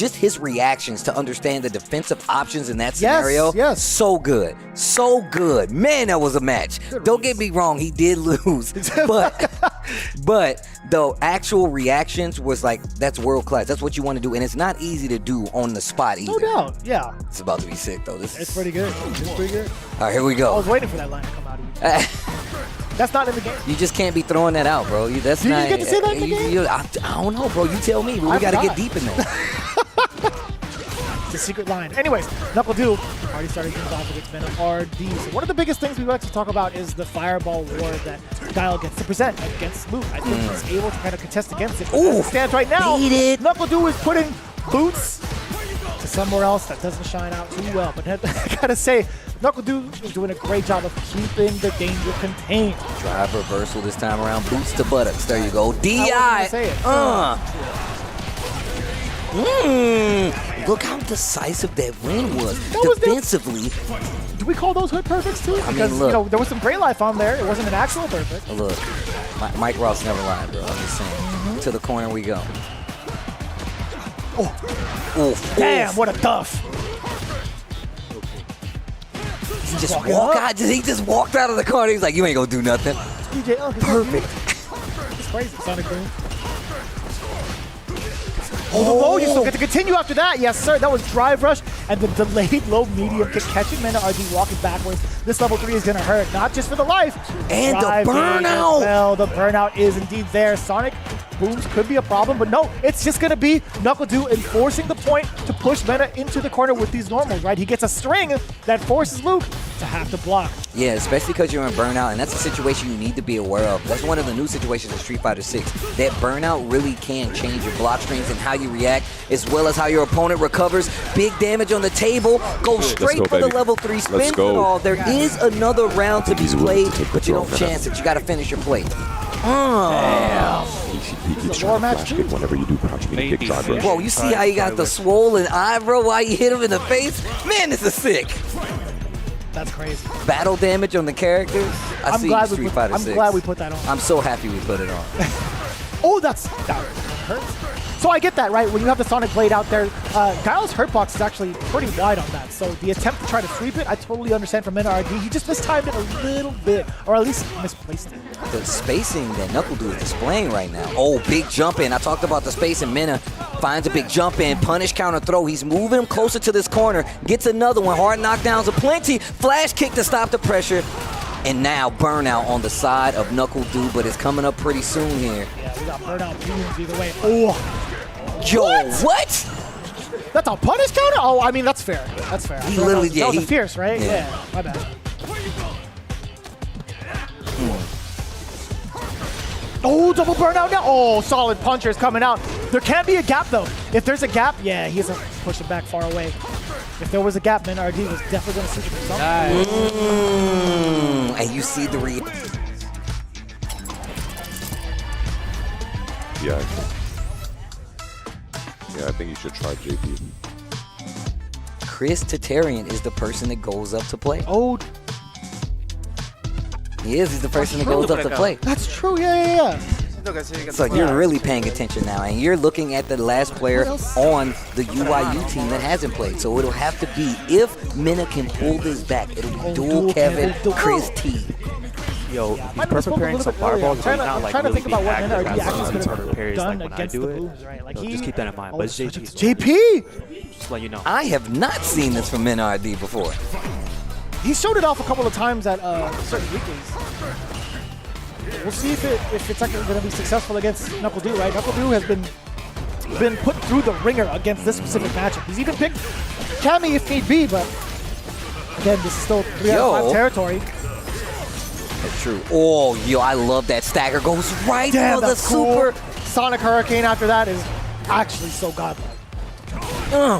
just his reactions to understand the defensive options in that scenario. Yes. So good. So good. Man, that was a match. Don't get me wrong, he did lose. But the actual reactions was like, that's world class. That's what you want to do. And it's not easy to do on the spot either. No doubt, yeah. It's about to be sick, though. It's pretty good. It's pretty good. All right, here we go. I was waiting for that line to come out of you. That's not in the game. You just can't be throwing that out, bro. That's not. You get to say that in the game? I don't know, bro. You tell me. We got to get deep in there. It's a secret line. Anyways, Knuckle Doo already started things off against Men RD. So one of the biggest things we like to talk about is the fireball war that Guile gets to present against Luke. I think he's able to kind of contest against it. As it stands right now, Knuckle Doo is putting boots to somewhere else that doesn't shine out too well. But I gotta say, Knuckle Doo is doing a great job of keeping the danger contained. Drive reversal this time around. Boots to buttocks. There you go. DI. Look how decisive that win was. Defensively. Do we call those hood perfects too? Because look, you know, there was some great life on there. It wasn't an actual perfect. Look, Mike Ross never lied, bro. I'm just saying. To the corner we go. Damn, what a duff. He just walked out of the corner. He's like, you ain't gonna do nothing. Perfect. It's crazy, Sonic Boom. Oh, you still get to continue after that. Yes, sir. That was drive rush and the delayed low medium kick catching Men RD walking backwards. This level 3 is going to hurt, not just for the life. And the burnout. Well, the burnout is indeed there. Sonic Booms could be a problem, but no, it's just going to be Knuckle Doo enforcing the point to push Meta into the corner with these normals, right? He gets a string that forces Luke to have to block. Yeah, especially because you're in burnout, and that's a situation you need to be aware of. That's one of the new situations in Street Fighter 6. That burnout really can change your block strings and how you react, as well as how your opponent recovers. Big damage on the table. Go straight for the level 3 spin all. There is another round to be played, but you don't chance it. You got to finish your play. Damn. He keeps trying to flash kick whenever you do crouch me kick drive rush. Bro, you see how he got the swollen eyebrow while you hit him in the face? Man, this is sick. That's crazy. Battle damage on the characters. I see Street Fighter 6. I'm glad we put that on. I'm so happy we put it on. That hurts. So I get that, right? When you have the Sonic Blade out there, Guile's hurtbox is actually pretty wide on that. So the attempt to try to sweep it, I totally understand from NRD. He just mistimed it a little bit, or at least misplaced it. The spacing that Knuckle Doo is displaying right now. Oh, big jump in. I talked about the space, and Mena finds a big jump in, punish, counter, throw. He's moving him closer to this corner, gets another one. Hard knockdowns aplenty. Flash kick to stop the pressure. And now burnout on the side of Knuckle Doo, but it's coming up pretty soon here. Yeah, we got burnout beams either way. Oh. Yo, what? That's a punish counter? Oh, I mean, that's fair. That's fair. He literally did. That was a fierce, right? Yeah, my bad. Oh, double burnout now. Oh, solid punchers coming out. There can't be a gap, though. If there's a gap, yeah, he doesn't push it back far away. If there was a gap, then RD was definitely going to see it for something. And you see the Yeah, I think you should try JP. Chris Tatarian is the person that goes up to play. Oh. He is. He's the person that goes up to play. That's true. Yeah. So you're really paying attention now, and you're looking at the last player on the UYU team that hasn't played. So it'll have to be, if Mena can pull this back, it'll be dual Kevin, Chris T. Yo, he's preparing some fireballs right now, like really being active as sort of parries like when I do it. Right? Like so just keep that in mind. But it's JP. JP? Just let you know. I have not seen this from NRD before. He showed it off a couple of times at certain weekdays. We'll see if it's actually going to be successful against Knuckle Doo, right? Knuckle Doo has been put through the ringer against this specific matchup. He's even picked Cammy if need be, but again, this is still 3 out of 5 territory. That's true. Oh, yo, I love that stagger. Goes right for the super. Cool. Sonic Hurricane after that is actually so godlike.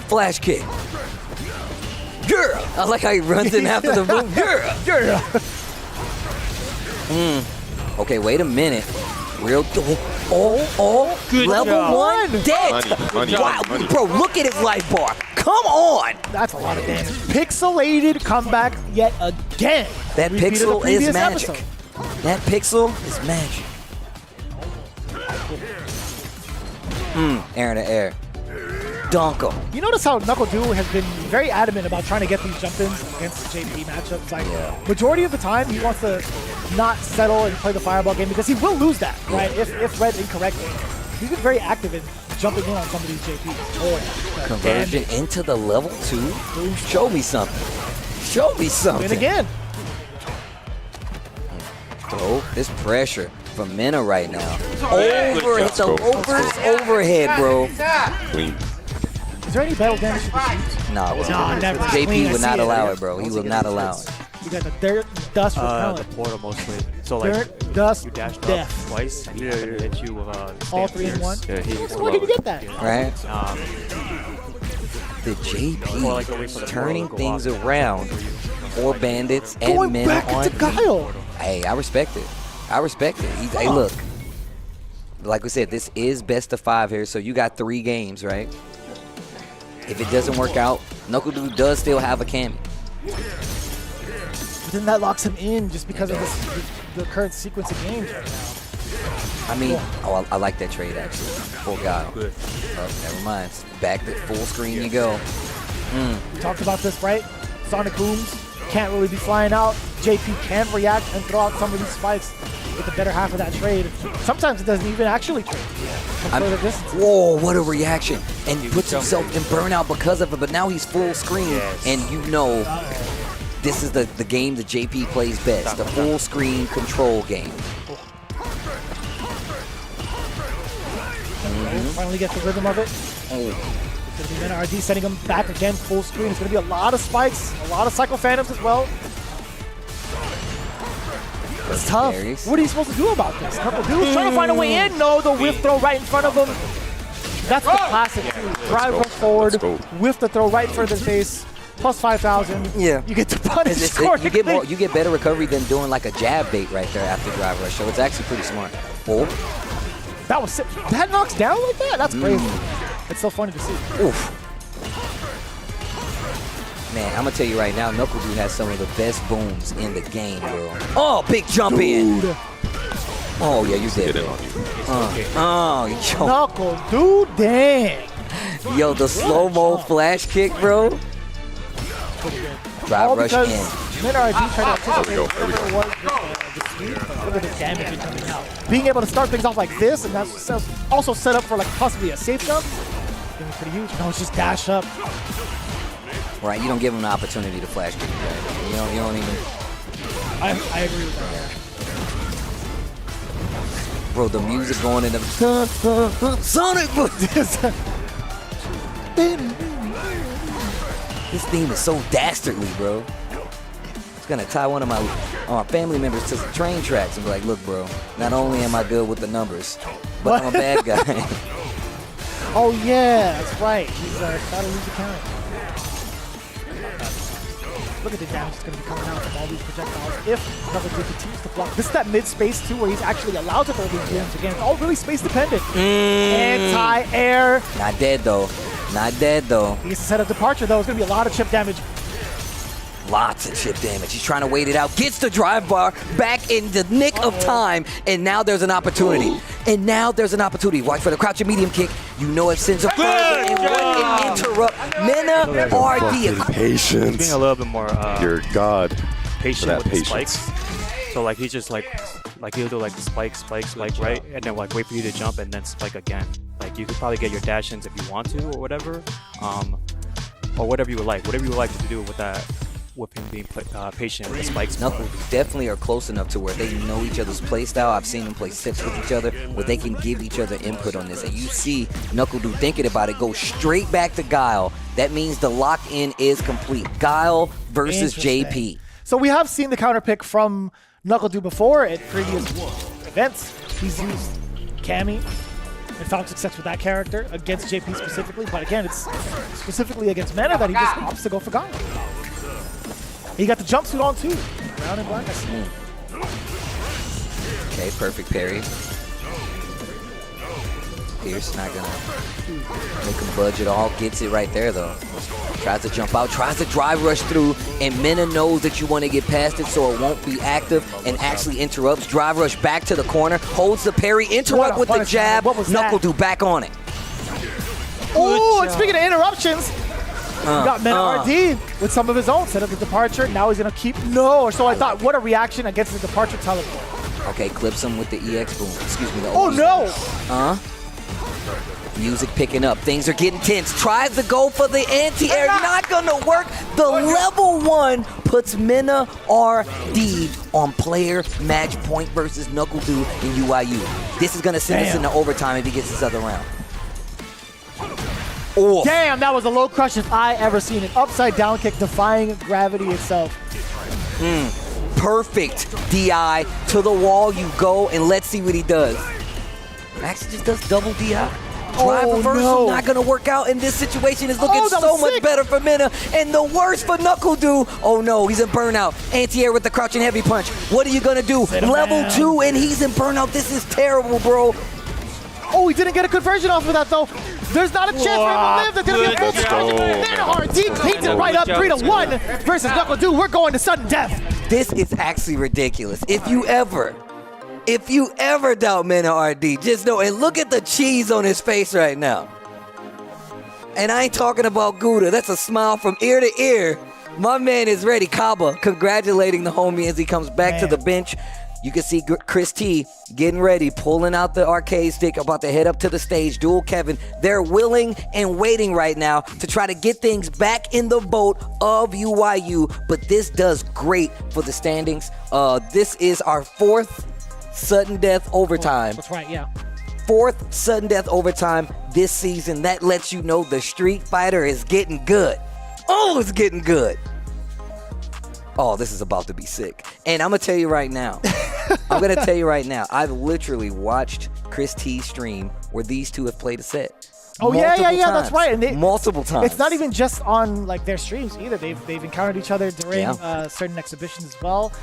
Flash kick. Yeah! I like how he runs in after the move. Yeah! Okay, wait a minute. Real. Good level job. 1 dead. Wow, bro, look at his life bar. Come on. That's a lot of damage. Pixelated comeback yet again. That pixel is magic. That pixel is magic. Air to air. dunk him. You notice how NuckleDu has been very adamant about trying to get these jump-ins against JP matchups. Like, majority of the time, he wants to not settle and play the fireball game because he will lose that, right? If read incorrectly. He's been very active in jumping in on some of these JPs. Conversion into the level 2. Show me something. Show me something. And again. Oh, this pressure from Mena right now. Overhead, the low-burst overhead, bro. Clean. Is there any battle damage to the shoot? Nah, No, never. JP would not allow it, bro. He will not allow it. You got the dirt, dust, repellent. The portal mostly. So like, Dirt, dust, you dashed death. up twice, and he hit you with All 3 in 1? Yeah, Where did you get that? Right? The JP turning things around for Bandits and Going Mena back on into Guile. Hey, I respect it. I respect it. Hey, look. Like we said, this is best of 5 here, so you got 3 games, right? If it doesn't work out, NuckleDu does still have a Cammy. But then that locks him in just because of the current sequence of games right now. I mean, I like that trade, actually. For Guile. Oh, never mind. Back to full screen you go. We talked about this, right? Sonic booms can't really be flying out. JP can react and throw out some of these spikes with the better half of that trade. Sometimes it doesn't even actually trade from further distance. Whoa, what a reaction. And he puts himself in burnout because of it, but now he's full screen. And you know this is the game that JP plays best, the full screen control game. Finally get the rhythm of it. It's going to be Mena RD sending him back again, full screen. It's going to be a lot of spikes, a lot of Cycle Phantoms as well. It's tough. What are you supposed to do about this? NuckleDu's trying to find a way in. No, the whiff throw right in front of him. That's the classic. Drive rush forward, whiff the throw right in front of his face. Plus 5,000. Yeah. You get to punish score. You get better recovery than doing like a jab bait right there after drive rush. So it's actually pretty smart. That was sick. That knocks down like that? That's crazy. It's so funny to see. Oof. Man, I'm going to tell you right now, NuckleDu has some of the best booms in the game, bro. Oh, big jump in. Oh, yeah, you did. NuckleDu, damn. Yo, the slow-mo flash kick, bro. Drive rush in. Mena RD trying to anticipate look at the damage coming out. Being able to start things off like this, and that's also set up for like possibly a safe jump. It's pretty huge. No, it's just dash up. Right, you don't give him the opportunity to flash kick. Right? You don't even. I agree with that. Bro, the music going in the Sonic. This theme is so dastardly, bro. It's gonna tie one of my family members to some train tracks and be like, look, bro, not only am I good with the numbers, but I'm a bad guy. Oh yeah, that's right. He's gotta lose the count. Look at the damage that's going to be coming out from all these projectiles if NuckleDu continues to block. This is that mid-space, too, where he's actually allowed to throw these games again. It's all really space-dependent. Anti-air. Not dead, though. Not dead, though. He gets to set up departure, though. It's going to be a lot of chip damage. Lots of chip damage. He's trying to wait it out. Gets the drive bar back in the nick of time, and now there's an opportunity. And now there's an opportunity. Watch for the crouching medium kick. You know it sends a further and what can interrupt. Mena RD. Patience. He's being a little bit more Dear God. patient with the spikes. So like he's just like he'll do like the spike, right? And then like wait for you to jump and then spike again. Like you could probably get your dash-ins if you want to or whatever. Or whatever you would like. Whatever you would like to do with that. With him being patient with the spikes. NuckleDu definitely are close enough to where they know each other's play style. I've seen them play sets with each other where they can give each other input on this. And you see NuckleDu thinking about it, go straight back to Guile. That means the lock-in is complete. Guile versus JP. So we have seen the counter pick from NuckleDu before at previous events. He's used Cammy and found success with that character against JP specifically. But again, it's specifically against Mena that he just opts to go for Guile. He got the jumpsuit on too. Brown and black. Okay, perfect parry. Pierce not gonna make him budge at all. Gets it right there though. Tries to jump out, tries to drive rush through, and Mena knows that you want to get past it so it won't be active and actually interrupts. Drive rush back to the corner, holds the parry, interrupt with the jab. NuckleDu back on it. Oh, Oh, and speaking of interruptions, we got Mena RD with some of his own. Set up the departure. Now he's going to keep... No. So I thought, what a reaction against the departure teleport. Okay, clips him with the EX boom. Excuse me. Oh, no. Music picking up. Things are getting tense. Tries to go for the anti-air. Not going to work. The level 1 puts Mena RD on player match point versus NuckleDu in UIU. This is going to send us into overtime if he gets this other round. Oh. Damn, that was a low crush if I ever seen it. Upside down kick defying gravity itself. Perfect DI. To the wall you go, and let's see what he does. Max just does double DI. Drive reversal, not going to work out in this situation. Is looking so much better for Mena, and the worst for NuckleDu. Oh no, he's in burnout. Anti-air with the crouching heavy punch. What are you going to do? Level 2, and he's in burnout. This is terrible, bro. Oh, he didn't get a conversion off of that, though. There's not a chance for him to live. There's going to be a full conversion. Mena RD cleans it right up 3-1 versus NuckleDu. We're going to sudden death. This is actually ridiculous. If you ever doubt Mena RD, just know, and look at the cheese on his face right now. And I ain't talking about Gouda. That's a smile from ear to ear. My man is ready. Kaba congratulating the homie as he comes back to the bench. You can see Chris T getting ready, pulling out the arcade stick, about to head up to the stage. Dual Kevin, they're willing and waiting right now to try to get things back in the boat of UIU, but this does great for the standings. This is our 4th sudden death overtime. That's right, yeah. 4th sudden death overtime this season. That lets you know the Street Fighter is getting good. Oh, it's getting good. Oh, this is about to be sick. And I'm going to tell you right now. I've literally watched Chris T stream where these two have played a set. Oh, yeah, that's right. And multiple times. It's not even just on like their streams either. They've encountered each other during certain exhibitions as well.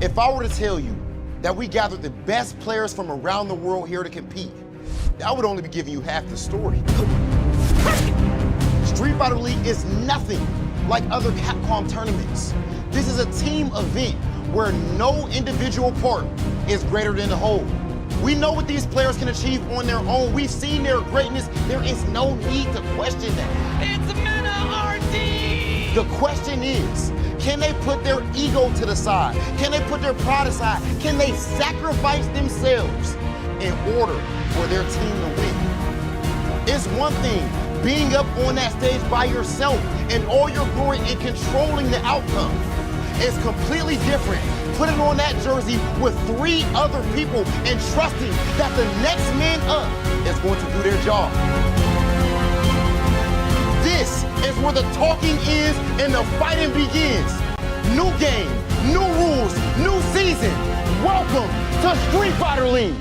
If I were to tell you that we gathered the best players from around the world here to compete, I would only be giving you half the story. Street Fighter League is nothing like other Capcom tournaments. This is a team event where no individual part is greater than the whole. We know what these players can achieve on their own. We've seen their greatness. There is no need to question that. It's Mena RD! The question is, can they put their ego to the side? Can they put their pride aside? Can they sacrifice themselves in order for their team to win? It's one thing being up on that stage by yourself in all your glory and controlling the outcome. It's completely different putting on that jersey with 3 other people and trusting that the next man up is going to do their job. This is where the talking ends and the fighting begins. New game, new rules, new season. Welcome to Street Fighter League.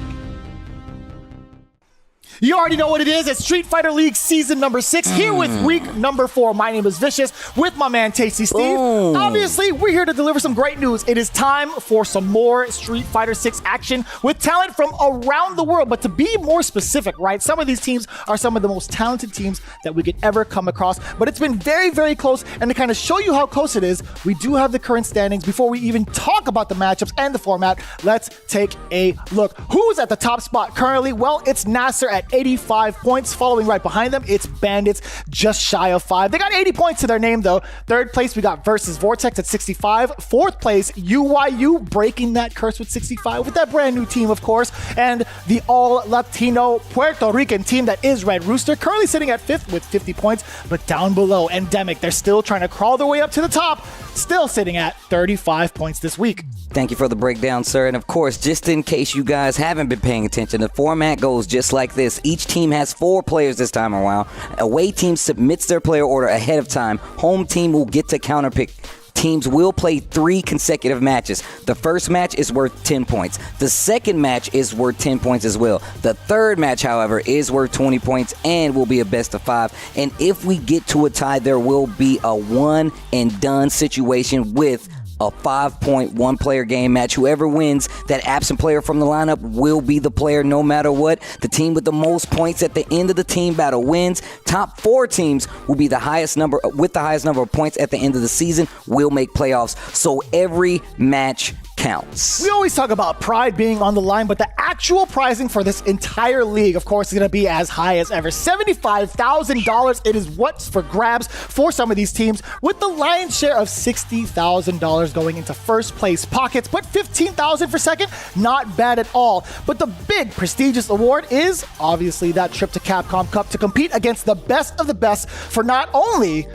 You already know what it is. It's Street Fighter League season number 6, here with week number 4. My name is Vicious with my man Tasty Steve. Obviously, we're here to deliver some great news. It is time for some more Street Fighter 6 action with talent from around the world. But to be more specific, right, some of these teams are some of the most talented teams that we could ever come across. But it's been very, very close. And to kind of show you how close it is, we do have the current standings. Before we even talk about the matchups and the format, let's take a look. Who's at the top spot currently? Well, it's NASR at 85 points. Following right behind them, it's Bandits, just shy of 5. They got 80 points to their name, though. Third place, we got versus Vortex at 65. Fourth place, UYU, breaking that curse with 65 with that brand new team, of course. And the all-Latino Puerto Rican team that is Red Rooster, currently sitting at 5th with 50 points. But down below, Endemic, they're still trying to crawl their way up to the top, still sitting at 35 points this week. Thank you for the breakdown, sir. And of course, just in case you guys haven't been paying attention, the format goes just like this. Each team has 4 players this time around. Away team submits their player order ahead of time. Home team will get to counterpick. Teams will play 3 consecutive matches. The first match is worth 10 points. The second match is worth 10 points as well. The third match, however, is worth 20 points and will be a best of 5. And if we get to a tie, there will be a one and done situation with a 5-point one-player game match. Whoever wins, that absent player from the lineup will be the player no matter what. The team with the most points at the end of the team battle wins. Top 4 teams will be the highest number of points at the end of the season will make playoffs. So every match counts. We always talk about pride being on the line, but the actual pricing for this entire league, of course, is going to be as high as ever. $75,000. It is what's for grabs for some of these teams, with the lion's share of $60,000 going into first place pockets, but $15,000 for second, not bad at all. But the big prestigious award is obviously that trip to Capcom Cup to compete against the best of the best for not only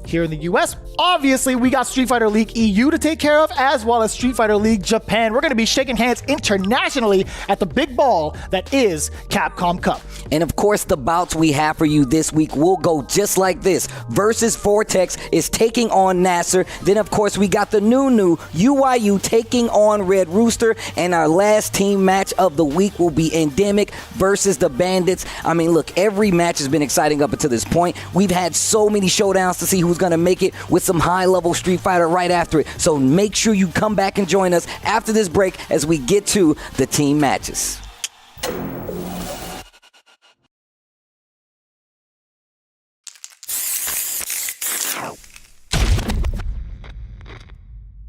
here in the US, obviously we got Street Fighter League EU to take care of, as well as Street Fighter League Japan. We're going to be shaking hands internationally at the big ball that is Capcom Cup. And of course, the bouts we have for you this week will go just like this. Versus Vortex is taking on NASR. Then, of course, we got the new UYU taking on Red Rooster. And our last team match of the week will be Endemic versus the Bandits. I mean, look, every match has been exciting up until this point. We've had so many showdowns to see who's going to make it with some high-level Street Fighter right after it. So make sure you come back and join us after this break as we get to the team matches.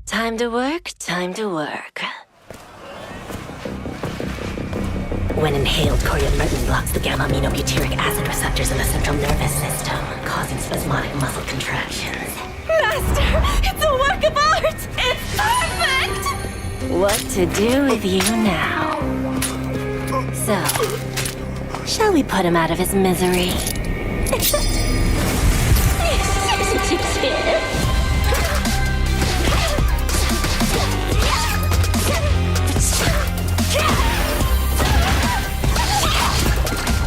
Time to work, time to work. When inhaled, coriamyrtin blocks the gamma-aminobutyric acid receptors in the central nervous system, causing spasmodic muscle contractions. Master, it's a work of art! It's perfect! What to do with you now? So, shall we put him out of his misery?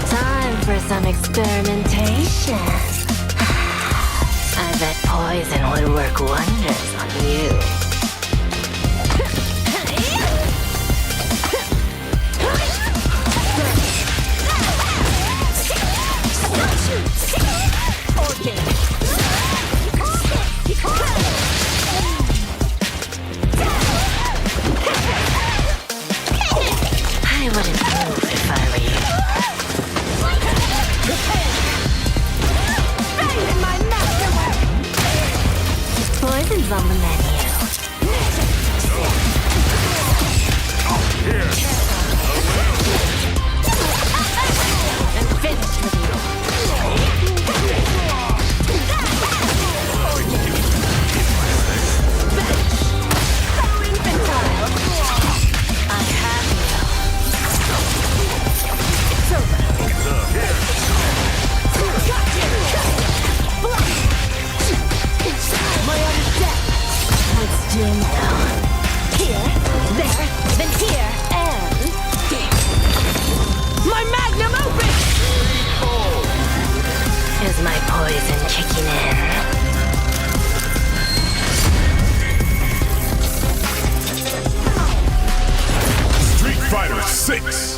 Time for some experimentation. I bet poison would work wonders on you. I wouldn't move if I were you. Poison's on the menu. I'm finished with you. So infantile. I have you. It's over. My order's dead. Let's do now. Here, there, then here, and... My magnum opus! Is my poison kicking in? Street Fighter 6.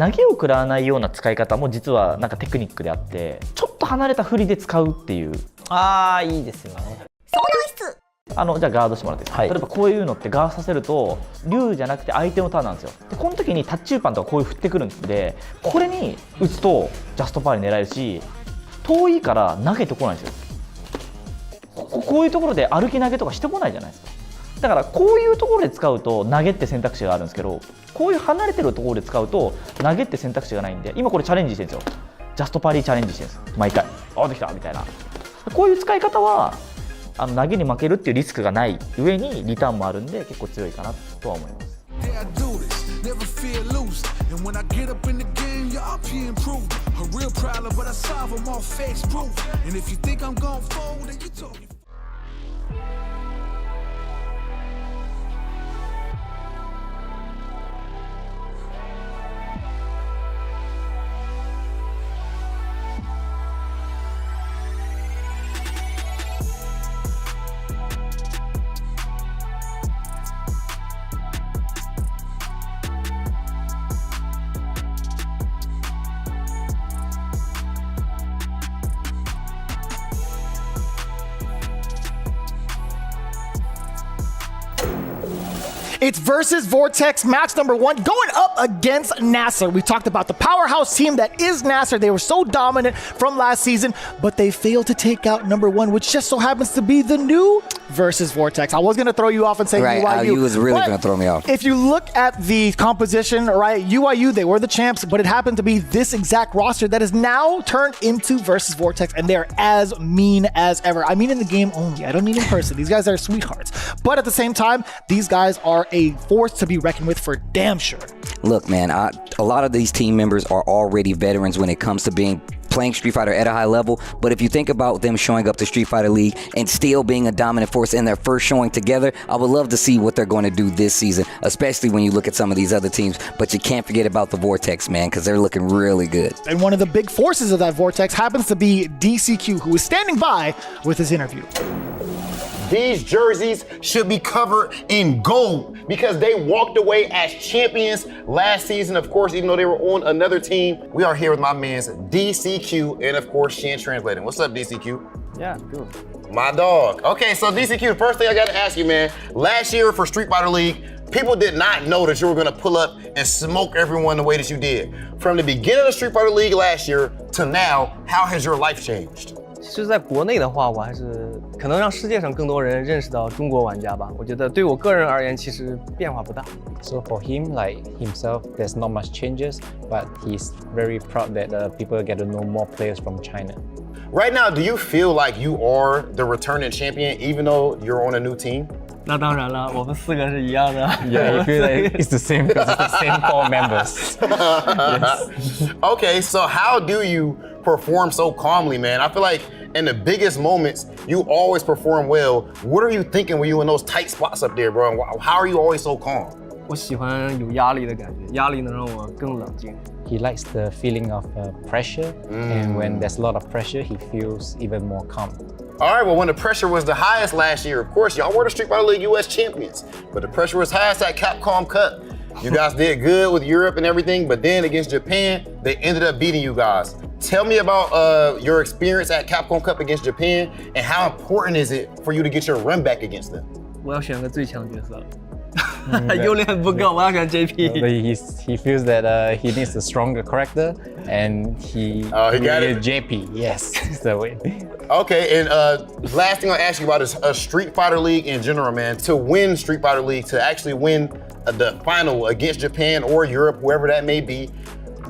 投げを食らわないような使い方も実はなんかテクニックであって、ちょっと離れた振りで使うっていう。いいですよね。じゃあガードしてもらっていいですか、例えばこういうのってガードさせると竜じゃなくて相手のターンなんですよ。でこの時にタッチウーパンとかこういう振ってくるんで、これに打つとジャストパーに狙えるし、遠いから投げてこないんですよ。こういうところで歩き投げとかしてこないじゃないですか。だからこういうところで使うと投げって選択肢があるんですけど、こういう離れてるところで使うと投げって選択肢がないんで、今これチャレンジしてるんですよ。ジャストパーリーチャレンジしてるんです毎回。できたみたいな。こういう使い方は投げに負けるっていうリスクがない上にリターンもあるんで結構強いかなとは思います。It's versus Vortex, match number 1, going up against NASR. We talked about the powerhouse team that is NASR. They were so dominant from last season, but they failed to take out number 1, which just so happens to be the new versus Vortex. I was going to throw you off and say UIU. You was really going to throw me off. If you look at the composition, right, UIU, they were the champs, but it happened to be this exact roster that is now turned into versus Vortex, and they're as mean as ever. I mean in the game only. I don't mean in person. These guys are sweethearts. But at the same time, these guys are a force to be reckoned with for damn sure. Look, man, a lot of these team members are already veterans when it comes to playing Street Fighter at a high level, but if you think about them showing up to Street Fighter League and still being a dominant force in their first showing together, I would love to see what they're going to do this season, especially when you look at some of these other teams. But you can't forget about the Vortex, man, because they're looking really good. And one of the big forces of that Vortex happens to be DCQ, who is standing by with his interview. These jerseys should be covered in gold because they walked away as champions last season. Of course, even though they were on another team, we are here with my man's DCQ and of course, Shan translating. What's up, DCQ? Yeah, good. My dog. Okay, so DCQ, the first thing I gotta ask you, man, last year for Street Fighter League, people did not know that you were gonna pull up and smoke everyone the way that you did. From the beginning of Street Fighter League last year to now, how has your life changed? 其实在国内的话，我还是可能让世界上更多人认识到中国玩家吧。我觉得对我个人而言，其实变化不大。So for him, like himself, there's not much changes, but he's very proud that people get to know more players from China. Right now, do you feel like you are the returning champion, even though you're on a new team? 那当然了，我们4个是一样的。Yeah, you feel like it's the same because it's the same 4 members. Yes. Okay, so how do you perform so calmly, man? I feel like in the biggest moments, you always perform well. What are you thinking when you in those tight spots up there, bro? And how are you always so calm? 我喜欢有压力的感觉，压力能让我更冷静。He likes the feeling of pressure, and when there's a lot of pressure, he feels even more calm. All right, well, when the pressure was the highest last year, of course, y'all were the Street Fighter League US champions, but the pressure was highest at Capcom Cup. You guys did good with Europe and everything, but then against Japan, they ended up beating you guys. Tell me about your experience at Capcom Cup against Japan, and how important is it for you to get your run back against them? 我要选个最强角色。优劣不够，我要选 JP. He feels that he needs a stronger character, and he got it. JP. Yes, that's the way. Okay, and last thing I'll ask you about is Street Fighter League in general, man. To win Street Fighter League, to actually win the final against Japan or Europe, whoever that may be,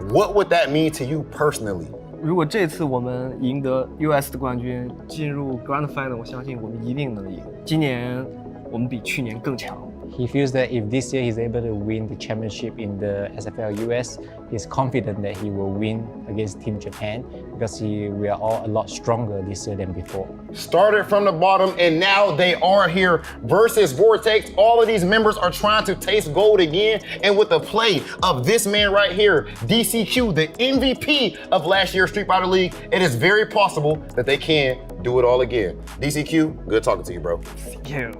what would that mean to you personally? 如果这次我们赢得 US 的冠军，进入 Grand Final， 我相信我们一定能赢。今年我们比去年更强。He feels that if this year he's able to win the championship in the SFL US, he's confident that he will win against Team Japan because we are all a lot stronger this year than before. Started from the bottom and now they are here versus Vortex. All of these members are trying to taste gold again, and with the play of this man right here, DCQ, the MVP of last year's Street Fighter League, it is very possible that they can do it all again. DCQ, good talking to you, bro. Thank you.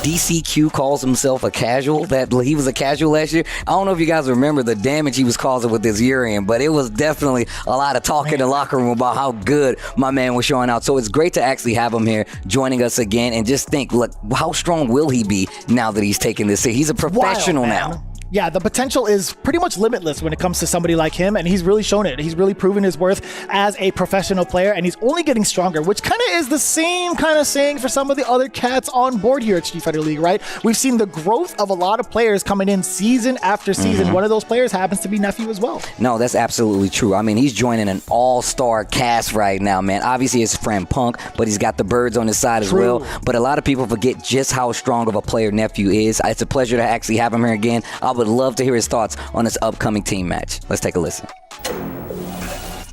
DCQ calls himself a casual, that he was a casual last year. I don't know if you guys remember the damage he was causing with this urine, but it was definitely a lot of talk in the locker room about how good my man was showing out. So it's great to actually have him here joining us again, and just think, look, how strong will he be now that he's taking this? He's a professional now. Yeah, the potential is pretty much limitless when it comes to somebody like him, and he's really shown it. He's really proven his worth as a professional player, and he's only getting stronger, which kind of is the same kind of saying for some of the other cats on board here at Street Fighter League, right? We've seen the growth of a lot of players coming in season after season. One of those players happens to be Nephew as well. No, that's absolutely true. I mean, he's joining an all-star cast right now, man. Obviously, his friend Punk, but he's got the birds on his side as well. But a lot of people forget just how strong of a player Nephew is. It's a pleasure to actually have him here again. I would love to hear his thoughts on this upcoming team match. Let's take a listen.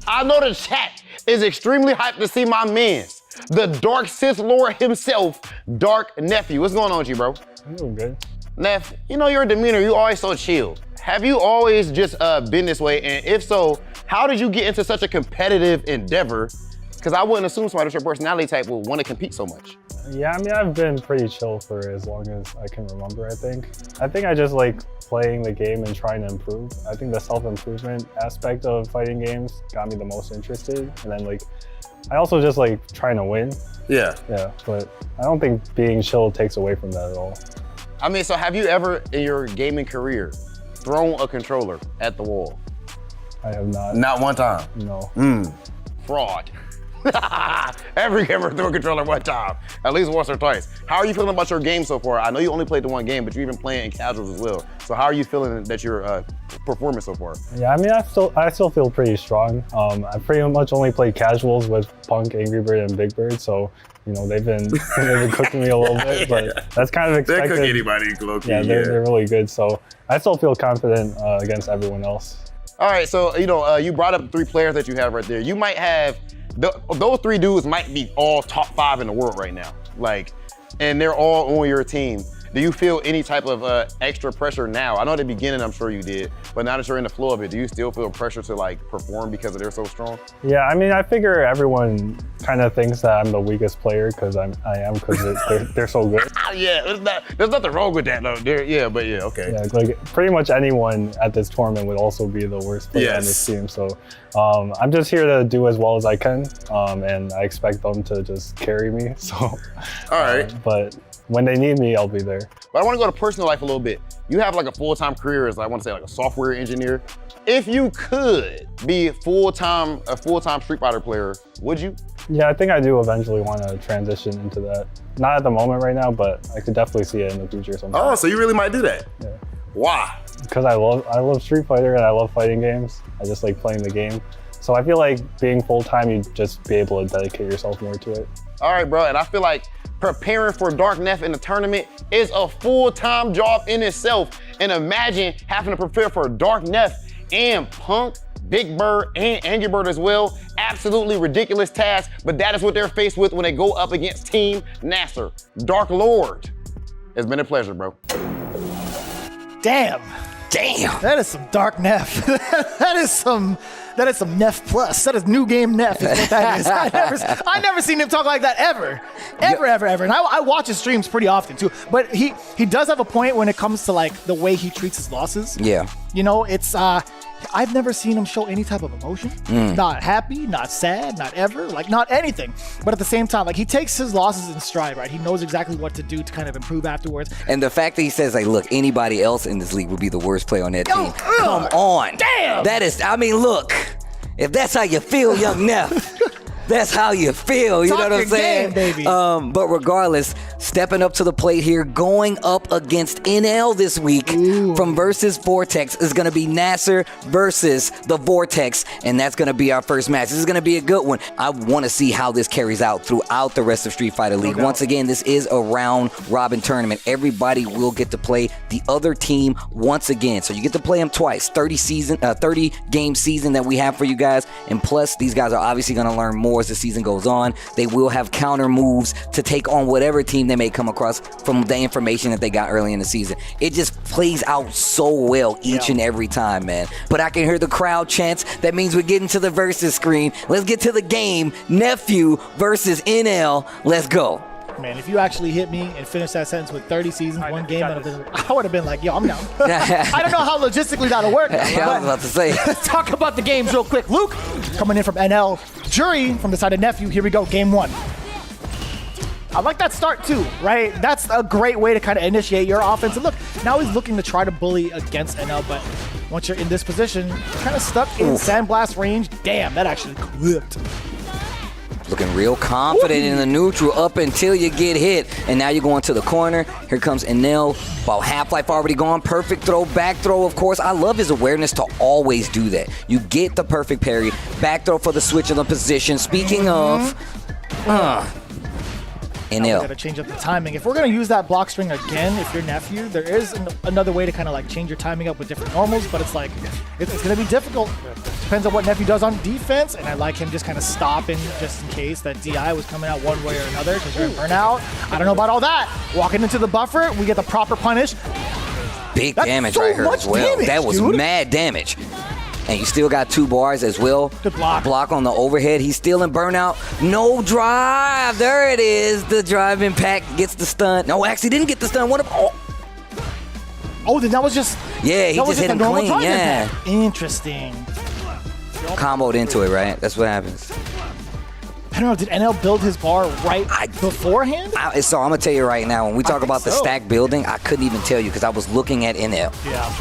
I know the chat is extremely hyped to see my man, the Dark Sith Lord himself, Dark Nephew. What's going on with you, bro? I'm doing good. Neff, you know your demeanor, you always so chill. Have you always just been this way? And if so, how did you get into such a competitive endeavor? Because I wouldn't assume somebody with your personality type would want to compete so much. Yeah, I mean, I've been pretty chill for as long as I can remember, I think. I just like playing the game and trying to improve. I think the self-improvement aspect of fighting games got me the most interested. And then like, I also just like trying to win. Yeah. Yeah, but I don't think being chill takes away from that at all. I mean, so have you ever in your gaming career thrown a controller at the wall? I have not. Not one time? No. Fraud. Every gamer threw a controller one time, at least once or twice. How are you feeling about your game so far? I know you only played the one game, but you've been playing in casuals as well. So how are you feeling that you're performing so far? Yeah, I mean, I still feel pretty strong. I pretty much only played casuals with Punk, Angry Bird, and Big Bird, so you know they've been cooking me a little bit, but that's kind of expected. They're cooking anybody, low-key. Yeah, they're really good. So I still feel confident against everyone else. All right, so you know you brought up 3 players that you have right there. You might have. Those 3 dudes might be all top 5 in the world right now. Like, and they're all on your team. Do you feel any type of extra pressure now? I know at the beginning, I'm sure you did, but now that you're in the flow of it, do you still feel pressure to like perform because they're so strong? Yeah, I mean, I figure everyone kind of thinks that I'm the weakest player because I am because they're so good. Yeah, there's nothing wrong with that though. Okay. Yeah, like pretty much anyone at this tournament would also be the worst player on this team. So I'm just here to do as well as I can, and I expect them to just carry me. So, all right. But when they need me, I'll be there. But I want to go to personal life a little bit. You have like a full-time career as I want to say like a software engineer. If you could be a full-time Street Fighter player, would you? Yeah, I think I do eventually want to transition into that. Not at the moment right now, but I could definitely see it in the future sometime. Oh, so you really might do that? Yeah. Why? Because I love Street Fighter and I love fighting games. I just like playing the game. So I feel like being full-time, you'd just be able to dedicate yourself more to it. All right, bro, and I feel like preparing for Dark Neff in the tournament is a full-time job in itself. And imagine having to prepare for Dark Neff and Punk, Big Bird, and Angry Bird as well. Absolutely ridiculous task, but that is what they're faced with when they go up against Team NASR. Dark Lord, it's been a pleasure, bro. Damn. That is some Dark Neff. That is some Neff plus. That is new game Neff is what that is. I never seen him talk like that ever. Ever. And I watch his streams pretty often too. But he does have a point when it comes to like the way he treats his losses. Yeah. You know, it's I've never seen him show any type of emotion. Not happy, not sad, not ever, like not anything. But at the same time, like he takes his losses in stride, right? He knows exactly what to do to kind of improve afterwards. And the fact that he says, like, look, anybody else in this league would be the worst player on that team. Come on. Damn. That is, I mean, look, if that's how you feel, young Neff, that's how you feel, you know what I'm saying? Game, baby. But regardless, stepping up to the plate here, going up against NL this week from versus Vortex is going to be NASR versus the Vortex, and that's going to be our first match. This is going to be a good one. I want to see how this carries out throughout the rest of Street Fighter League. Once again, this is a round-robin tournament. Everybody will get to play the other team once again, so you get to play them twice. 30-game season that we have for you guys, and plus, these guys are obviously going to learn more as the season goes on. They will have counter moves to take on whatever team they may come across from the information that they got early in the season. It just plays out so well each and every time, man. But I can hear the crowd chants. That means we're getting to the versus screen. Let's get to the game. Nephew versus NL. Let's go. look, man, if you actually hit me and finish that sentence with 30 seasons, one game, I would have been like, yo, I'm down. I don't know how logistically that'll work. I was about to say. Let's talk about the games real quick. Luke, coming in from NL. Jury from the side of Nephew. Here we go, game 1. I like that start too, right? That's a great way to kind of initiate your offense. And look, now he's looking to try to bully against NL, but once you're in this position, you're kind of stuck in sandblast range. Damn, that actually clipped. Looking real confident in the neutral up until you get hit. And now you're going to the corner. Here comes Enel. While Half-Life already gone. Perfect throw, back throw, of course. I love his awareness to always do that. You get the perfect parry. Back throw for the switch of the position. Speaking of... We gotta change up the timing. If we're gonna use that block string again, if you're Nephew, there is another way to kind of like change your timing up with different normals, but it's like, it's gonna be difficult. Depends on what Nephew does on defense, and I like him just kind of stopping just in case that DI was coming out one way or another, because you're in burnout. I don't know about all that. Walking into the buffer, we get the proper punish. Big damage right here as well. That was mad damage. And you still got 2 bars as well. Good block. Block on the overhead. He's still in burnout. No drive. There it is. The drive impact gets the stun. No, actually didn't get the stun. Oh, then that was just... Yeah, he just hit him clean. Yeah. Impact. Interesting. Comboed into it, right? That's what happens. I don't know, did NL build his bar beforehand? So I'm going to tell you right now, when we talk about the stack building, I couldn't even tell you because I was looking at NL. Yeah.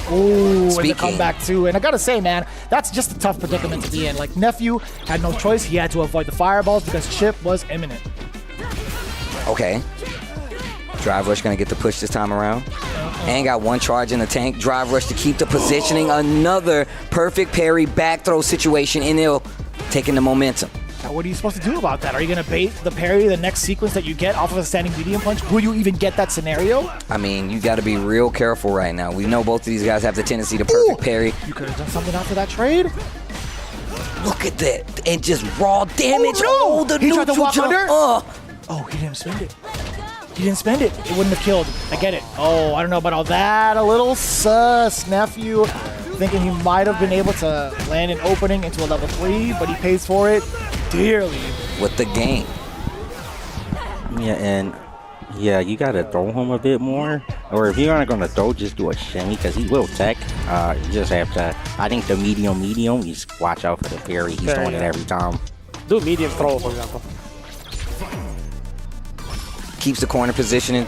Ooh, and the comeback too. And I gotta say, man, that's just a tough predicament to be in. Like, Nephew had no choice. He had to avoid the fireballs because chip was imminent. Okay. Drive rush gonna get the push this time around. And got 1 charge in the tank. Drive rush to keep the positioning. Another perfect parry back throw situation. NL taking the momentum. Now, what are you supposed to do about that? Are you going to bait the parry, the next sequence that you get off of a standing medium punch? Will you even get that scenario? I mean, you got to be real careful right now. We know both of these guys have the tendency to perfect parry. You could have done something after that trade. Look at that. And just raw damage. Oh, no. He tried to walk jump. under? Oh, he didn't spend it. He didn't spend it. It wouldn't have killed. I get it. Oh, I don't know about all that. A little sus. Nephew thinking he might have been able to land an opening into a level 3, but he pays for it dearly. With the game. Yeah, and yeah, you gotta throw him a bit more. Or if you're not gonna throw, just do a shimmy because he will tech. You just have to. I think the medium, you just watch out for the parry. He's doing it every time. Do medium throw, for example. Keeps the corner positioning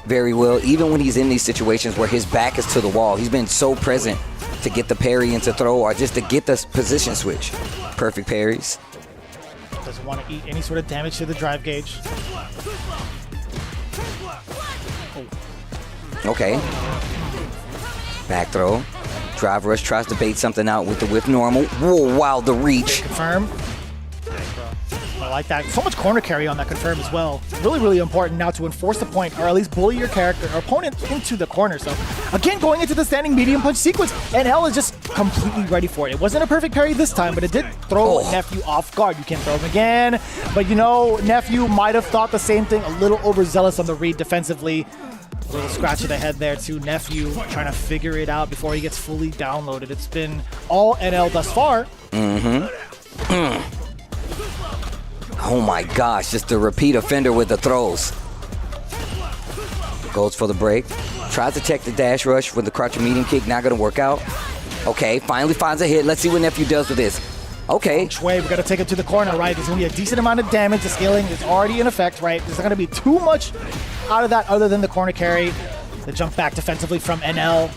very well, even when he's in these situations where his back is to the wall. He's been so present to get the parry into throw or just to get the position switch. Perfect parries. Doesn't want to eat any sort of damage to the drive gauge. Okay. Back throw. Drive rush tries to bait something out with the whip normal. Whoa, wow, the reach. Confirm. I like that. So much corner carry on that confirm as well. Really, really important now to enforce the point or at least bully your character or opponent into the corner. So again, going into the standing medium punch sequence, NL is just completely ready for it. It wasn't a perfect parry this time, but it did throw Nephew off guard. You can't throw him again. But you know, Nephew might have thought the same thing, a little overzealous on the read defensively. A little scratch of the head there to Nephew, trying to figure it out before he gets fully downloaded. It's been all NL thus far. Oh my gosh, just a repeat offender with the throws. Goes for the break. Tries to check the dash rush with the crouching medium kick. Not going to work out. Okay, finally finds a hit. Let's see what Nephew does with this. Okay. Which way? We got to take it to the corner, right? There's going to be a decent amount of damage. The scaling is already in effect, right? There's not going to be too much out of that other than the corner carry. The jump back defensively from NL.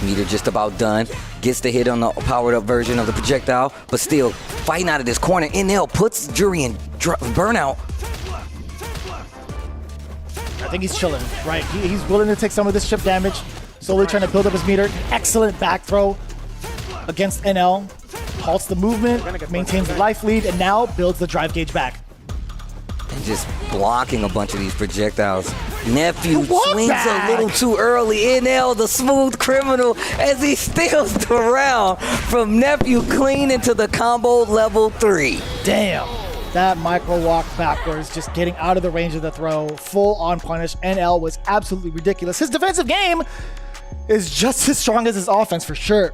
Meter just about done. Gets the hit on the powered up version of the projectile, but still fighting out of this corner. NL puts Jury in burnout. I think he's chilling, right? He's willing to take some of this chip damage, slowly trying to build up his meter. Excellent back throw against NL. Halts the movement, maintains the life lead, and now builds the drive gauge back. And just blocking a bunch of these projectiles. Nephew swings a little too early. NL, the smooth criminal, as he steals the round from Nephew clean into the combo level 3. Damn. That micro walk backwards, just getting out of the range of the throw. Full on punish. NL was absolutely ridiculous. His defensive game is just as strong as his offense for sure.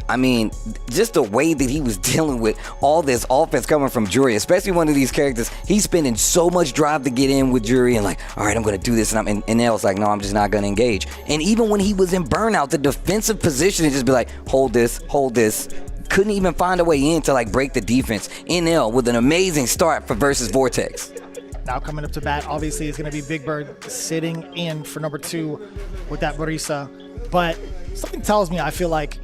I mean, just the way that he was dealing with all this offense coming from Jury, especially one of these characters, he's spending so much drive to get in with Jury and like, all right, I'm going to do this. And Nell's like, no, I'm just not going to engage. And even when he was in burnout, the defensive position is just be like, hold this. Couldn't even find a way in to like break the defense. NL with an amazing start for versus Vortex. Now coming up to bat, obviously, is going to be Big Bird sitting in for number 2 with that Marisa. But something tells me I feel like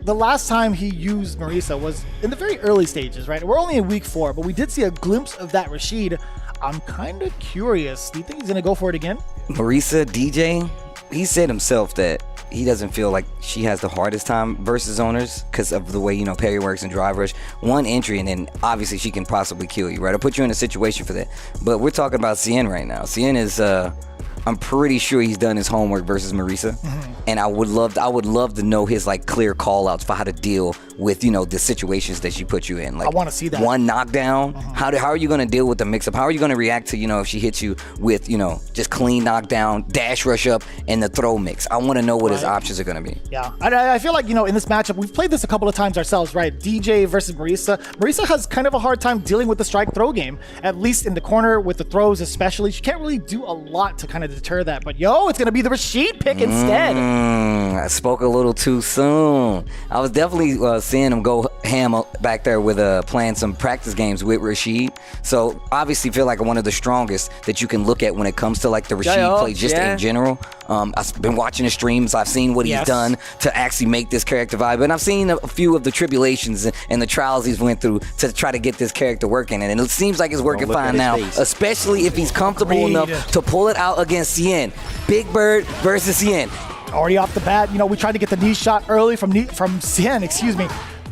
the last time he used Marisa was in the very early stages, right? We're only in week 4, but we did see a glimpse of that Rashid. I'm kind of curious. Do you think he's going to go for it again? Marisa, DJ, he said himself that he doesn't feel like she has the hardest time versus owners because of the way, you know, parry works and drive rush. One entry and then obviously she can possibly kill you, right? I'll put you in a situation for that. But we're talking about Cien right now. Cien is, I'm pretty sure he's done his homework versus Marisa. And I would love to know his like clear call outs for how to deal with, you know, the situations that she put you in. Like I want to see that. One knockdown. How are you going to deal with the mix up? How are you going to react to, you know, if she hits you with, you know, just clean knockdown, dash rush up, and the throw mix? I want to know what his options are going to be. Yeah, I feel like, you know, in this matchup, we've played this a couple of times ourselves, right? DJ versus Marisa. Marisa has kind of a hard time dealing with the strike throw game, at least in the corner with the throws especially. She can't really do a lot to kind of deter that. But yo, it's going to be the Rashid pick instead. I spoke a little too soon. I was definitely seeing him go ham back there with playing some practice games with Rashid. So obviously feel like one of the strongest that you can look at when it comes to like the Rashid play just in general. I've been watching his streams. I've seen what he's done to actually make this character vibe. And I've seen a few of the tribulations and the trials he's went through to try to get this character working. And it seems like it's working fine now, especially if he's comfortable enough to pull it out against Cien. Big Bird versus Cien. Already off the bat, you know, we tried to get the knee shot early from Cien, excuse me.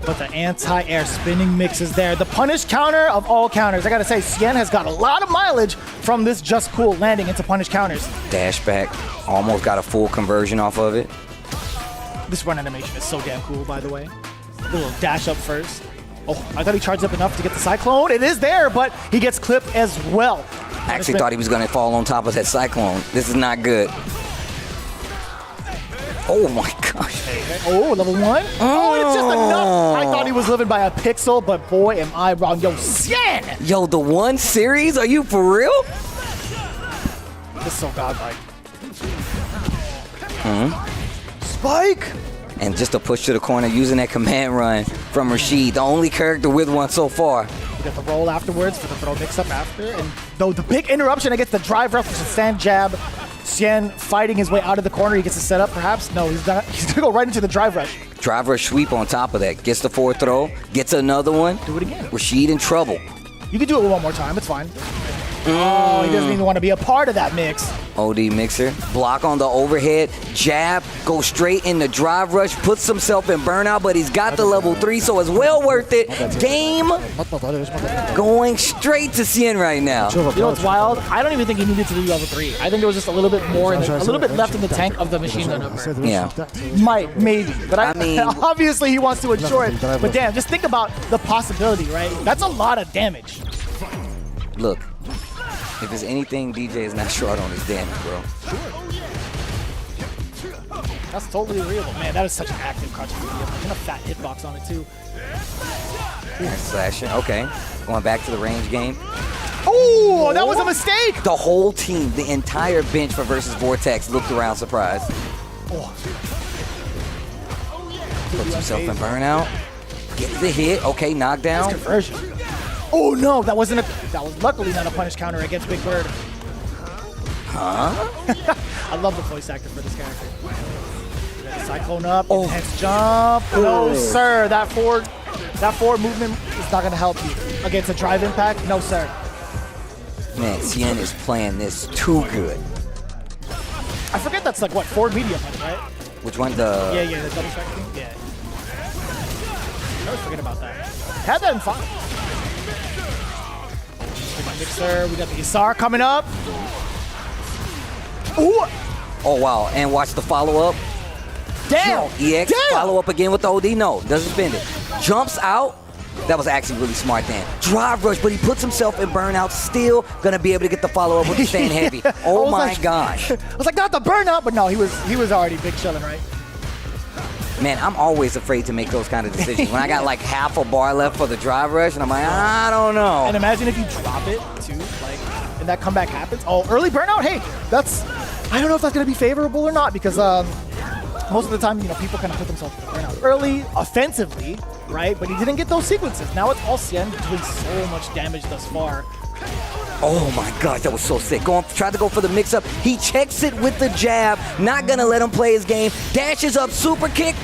But the anti-air spinning mix is there. The punish counter of all counters. I gotta say, Cien has got a lot of mileage from this just cool landing into punish counters. Dash back, almost got a full conversion off of it. This run animation is so damn cool, by the way. A little dash up first. Oh, I thought he charged up enough to get the Cyclone. It is there, but he gets clipped as well. I actually thought he was gonna fall on top of that Cyclone. This is not good. Oh my gosh. Oh, level 1? Oh, it's just enough. I thought he was living by a pixel, but boy, am I wrong. Yo, Cien! Yo, the 1 series? Are you for real? This is so godlike. Spike! And just a push to the corner using that command run from Rashid, the only character with one so far. You get the roll afterwards for the throw mix-up after. And though the big interruption against the drive rush, the stand jab. Cien fighting his way out of the corner. He gets a setup, perhaps. No, he's not. He's gonna go right into the drive rush. Drive rush sweep on top of that. Gets the forward throw. Gets another one. Do it again. Rashid in trouble. You can do it one more time. It's fine. Oh, he doesn't even want to be a part of that mix. OD mixer. Block on the overhead. Jab. Go straight in the drive rush. Puts himself in burnout, but he's got the level 3, so it's well worth it. Game going straight to Cien right now. You know what's wild? I don't even think he needed to do level 3. I think there was just a little bit more, a little bit left in the tank of the machine gun upgrade. Yeah. Maybe. But I mean, obviously he wants to ensure it. But damn, just think about the possibility, right? That's a lot of damage. Look. If there's anything DJ is not short on his damage, bro. That's totally real. Man, that is such an active crouch. And a fat hitbox on it, too. Slashing. Okay. Going back to the range game. Oh, that was a mistake! The whole team, the entire bench for versus Vortex looked around surprised. Puts himself in burnout. Gets the hit. Okay, knockdown. Conversion. Oh no, that was luckily not a punish counter against Big Bird. I love the voice actor for this character. Cyclone up, intense jump. No sir, that forward movement is not gonna help you against a drive impact. No sir. Man, Cien is playing this too good. I forget that's like what, forward medium, right? Which one? Yeah, the double strike thing. Yeah. I always forget about that. Had that in 5. My mixer, we got the ESR coming up. Ooh! Oh wow, and watch the follow-up. Damn! EX, follow up again with the OD. No, doesn't spend it. Jumps out. That was actually really smart then. Drive rush, but he puts himself in burnout. Still gonna be able to get the follow-up with the stand heavy. Oh my gosh. I was like, not the burnout, but no, he was already big chilling, right? Man, I'm always afraid to make those kind of decisions. When I got like half a bar left for the drive rush, and I'm like, I don't know. And imagine if you drop it too, like, and that comeback happens. Oh, early burnout. Hey, I don't know if that's going to be favorable or not, because most of the time, people kind of put themselves in the burnout early, offensively, right? But he didn't get those sequences. Now it's all Cien doing so much damage thus far. Oh my gosh, that was so sick. Tried to go for the mix-up. He checks it with the jab. Not gonna let him play his game. Dashes up, super kick.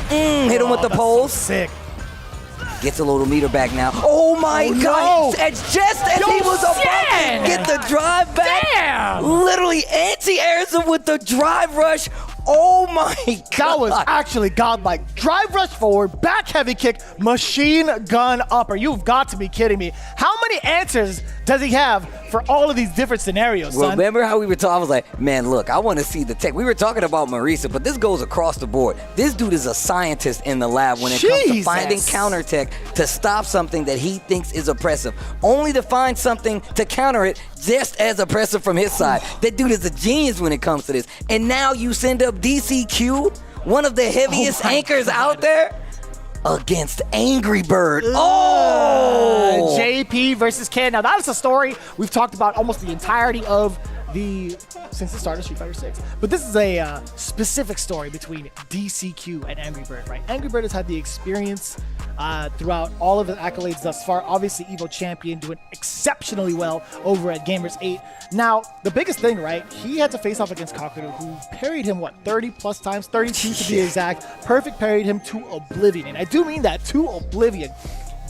Hit him with the poles. So sick. Gets a little meter back now. Oh my God! No. It's just as he was about to get the drive back. Damn! Literally anti-airs him with the drive rush. Oh my God. That was actually godlike. Drive rush forward, back heavy kick, machine gun upper. You've got to be kidding me. How many answers does he have for all of these different scenarios, son? Remember how we were talking? I was like, man, look, I want to see the tech. We were talking about Marisa, but this goes across the board. This dude is a scientist in the lab when it comes to finding counter tech to stop something that he thinks is oppressive, only to find something to counter it just as oppressive from his side. That dude is a genius when it comes to this. And now you send up DCQ, one of the heaviest anchors out there, against Angry Bird. Oh! JP versus Ken. Now that is a story we've talked about almost the entirety of since the start of Street Fighter 6. But this is a specific story between DCQ and Angry Bird, right? Angry Bird has had the experience throughout all of his accolades thus far. Obviously, Evo champion, doing exceptionally well over at Gamers 8. Now, the biggest thing, right? He had to face off against Kakeru, who parried him, 30 plus times? 32 to be exact. Perfect parried him to oblivion. And I do mean that, to oblivion.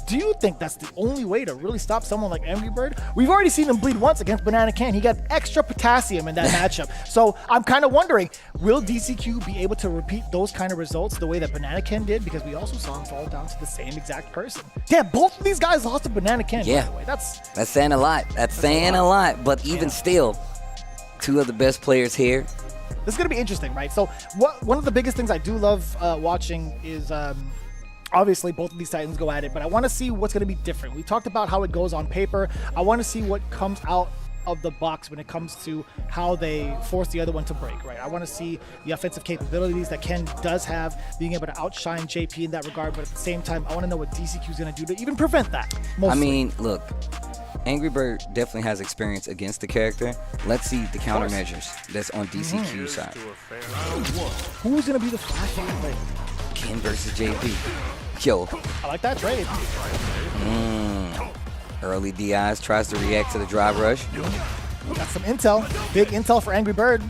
Do you think that's the only way to really stop someone like Angry Bird? We've already seen him bleed once against Banana Can. He got extra potassium in that matchup. So I'm kind of wondering, will DCQ be able to repeat those kind of results the way that Banana Can did? Because we also saw him fall down to the same exact person. Damn, both of these guys lost to Banana Can, by the way. That's saying a lot. That's saying a lot. But even still, two of the best players here. This is going to be interesting, right? So one of the biggest things I do love watching is... obviously, both of these Titans go at it, but I want to see what's going to be different. We talked about how it goes on paper. I want to see what comes out of the box when it comes to how they force the other one to break, right? I want to see the offensive capabilities that Ken does have, being able to outshine JP in that regard, but at the same time, I want to know what DCQ is going to do to even prevent that. Mostly. I mean, look, Angry Bird definitely has experience against the character. Let's see the countermeasures that's on DCQ's side. Who's going to be the flash play? Ken versus JP. Yo. I like that trade. Early DIs, tries to react to the drive rush. Got some intel. Big intel for Angry Bird.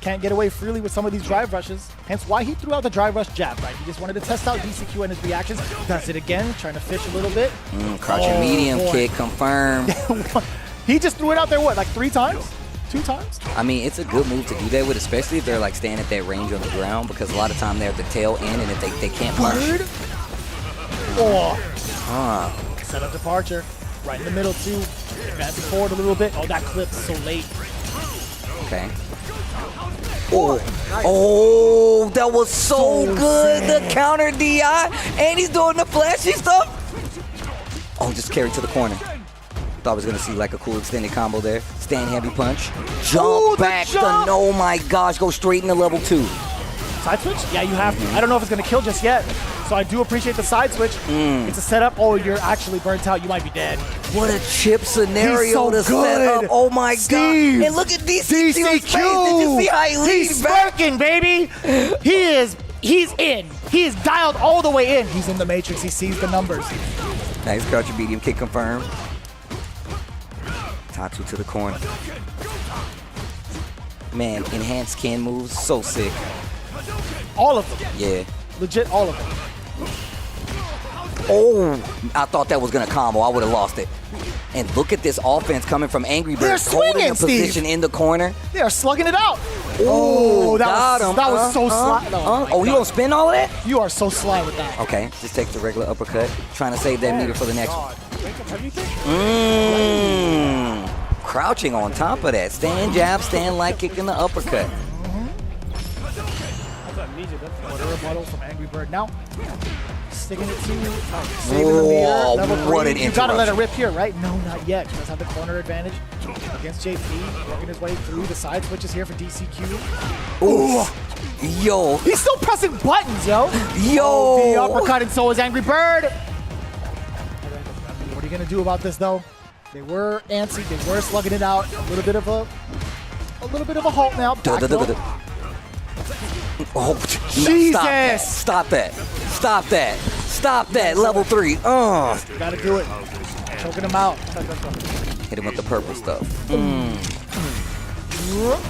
Can't get away freely with some of these drive rushes. Hence why he threw out the drive rush jab, right? He just wanted to test out DCQ and his reactions. Does it again, trying to fish a little bit. Crouching medium kick, confirmed. He just threw it out there, like 3 times? 2 times? I mean, it's a good move to do that with, especially if they're like staying at that range on the ground, because a lot of time they're at the tail end, and if they can't punch. Set up departure. Right in the middle, too. Advancing forward a little bit. Oh, that clipped so late. Okay. Oh, that was so good. Sick. The counter DI, and he's doing the flashy stuff. Oh, just carried to the corner. Thought I was gonna see like a cool extended combo there. Stand heavy punch. Jump back. Oh my gosh, go straight into level 2. Side switch? Yeah, you have to. I don't know if it's gonna kill just yet. So I do appreciate the side switch. It's a setup. Oh, you're actually burnt out. You might be dead. What a chip scenario to set up. Oh my God. And look at DCQ's face. Did you see how he leans back? He's smirking, baby. He's in. He is dialed all the way in. He's in the matrix. He sees the numbers. Nice crouch medium kick confirmed. Tatsu to the corner. Man, enhanced Ken moves. So sick. All of them. Yeah. Legit, all of them. Oh, I thought that was going to combo. I would have lost it. And look at this offense coming from Angry Bird, holding a position in the corner. They are slugging it out. Oh, that was so sly. Oh, you don't spin all of that? You are so sly with that. Okay, just take the regular uppercut. Trying to save that meter for the next one. Crouching on top of that. Stand jab, stand light kick in the uppercut. What a rebuttal from Angry Bird. Now, sticking it to saving the mirror. Level 3. What an You gotta let it interruption. rip here, right? No, not yet. He does have the corner advantage against JP. Working his way through the side switches here for DCQ. Ooh. Yo. He's still pressing buttons, yo. Yo. The uppercut, and so is Angry Bird. What are you gonna do about this, though? They were antsy. They were slugging it out. A little bit of a halt now. Back throw. Oh, Jesus! Stop that. Stop that. Stop that. Level 3. Gotta do it. Choking him out. Hit him with the purple stuff.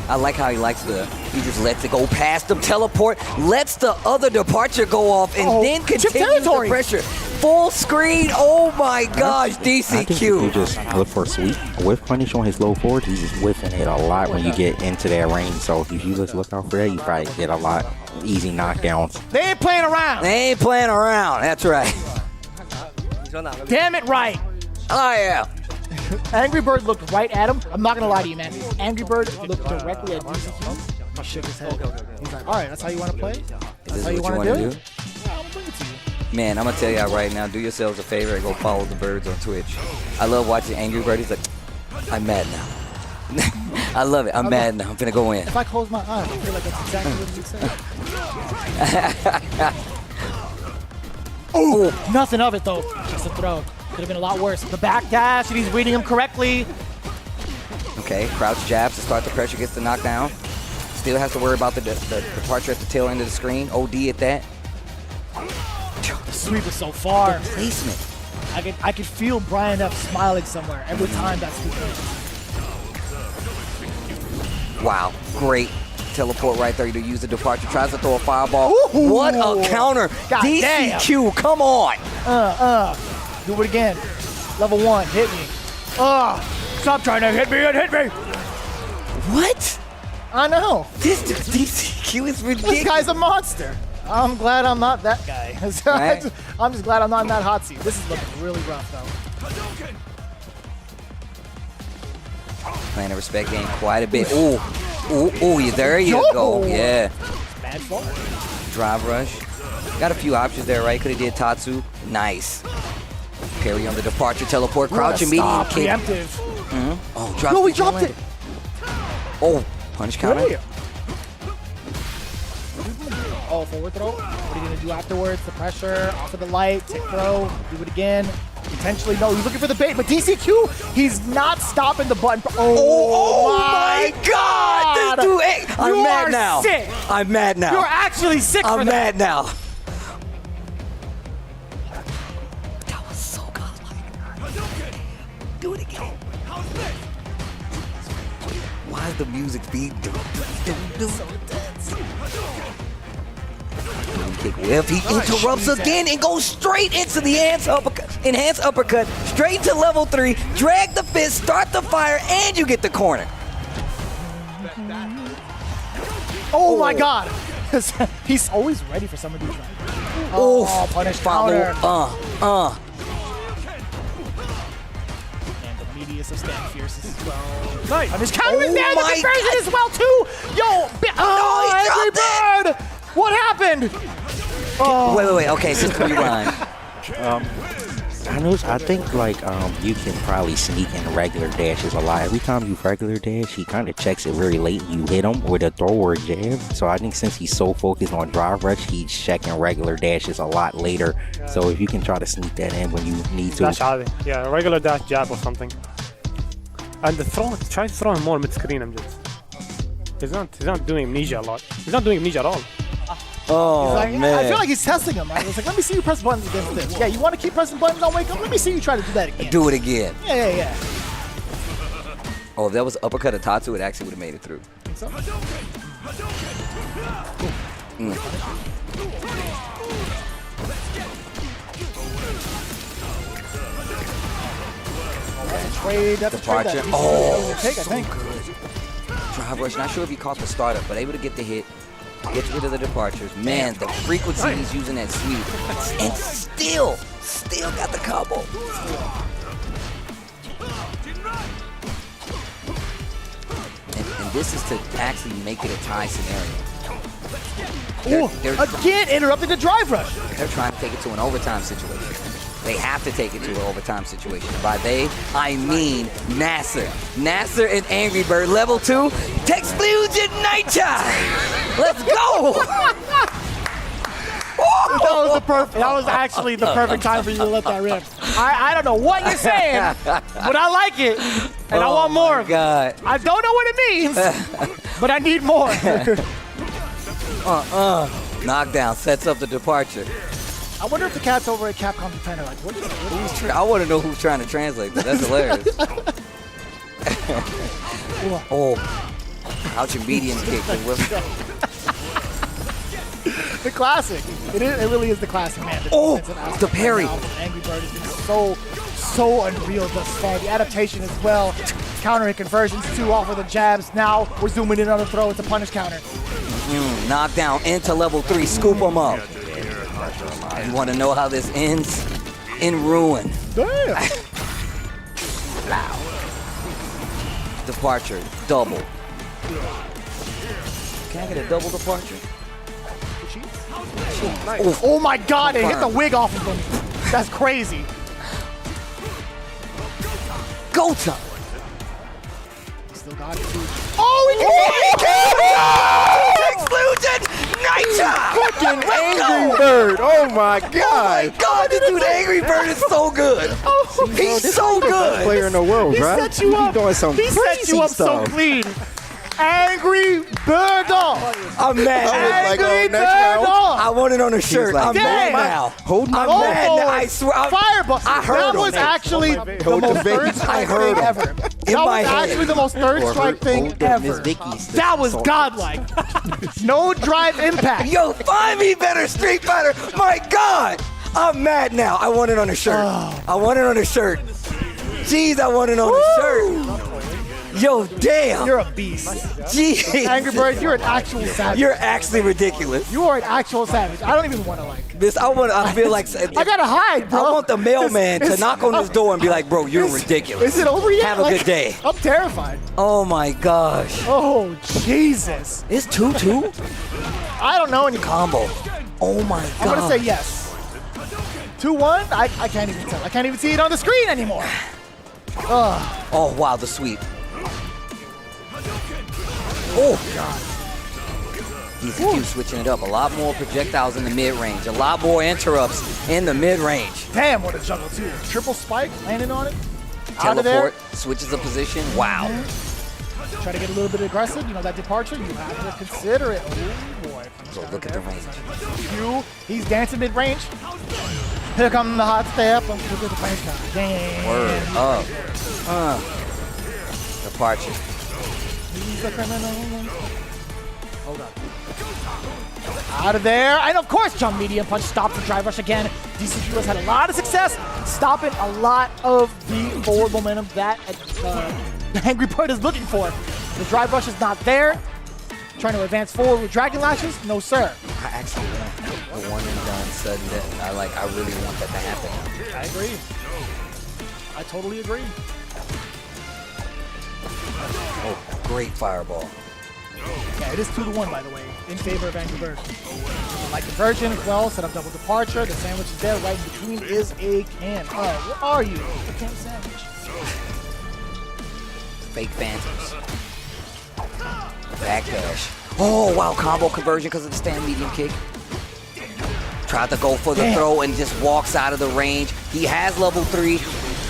I like how he just lets it go past him, teleport, lets the other departure go off, and then continues the pressure. Full screen. Oh my gosh, I think if you DCQ. just look for a sweep whiff punish on his low forward, he's just whiffing it a lot when you get into that range. So if you just look out for that, you probably get a lot easy knockdowns. They ain't playing around. They ain't playing around. That's right. Damn it right. Oh yeah. Angry Bird looked right at him. I'm not gonna lie to you, man. Angry Bird looked directly at DCQ. He shook his head. He's like, all right, that's how you want to play? That's how you want to do it? Yeah, I'm gonna bring it to you. Man, I'm gonna tell y'all right now, do yourselves a favor and go follow the birds on Twitch. I love watching Angry Bird. He's like, I'm mad now. I love it. I'm mad now. I'm gonna go in. If I close my eyes, I feel like that's exactly what you said. Oh, nothing of it though. Just a throw. Could have been a lot worse. The back dash, and he's reading him correctly. Okay, crouch jabs to start the pressure, gets the knockdown. Still has to worry about the departure at the tail end of the screen. OD at that. The sweep is so far. The placement. I could feel Brian F smiling somewhere every time that sweep goes. Wow, great teleport right there to use the departure. Tries to throw a fireball. Ooh. What a counter. God DCQ, damn. Come on. Do it again. Level 1, hit me. Stop trying to hit me and hit me. What? I know. This DCQ is ridiculous. This guy's a monster. I'm glad I'm not that guy. Right. I'm just glad I'm not in that hot seat. This is looking really rough, though. Playing a respect game quite a bit. Ooh, there you go. Yeah. Bad fall. Drive rush. Got a few options there, right? Could have did Tatsu. Nice. Parry on the departure, teleport, crouch and medium kick. Preemptive. Oh, dropped No, he dropped it. Oh, punish counter. Yeah. Oh, forward throw. What are you going to do afterwards? The pressure, off of the light, tick throw, do it again. Potentially, no, he's looking for the bait, but DCQ, he's not stopping the button. Oh my God! This dude, hey, I'm mad now. Sick. I'm mad now. You're actually sick for that. I'm mad now. That was so godlike. Do it again. Why is the music beat? Kick whiff. He interrupts again and goes straight into the enhanced uppercut, straight to level 3. Drag the fist, start the fire, and you get the corner. Oh my God! He's always ready for some of these. Oh, punish counter. And the medius of Stan Fierce as well. Nice. Punish counter is there. The conversion as well too. Yo, Angry Bird. What happened? Oh. Wait. Okay, just rewind. I think like you can probably sneak in regular dashes a lot. Every time you regular dash, he kind of checks it very late. You hit him with a throw or a jab. So I think since he's so focused on drive rush, he's checking regular dashes a lot later. Yeah. So if you can try to sneak that in when you need to. Dash عادي. Yeah, a regular dash jab or something. And try to throw him more mid screen. He's not doing amnesia a lot. He's not doing amnesia at all. Oh, man. I feel like he's testing him, right? It's like, let me see you press buttons against this. Yeah, you want to keep pressing buttons on wake up? Let me see you try to do that again. Do it again. Yeah. Oh, if that was uppercut of Tatsu, it actually would have made it through. Think so? That's a trade that Oh, take, I think. Drive rush. Not sure if he caught the startup, but able to get the hit. Gets rid of the departures. Man, the frequency he's using that sweep. And still got the combo. And this is to actually make it a tie scenario. Again, interrupting the drive rush. They're trying to take it to an overtime situation. They have to take it to an overtime situation. By they, I mean NASR. NASR and Angry Bird level 2. Texplusion nighttime. Let's go. That was actually the perfect time for you to let that rip. I don't know what you're saying, but I like it, and I want more. God. I don't know what it means, but I need more. Knockdown sets up the departure. I wonder if the cats over at Capcom Japan are like, what is I want to know who's trying to translate that. That's hilarious. Ouch, your medium kick. The classic. It really is the classic, man. The parry. Angry Bird has been so unreal thus far. The adaptation as well. Counter hit conversions too off of the jabs. Now we're zooming in on the throw. It's a punish counter. Knockdown into level 3. Scoop him up. You want to know how this ends? In ruin. Damn. Departure. Double. Can I get a double departure? Oh my God, it hit the wig off of him. That's crazy. Go time. Still got it too. Explosion! Nighttime! Fucking Angry Bird! Oh my God! Oh my God, this dude Angry Bird is so good. He's so good. Player in the world, He bro. set you up. Doing some He set you up so clean. Angry Bird off. I'm mad. Angry Bird off. I want it on a shirt. like, I'm mad now. Hold my I'm mad now. I swear. Fireball. I heard that him. was actually the Hold most the third Vicky. strike I heard thing him. ever. That my was head. actually the most third strike thing ever. That was godlike. No drive impact. Yo, find me better Street Fighter. My God. I'm mad now. I want it on a shirt. I want it on a shirt. Jeez, I want it on a shirt. Yo, damn. You're a beast. Jeez. Angry Bird, you're an actual savage. You're actually ridiculous. You are an actual savage. I don't even want to like. This, I feel like I gotta hide, bro. I want the mailman to It's- knock on this door and be like, bro, you're ridiculous. Is it over yet? Have a good day. I'm terrified. Oh my gosh. Oh, Jesus. It's 2-2? I don't know any Combo. Oh my God. I'm gonna say yes. 2-1? I can't even tell. I can't even see it on the screen anymore. Oh wow, the sweep. Oh God. He keeps switching it up. A lot more projectiles in the mid-range. A lot more interrupts in the mid-range. Damn, what a juggle too. Triple spike, landing on it. Out of there. Teleport, switches of position. Wow. Try to get a little bit aggressive. You know, that departure, you have to consider it. Oh boy. So look at the range. He's dancing mid-range. Here comes the hot step. Look at the range count. Damn. Word up. Departure. He's a criminal. Hold up. Out of there. And of course, jump medium punch stops the drive rush again. DCG has had a lot of success stopping a lot of the forward momentum that Angry Bird is looking for. The drive rush is not there. Trying to advance forward with Dragon Lashes? No, sir. I actually want the one and done sudden death. I really want that to happen. I agree. I totally agree. Oh, great fireball. Yeah, it is 2-1, by the way, in favor of Angry Bird. Like conversion as well, set up double departure. The sandwich is there. Right in between is a can. Oh, where are you? The can sandwich. Fake phantoms. Backdash. Oh, wow, combo conversion because of the stand medium kick. Tried to go for the throw and just walks out of the range. He has level 3.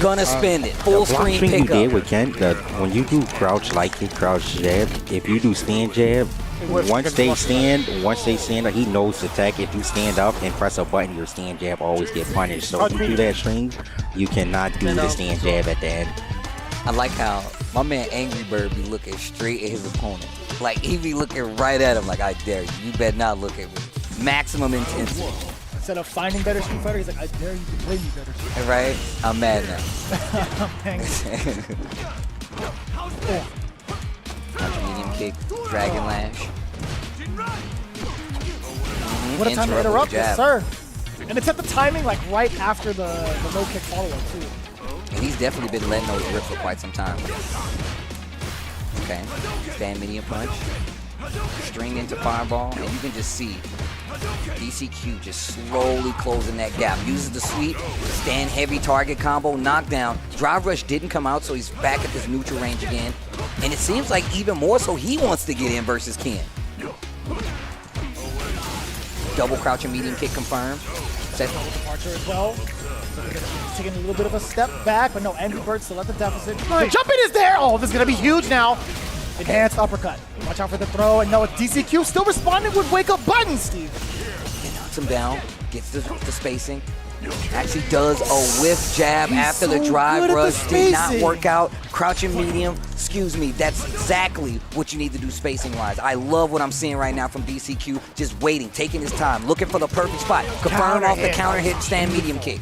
Gonna spend it. Full screen you pickup. did with Ken, when you do crouch like it, crouch jab, if you do stand jab, once they stand, he knows to attack. If you stand up and press a button, your stand jab always get punished. So if you do that string, you cannot do the stand jab at the end. I like how my man Angry Bird be looking straight at his opponent. Like, he be looking right at him like, I dare you. You better not look at me. Maximum intensity. Instead of finding better Street Fighter, he's like, I dare you to play me better Street Fighter. Right? I'm mad now. Medium kick, Dragon Lash. What a time to interrupt this, sir. And it's at the timing, like, right after the low kick follow-up, too. And he's definitely been letting those rip for quite some time. Okay. Stand medium punch. string into fireball, and you can just see DCQ just slowly closing that gap. Uses the sweep, stand heavy target combo, knockdown. Drive rush didn't come out, so he's back at this neutral range again. And it seems like even more so he wants to get in versus Ken. Double crouch and medium kick confirmed. Set. Departure as well. So they're taking a little bit of a step back, but no, Angry Bird still at the deficit. The jump in is there! Oh, this is gonna be huge now. Enhanced uppercut. Watch out for the throw, and no, DCQ still responding with wake-up buttons, Steve. It knocks him down, gets the spacing. Actually does a whiff jab after the drive rush. Did not work out. Crouching medium, excuse me, that's exactly what you need to do spacing-wise. I love what I'm seeing right now from DCQ. Just waiting, taking his time, looking for the perfect spot. Confirm off the counter hit, stand medium kick.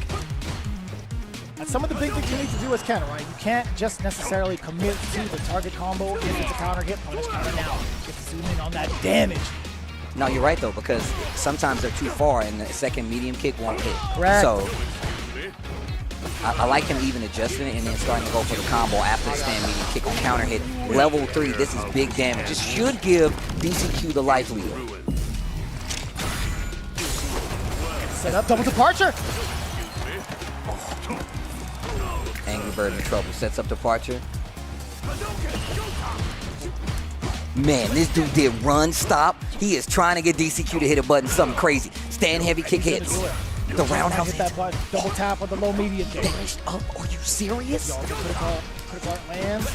That's some of the big things you need to do as Ken, right? You can't just necessarily commit to the target combo if it's a counter hit, punish counter now. You have to zoom in on that damage. No, you're right though, because sometimes they're too far and the second medium kick won't hit. Correct. So I like him even adjusting it and then starting to go for the combo after the stand medium kick on counter hit. Level 3, this is big damage. This should give DCQ the life leader. Set up, double departure. Angry Bird in trouble, sets up departure. Man, this dude did run, stop. He is trying to get DCQ to hit a button, something crazy. Stand heavy kick hits. The roundhouse hit that button. Double tap on the low medium kick. Oh, are you serious? Yo, the critical art lands.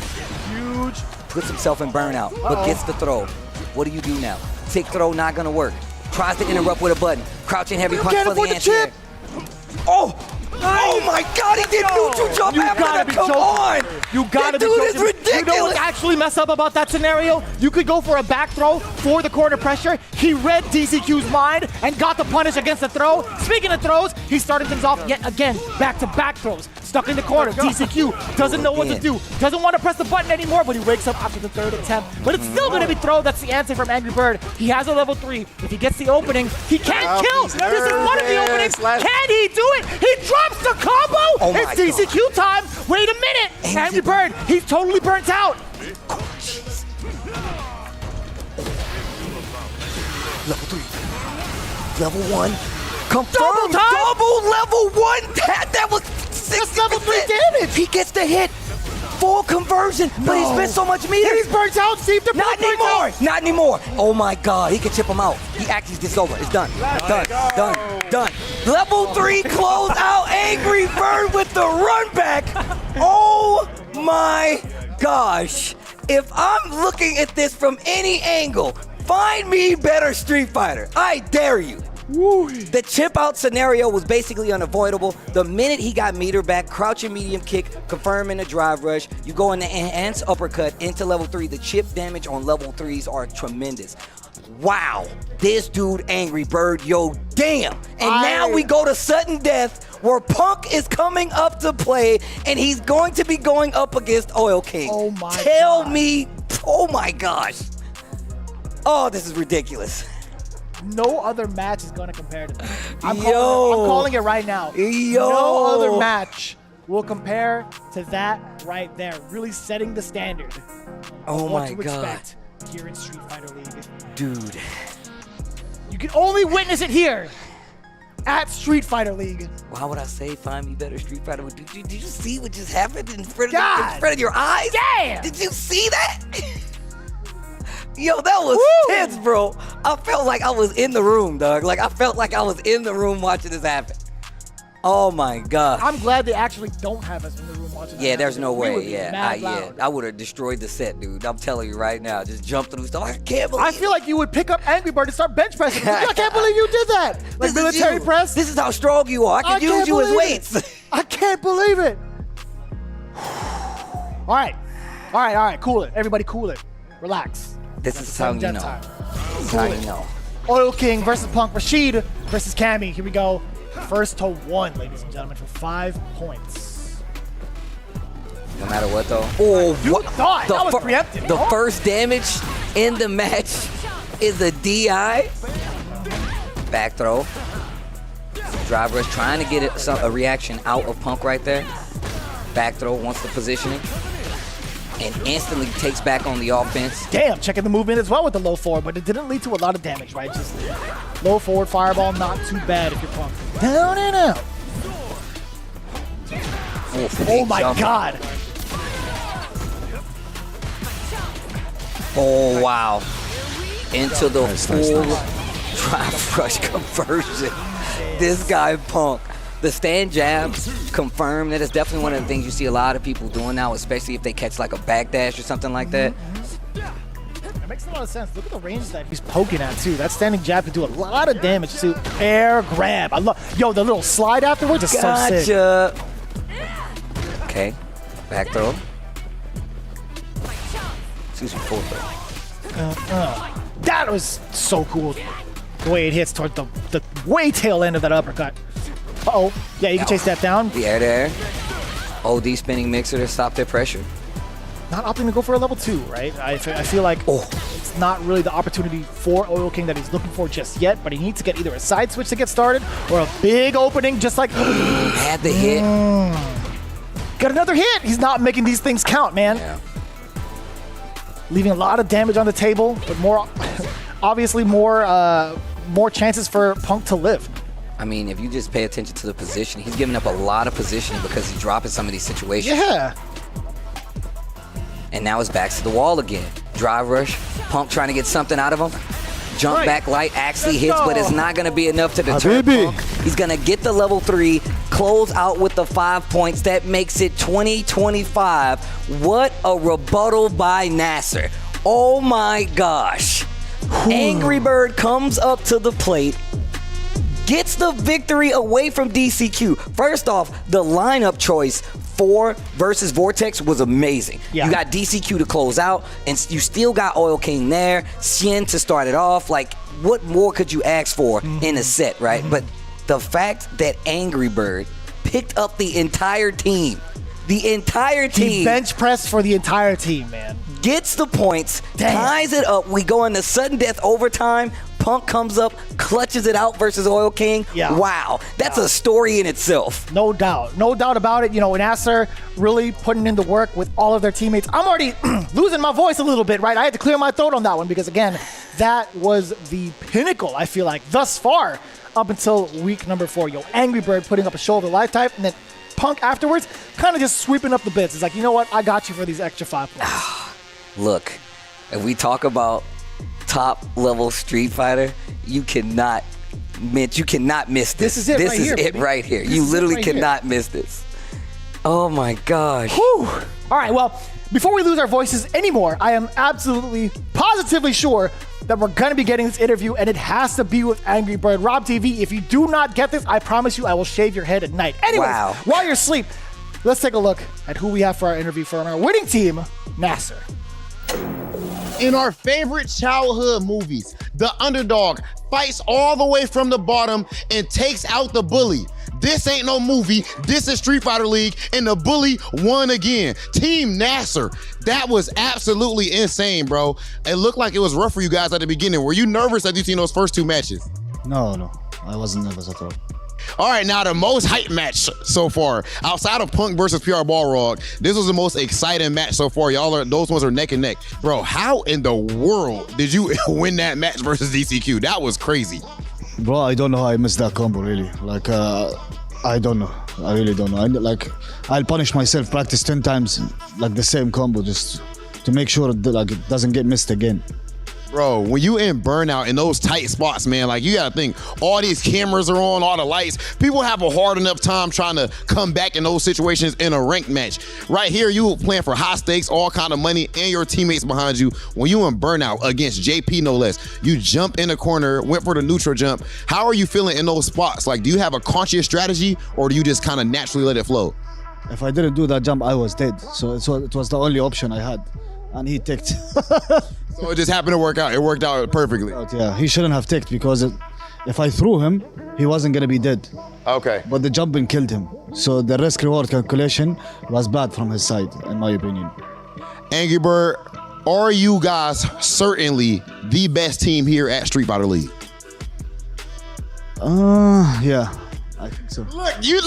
Huge. Puts himself in burnout, but gets the throw. What do you do now? Tick throw, not gonna work. Tries to interrupt with a button. Crouching heavy punch for the anti-air. Oh! Oh my God, he did neutral jump after that, come on! You gotta be joking. This dude is ridiculous! You know what's actually messed up about that scenario? You could go for a back throw for the corner pressure. He read DCQ's mind and got the punish against the throw. Speaking of throws, he started things off yet again. Back-to-back throws. Stuck in the corner. DCQ doesn't know what to do. Doesn't want to press the button anymore, but he wakes up after the third attempt. But it's still gonna be throw. That's the answer from Angry Bird. He has a level 3. If he gets the opening, he can't kill. This is one of the openings. Can he do it? He drops the combo. It's DCQ time. Wait a minute. Angry Bird, he's totally burnt out. Level 3. Level 1. Confirmed. Double level 1. That was 6 level 3 damage. He gets the hit. Full conversion, but he spent so much meters. He's burnt out, Steve. Not anymore. Not anymore. Oh my God, he can chip him out. He actually, this is over. It's done. Done. Level 3 close out. Angry Bird with the run back. Oh my gosh. If I'm looking at this from any angle, find me better Street Fighter. I dare you. The chip out scenario was basically unavoidable. The minute he got meter back, crouching medium kick, confirming a drive rush, you go in the enhanced uppercut into level 3. The chip damage on level 3s are tremendous. Wow, this dude Angry Bird, yo damn. And now we go to sudden death where Punk is coming up to play and he's going to be going up against Oil King. Oh my Tell me, oh my gosh. Oh, this is ridiculous. No other match is going to compare to that. I'm calling it right now. No other match will compare to that right there. Really setting the standard. Oh what my to God. Expect here in Street Fighter League. Dude. You can only witness it here at Street Fighter League. Why would I say find me better Street Fighter? Did you see what just happened in front of your eyes? Damn! Did you see that? Yo, that was tense, bro. I felt like I was in the room, dog. Like, I felt like I was in the room watching this happen. Oh, my God. I'm glad they actually don't have us in the room watching this. Yeah, there's no way. Yeah, I would have destroyed the set, dude. I'm telling you right now. Just jump through stuff. I can't believe I feel like you would pick up Angry Bird and start bench pressing. I can't believe you did that. Like military press. This is how strong you are. I can use you as weights. I can't believe it. All right. Cool it. Everybody cool it. Relax. This is how you know. This is how you know. Oil King versus Punk. Rashid versus Cammy. Here we go. First to 1, ladies and gentlemen, for 5 points. No matter what, though. Oh, what? That was preemptive. The first damage in the match is a DI. Back throw. Drive rush trying to get a reaction out of Punk right there. Back throw wants the positioning. and instantly takes back on the offense. Damn, checking the movement as well with the low forward, but it didn't lead to a lot of damage, right? Just low forward fireball, not too bad if you're Punk. Down and out. Oh my God. Oh, wow. Into the full drive rush conversion. This guy, Punk. The stand jabs confirm that it's definitely one of the things you see a lot of people doing now, especially if they catch like a backdash or something like that. It makes a lot of sense. Look at the range that he's poking at, too. That standing jab can do a lot of damage, too. Air grab. I love, yo, the little slide afterwards is so sick. Gotcha. Okay. Back throw. Excuse me, forward throw. That was so cool. The way it hits toward the way tail end of that uppercut. Uh-oh. Yeah, you can chase that down. The air to air. OD spinning mixer to stop their pressure. Not opting to go for a level 2, right? I feel like it's not really the opportunity for Oil King that he's looking for just yet, but he needs to get either a side switch to get started or a big opening just like... Had the hit. Got another hit. He's not making these things count, man. Yeah. Leaving a lot of damage on the table, but more, obviously more chances for Punk to live. I mean, if you just pay attention to the position, he's giving up a lot of positioning because he's dropping some of these situations. Yeah. And now it's back to the wall again. Drive rush, Punk trying to get something out of him. Jump back light actually hits, but it's not going to be enough to deter Punk. He's going to get the level 3, close out with the 5 points. That makes it 20-25. What a rebuttal by NASR. Oh my gosh. Angry Bird comes up to the plate, gets the victory away from DCQ. First off, the lineup choice for versus Vortex was amazing. Yeah. You got DCQ to close out, and you still got Oil King there, Xian to start it off. Like, what more could you ask for in a set, right? But the fact that Angry Bird picked up the entire team, He bench pressed for the entire team, man. Gets the points, ties it up. We go into sudden death overtime. Punk comes up, clutches it out versus Oil King. Yeah. Wow, that's a story in itself. No doubt about it. You know, NASR really putting in the work with all of their teammates. I'm already losing my voice a little bit, right? I had to clear my throat on that one because, again, that was the pinnacle, I feel like, thus far up until week number 4. Yo, Angry Bird putting up a show of a lifetime, and then Punk afterwards kind of just sweeping up the bits. It's like, you know what? I got you for these extra 5 points. Look, if we talk about top level Street Fighter, you cannot miss this. This is it this right is here, it baby. right here. This You is it literally right here. cannot miss this. Oh my gosh. Whew. All right, well, before we lose our voices anymore, I am absolutely, positively sure that we're going to be getting this interview, and it has to be with Angry Bird. RobTV, if you do not get this, I promise you I will shave your head at night. Anyways, Wow. while you're asleep, let's take a look at who we have for our interview from our winning team, NASR. In our favorite childhood movies, the underdog fights all the way from the bottom and takes out the bully. This ain't no movie, this is Street Fighter League, and the bully won again. Team NASR, that was absolutely insane, bro. It looked like it was rough for you guys at the beginning. Were you nervous as you seen those first 2 matches? No, I wasn't nervous at all. All right, now the most hype match so far, outside of Punk versus PR Balrog, this was the most exciting match so far. Those ones are neck and neck. Bro, how in the world did you win that match versus DCQ? That was crazy. Bro, I don't know how I missed that combo, really. Like, I don't know. I really don't know. I'll punish myself, practice 10 times, like the same combo, just to make sure that it doesn't get missed again. Bro, when you in burnout in those tight spots, man, like you gotta think, all these cameras are on, all the lights. People have a hard enough time trying to come back in those situations in a ranked match. Right here, you playing for high stakes, all kind of money, and your teammates behind you. When you in burnout against JP, no less, you jump in the corner, went for the neutral jump. How are you feeling in those spots? Like, do you have a conscious strategy, or do you just kind of naturally let it flow? If I didn't do that jump, I was dead. So it was the only option I had. And he ticked. So it just happened to work out. It worked out perfectly. Yeah, he shouldn't have ticked because if I threw him, he wasn't gonna be dead. Okay. But the jumping killed him. So the risk-reward calculation was bad from his side, in my opinion. Angry Bird, are you guys certainly the best team here at Street Fighter League? Yeah. I think so. Look, you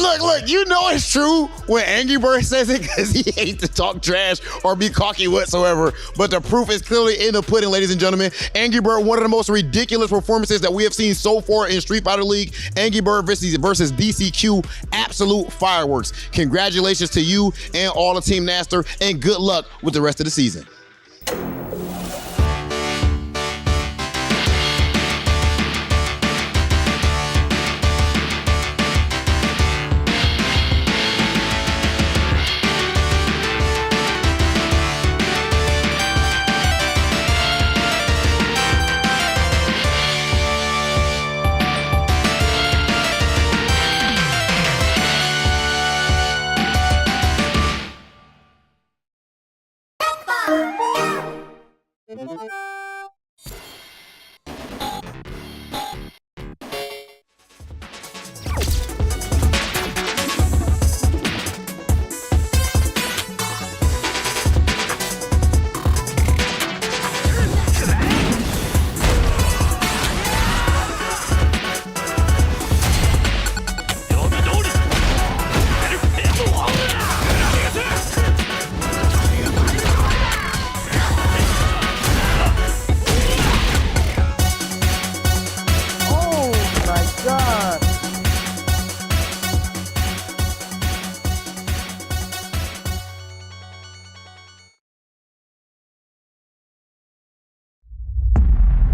know it's true when Angry Bird says it because he hates to talk trash or be cocky whatsoever. But the proof is clearly in the pudding, ladies and gentlemen. Angry Bird, one of the most ridiculous performances that we have seen so far in Street Fighter League. Angry Bird versus DCQ, absolute fireworks. Congratulations to you and all of Team NASR, and good luck with the rest of the season.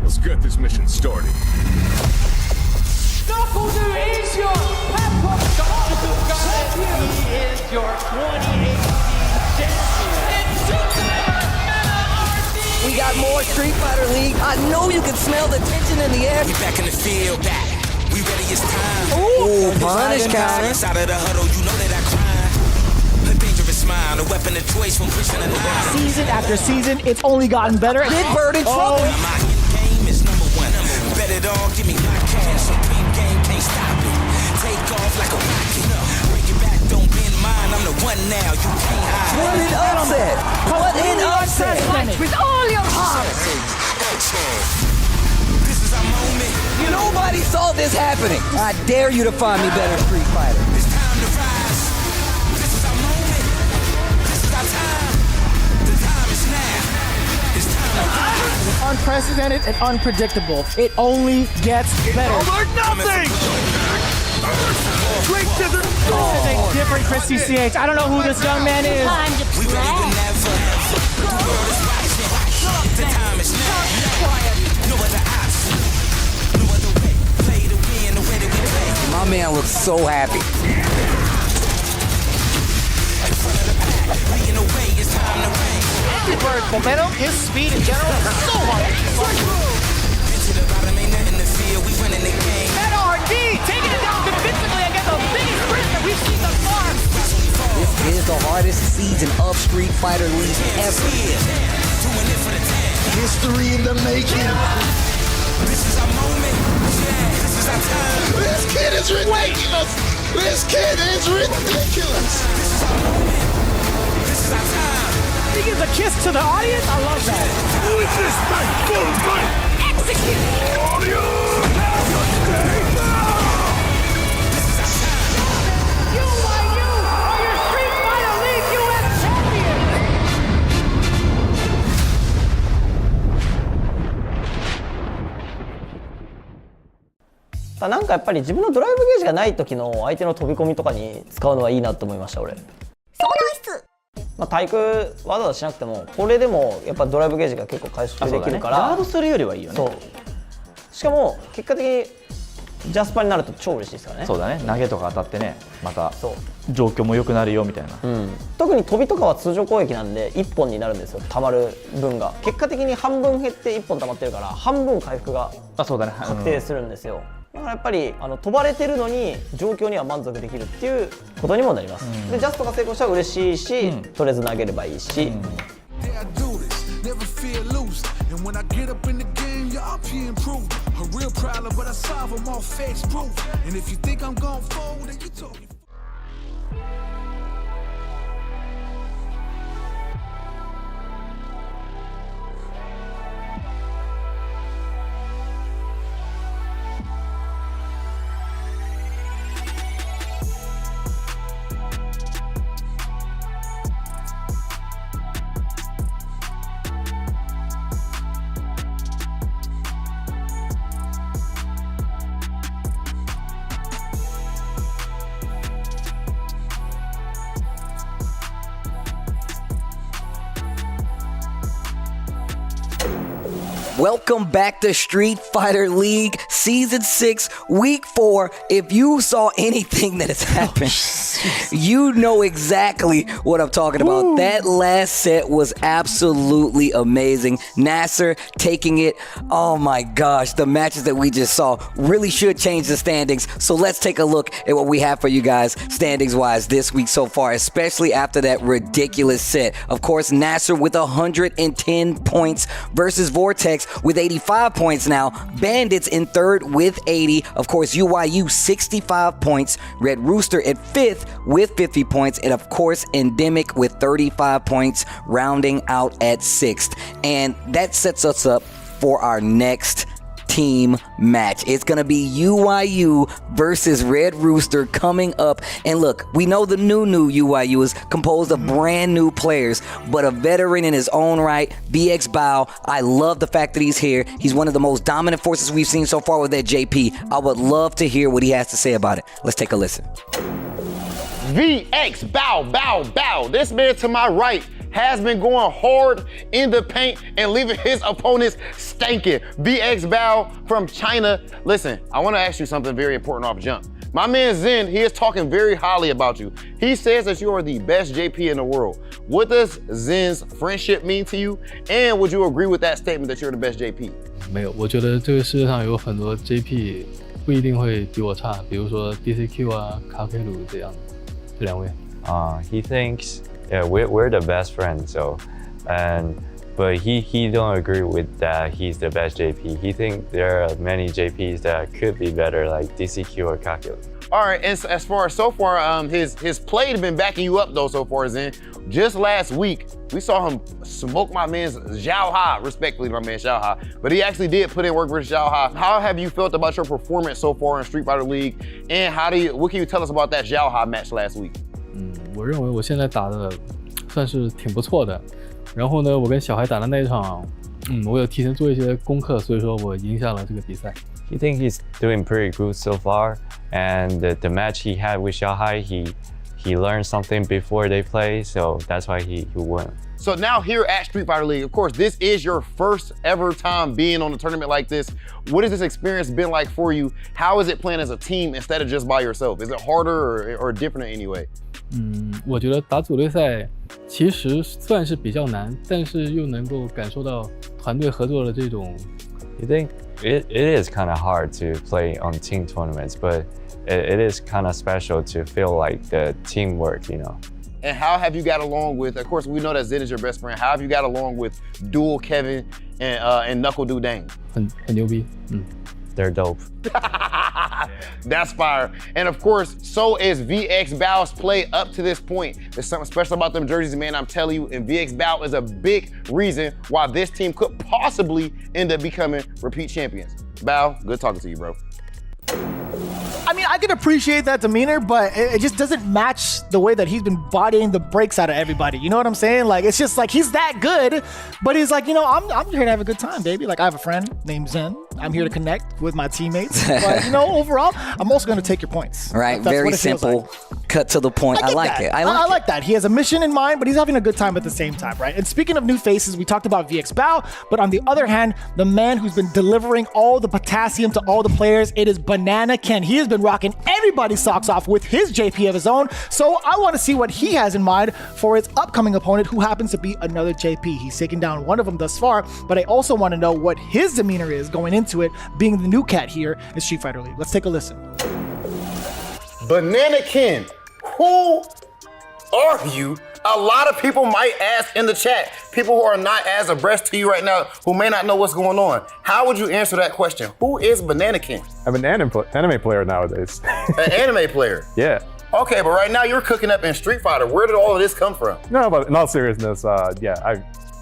Let's get this mission started. Knuckleser is your Capcom Fighters. He is your 2018 champion. We got more Street Fighter League. I know you can smell the tension in the air. We back in the field, back. We ready, it's time. Ooh, punish counter. Inside of the huddle, you know that I climb. A dangerous smile, a weapon of choice from pushing the line. Season after season, it's only gotten better. Big Bird in trouble. My game is number one. Bet it all, give me my cash. Supreme game, can't stop it. Take off like a rocket. Break it back, don't bend mine. I'm the one now, you can't hide. What an upset. What an upset. Fight with all your heart. This is our moment. Nobody saw this happening. I dare you to find me better Street Fighter. It's time to rise. This is our moment. This is our time. The time is now. It's time to rise. Unprecedented and unpredictable. It only gets better. Over nothing. Straight to the This is a different Chris CCH. I don't know who this young man is. time to we ready whenever. The world is watching. The time is now. No other option. No other way. Play to win the way that we play. My man looks so happy. In front of the pack. Leading the way. It's time to reign. Angry Bird momentum, his speed in general is so hard. Into the bottom, ain't nothing to fear. We winning the game. NRD taking it down convincingly against the biggest sprint that we've seen thus far. This is the hardest season of Street Fighter League ever. Doing it for the 10. History in the making. This is our moment. Yeah, this is our time. This kid is ridiculous. This kid is ridiculous. This is our moment. This is our time. He gives a kiss to the audience. I love that. Who is this man? Full fight. Execute. You are your Street Fighter League US champion. なんかやっぱり自分のドライブゲージがない時の相手の飛び込みとかに使うのはいいなと思いました俺。そうナイス。まあ、対空わざわざしなくてもこれでもやっぱドライブゲージが結構回収できるから、ガードするよりはいいよね。そうしかも結果的にジャスパになると超嬉しいですからね。そうだね、投げとか当たってね、また状況も良くなるよみたいな、特に飛びとかは通常攻撃なんで1本になるんですよ、たまる分が。結果的に半分減って1本たまってるから半分回復が確定するんですよ。だからやっぱり飛ばれてるのに状況には満足できるっていうことにもなります、でジャストが成功したら嬉しいし、とりあえず投げればいいし、Never feel loose, and when I get up in the game, y'all be improved. A real problem, but I solve them all facts proof. And if you think I'm gon' fold, then you talking. Welcome back to Street Fighter League Season 6, Week 4. If you saw anything that has happened, you know exactly what I'm talking about. Ooh. That last set was absolutely amazing. NASR taking it. Oh my gosh, the matches that we just saw really should change the standings. So let's take a look at what we have for you guys standings-wise this week so far, especially after that ridiculous set. Of course, NASR with 110 points versus Vortex with 85 points now. Bandits in third with 80. Of course, UYU 65 points. Red Rooster at fifth with 50 points. And of course, Endemic with 35 points, rounding out at sixth. And that sets us up for our next team match. It's gonna be UYU versus Red Rooster coming up. And look, we know the new UYU is composed of brand new players, but a veteran in his own right, VX Bao. I love the fact that he's here. He's one of the most dominant forces we've seen so far with that JP. I would love to hear what he has to say about it. Let's take a listen. VX Bao. This man to my right has been going hard in the paint and leaving his opponents stanking. VX Bao from China. Listen, I want to ask you something very important off jump. My man Zen, he is talking very highly about you. He says that you are the best JP in the world. What does Zen's friendship mean to you? And would you agree with that statement that you're the best JP? 没有，我觉得这个世界上有很多 JP 不一定会比我差，比如说 DCQ 啊、卡佩鲁这样，这两位。He thinks yeah, we're the best friends, but he don't agree with that he's the best JP. He thinks there are many JPs that could be better, like DCQ or Kakil. All right, and as far as so far, his play has been backing you up though so far, Zen. Just last week, we saw him smoke my man's Zhao Ha, respectfully to my man Zhao Ha, but he actually did put in work versus Zhao Ha. How have you felt about your performance so far in Street Fighter League, and what can you tell us about that Zhao Ha match last week? 我认为我现在打的算是挺不错的，然后呢，我跟小孩打的那一场，我有提前做一些功课，所以说我赢下了这个比赛。He thinks he's doing pretty good so far, and the match he had with Xiaohai, he learned something before they play, so that's why he won. So now here at Street Fighter League, of course, this is your first ever time being on a tournament like this. What has this experience been like for you? How is it playing as a team instead of just by yourself? Is it harder or different in any way? 我觉得打组队赛其实算是比较难，但是又能够感受到团队合作的这种。You think it is kind of hard to play on team tournaments, but it is kind of special to feel like the teamwork, you know. And how have you got along with, of course, we know that Zen is your best friend. How have you got along with Dual Kevin and Knuckle Du Dang? 很牛逼，They're dope. That's fire. And of course, so is VX Bao's play up to this point. There's something special about them jerseys, man, I'm telling you. And VX Bao is a big reason why this team could possibly end up becoming repeat champions. Bao, good talking to you, bro. I mean, I can appreciate that demeanor, but it just doesn't match the way that he's been bodying the brakes out of everybody. You know what I'm saying? Like, it's just like, he's that good, but he's like, you know, I'm here to have a good time, baby. Like, I have a friend named Zen. I'm here to connect with my teammates. But, you know, overall, I'm also going to take your points. Right, very simple, cut to the point. I like it. I like that. He has a mission in mind, but he's having a good time at the same time, right? And speaking of new faces, we talked about VX Bao, but on the other hand, the man who's been delivering all the potassium to all the players, it is Banana Ken. He has been rocking everybody's socks off with his JP of his own. So I want to see what he has in mind for his upcoming opponent, who happens to be another JP. He's taken down one of them thus far, but I also want to know what his demeanor is going into it, being the new cat here in Street Fighter League. Let's take a listen. Banana Ken, who are you? A lot of people might ask in the chat, people who are not as abreast to you right now, who may not know what's going on. How would you answer that question? Who is Banana King? I'm an anime player nowadays. An anime player? Yeah. Okay, but right now you're cooking up in Street Fighter. Where did all of this come from? No, but in all seriousness, yeah,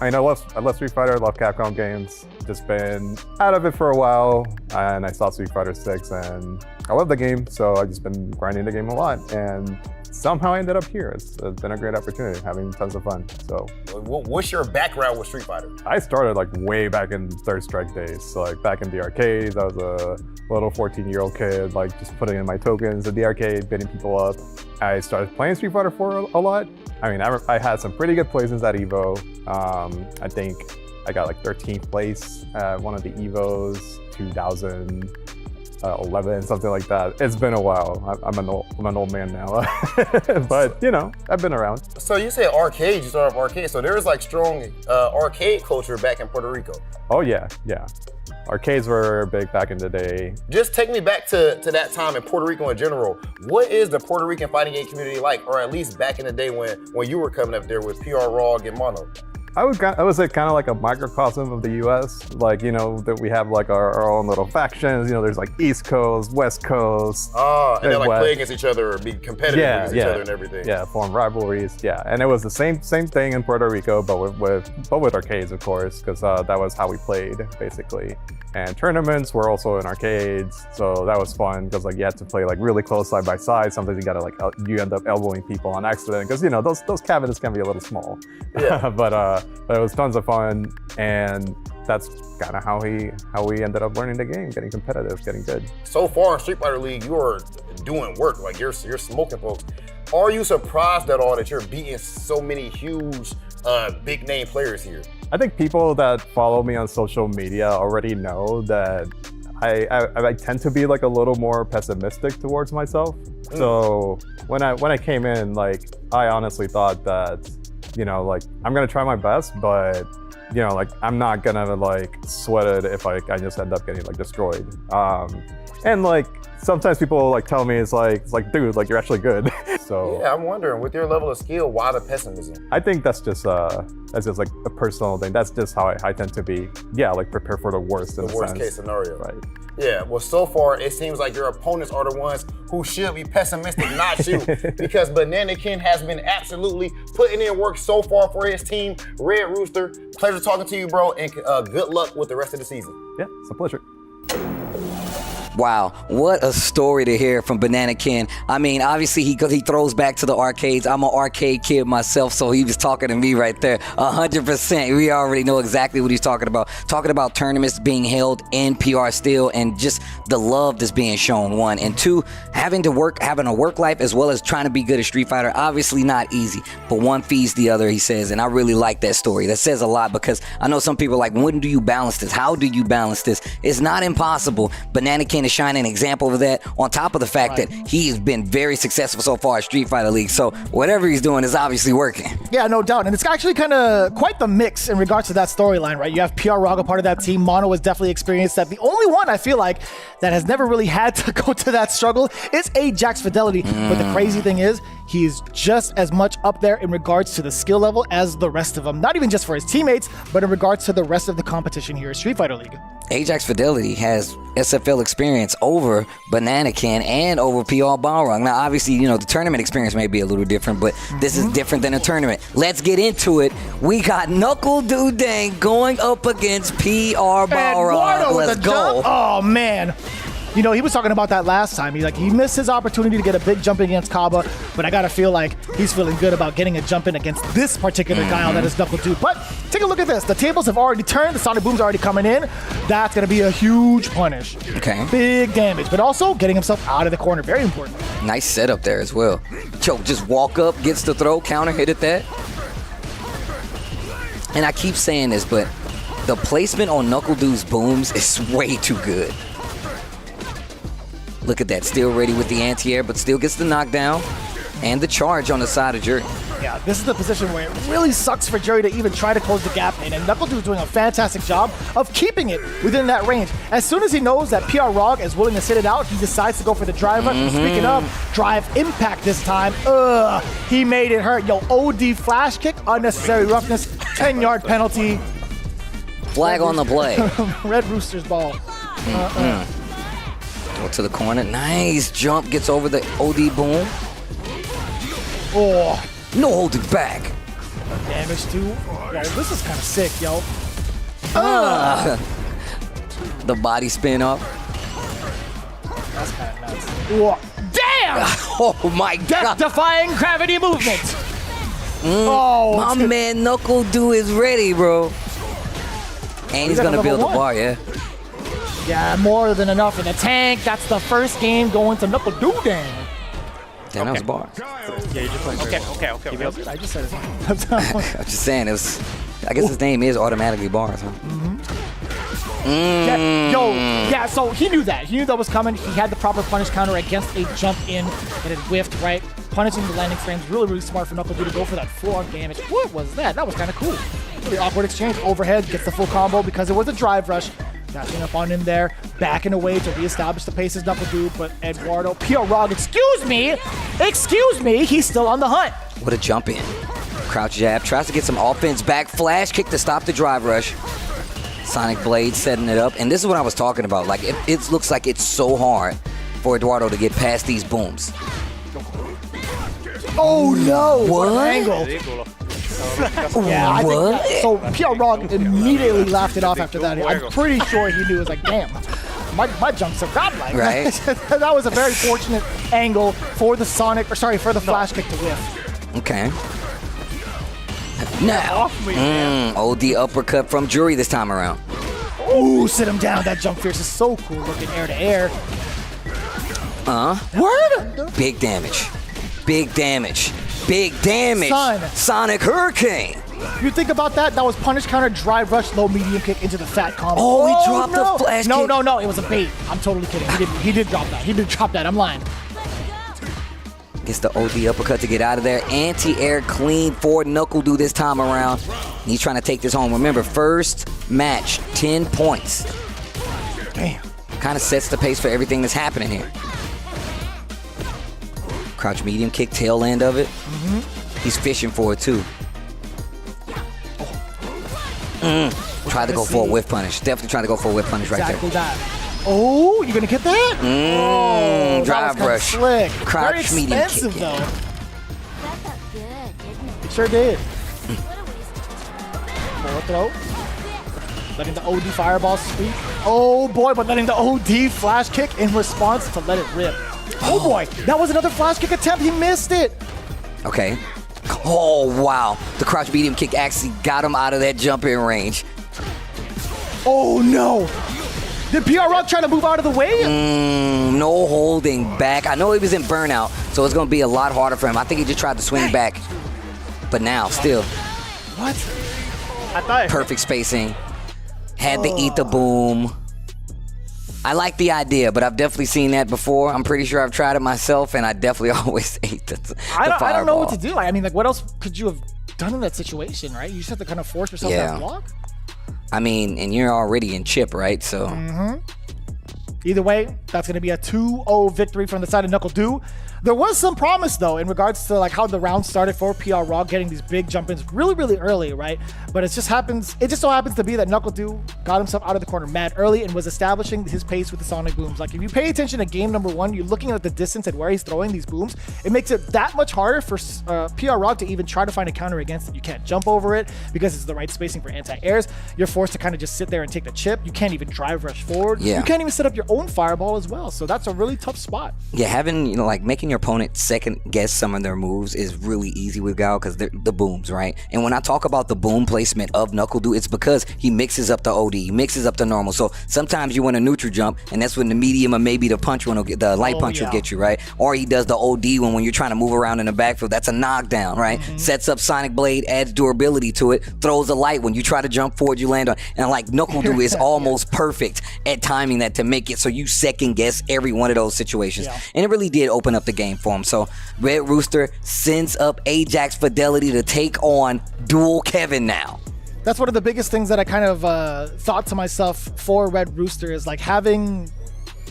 I love Street Fighter, I love Capcom games. Just been out of it for a while, and I saw Street Fighter 6, and I love the game, so I've just been grinding the game a lot, and somehow I ended up here. It's been a great opportunity, having tons of fun. So, what's your background with Street Fighter? I started like way back in Third Strike days. So like back in the arcades, I was a little 14-year-old kid, like just putting in my tokens at the arcade, bidding people up. I started playing Street Fighter 4 a lot. I mean, I had some pretty good placements at Evo. I think I got like 13th place at one of the Evos, 2011, something like that. It's been a while. I'm an old man now, but you know, I've been around. So you said arcade, you started off arcade. So there was like strong arcade culture back in Puerto Rico. Oh yeah. Arcades were big back in the day. Just take me back to that time in Puerto Rico in general. What is the Puerto Rican fighting game community like, or at least back in the day when you were coming up there with PR Rog and Mono? I would say kind of like a microcosm of the U.S. Like, you know, that we have like our own little factions. You know, there's like East Coast, West Coast. Oh, and they like play against each other or be competitive against each other and everything. Yeah, form rivalries. Yeah, and it was the same thing in Puerto Rico, but with arcades, of course, because that was how we played basically. And tournaments were also in arcades, so that was fun because like you had to play like really close side by side. Sometimes you gotta like you end up elbowing people on accident because you know those cabinets can be a little small. Yeah. but it was tons of fun, and that's kind of how we ended up learning the game, getting competitive, getting good. So far in Street Fighter League, you are doing work, like you're smoking folks. Are you surprised at all that you're beating so many huge, big name players here? I think people that follow me on social media already know that I tend to be like a little more pessimistic towards myself. So when I came in, like I honestly thought that, you know, like I'm gonna try my best, but you know, like I'm not gonna like sweat it if I just end up getting like destroyed. And like sometimes people like tell me it's like dude, like you're actually good. So yeah, I'm wondering with your level of skill, why the pessimism? I think that's just like a personal thing. That's just how I tend to be. Yeah, like prepare for the worst. The worst case scenario. Right. Yeah. Well, so far it seems like your opponents are the ones who should be pessimistic, not you, because Bananakin has been absolutely putting in work so far for his team. Red Rooster, pleasure talking to you, bro, and good luck with the rest of the season. Yeah, it's a pleasure. Wow, what a story to hear from Bananakin. I mean, obviously he throws back to the arcades. I'm an arcade kid myself, so he was talking to me right there. 100%. We already know exactly what he's talking about. Talking about tournaments being held in PR still, and just the love that's being shown, one. And two, having a work life as well as trying to be good at Street Fighter, obviously not easy, but one feeds the other, he says. And I really like that story. That says a lot, because I know some people are like, when do you balance this? How do you balance this? It's not impossible. Bananakin is shining an example of that, on top of the fact that he has been very successful so far at Street Fighter League. So whatever he's doing is obviously working. Yeah, no doubt. And it's actually kind of quite the mix in regards to that storyline, right? You have PR Raga part of that team. Mono has definitely experienced that. The only one I feel like that has never really had to go to that struggle is Ajax Fidelity. But the crazy thing is, he's just as much up there in regards to the skill level as the rest of them. Not even just for his teammates, but in regards to the rest of the competition here at Street Fighter League. Ajax Fidelity has SFL experience over Bananakin and over PR Balrog. Now, obviously, you know, the tournament experience may be a little different, but this is different than a tournament. Let's get into it. We got Knuckle Dudang going up against PR Balrog. Let's go. Oh, man. You know, he was talking about that last time. He missed his opportunity to get a big jump in against Kaba, but I gotta feel like he's feeling good about getting a jump in against this particular guy that is Knuckle Dude. But take a look at this. The tables have already turned. The Sonic Boom's already coming in. That's gonna be a huge punish. Okay. Big damage, but also getting himself out of the corner. Very important. Nice setup there as well. Choke, just walk up, gets the throw, counter hit at that. And I keep saying this, but the placement on Knuckle Dude's booms is way too good. Look at that, still ready with the anti-air, but still gets the knockdown and the charge on the side of Jury. Yeah, this is the position where it really sucks for Jury to even try to close the gap in, and Knuckle Dude is doing a fantastic job of keeping it within that range. As soon as he knows that PR Rog is willing to sit it out, he decides to go for the driver. Speaking of, drive impact this time. He made it hurt. Yo, OD flash kick, unnecessary roughness, 10-yard penalty. Flag on the play. Red Rooster's ball. Go to the corner. Nice jump. Gets over the OD boom. Oh. No holding back. Damage too. Yo, this is kind of sick, yo. The body spin up. That's kind of nuts. Whoa. Damn! Oh my God. Death-defying gravity movement. My man Knuckle Dude is ready, bro. And he's going to build the bar, yeah. Yeah, more than enough in the tank. That's the first game going to Knuckle Dudang. Damn, that was a bar. Yeah, you just playing Okay. I I just said it. I'm just saying, it was I guess his name is automatically bars, huh? Yeah, so he knew that. He knew that was coming. He had the proper punish counter against a jump in, and it whiffed, right? Punishing the landing frames, really, really smart for NuckleDu to go for that full-on damage. What was that? That was kind of cool. Really awkward exchange. Overhead, gets the full combo because it was a drive rush. Dashing up on him there, backing away to reestablish the pace as NuckleDu, but Eduardo, PR Rog, excuse me, he's still on the hunt. What a jump in. Crouch jab, tries to get some offense back, flash kick to stop the drive rush. Sonic Blade setting it up, and this is what I was talking about. Like, it looks like it's so hard for Eduardo to get past these booms. Oh no! What? Angle. Yeah, I think so. PR Rog immediately laughed it off after that. I'm pretty sure he knew. It was like, damn, my jumps are godlike. Right. That was a very fortunate angle for the flash kick to whiff. Okay. Now, OD uppercut from Jury this time around. Ooh, sit him down. That jump fierce is so cool looking air to air. Word? Big damage. Big damage. Big damage. Son. Sonic Hurricane. You think about that? That was punish counter, drive rush, low medium kick into the fat combo. Oh, he dropped the flash kick. kick. No, it was a bait. I'm totally kidding. He did drop that. He did drop that. I'm lying. Gets the OD uppercut to get out of there. Anti-air clean for NuckleDu this time around. He's trying to take this home. Remember, first match, 10 points. Damn. Kind of sets the pace for everything that's happening here. Crouch medium kick, tail end of it. He's fishing for it too. Try to go for a whiff punish. Definitely trying to go for a whiff punish right Exactly there. that. Oh, you're gonna get that? Drive that was rush. Slick. Crouch Very medium expensive kick. though. It sure did. Forward throw. Letting the OD fireball sweep. Oh boy, but letting the OD flash kick in response to let it rip. Oh boy, that was another flash kick attempt. He missed it. Okay. Oh, wow. The crouch medium kick actually got him out of that jump in range. Oh no. Did PR Rock try to move out of the way? No holding back. I know he was in burnout, so it's going to be a lot harder for him. I think he just tried to swing back. But now, still. What? I thought Perfect spacing. Had to eat the boom. I like the idea, but I've definitely seen that before. I'm pretty sure I've tried it myself, and I definitely always ate the fireball. I don't know what to do. I mean, like, what else could you have done in that situation, right? You just have to kind of force yourself to block. I mean, and you're already in chip, right? So. Either way, that's going to be a 2-0 victory from the side of NuckleDu. There was some promise, though, in regards to like how the round started for PR Raw, getting these big jump-ins really, really early, right? But it just so happens to be that NuckleDu got himself out of the corner mad early and was establishing his pace with the sonic booms. Like, if you pay attention to game number 1, you're looking at the distance and where he's throwing these booms. It makes it that much harder for PR Raw to even try to find a counter against it. You can't jump over it because it's the right spacing for anti-airs. You're forced to kind of just sit there and take the chip. You can't even drive rush forward. Yeah. You can't even set up your own fireball as well. So that's a really tough spot. Yeah, having, like making your opponent second guess some of their moves is really easy with Gal because they're the booms, right? And when I talk about the boom placement of NuckleDu, it's because he mixes up the OD, he mixes up the normal. So sometimes you want a neutral jump, and that's when the medium or maybe the punch one will get, the light punch will get you, right? Or he does the OD when you're trying to move around in the backfield. That's a knockdown, right? Sets up Sonic Blade, adds durability to it, throws a light. When you try to jump forward, you land on. And like NuckleDu is almost perfect at timing that to make it so you second guess every one of those situations. And it really did open up the game for him. So Red Rooster sends up Ajax Fidelity to take on Dual Kevin now. That's one of the biggest things that I kind of thought to myself for Red Rooster is like having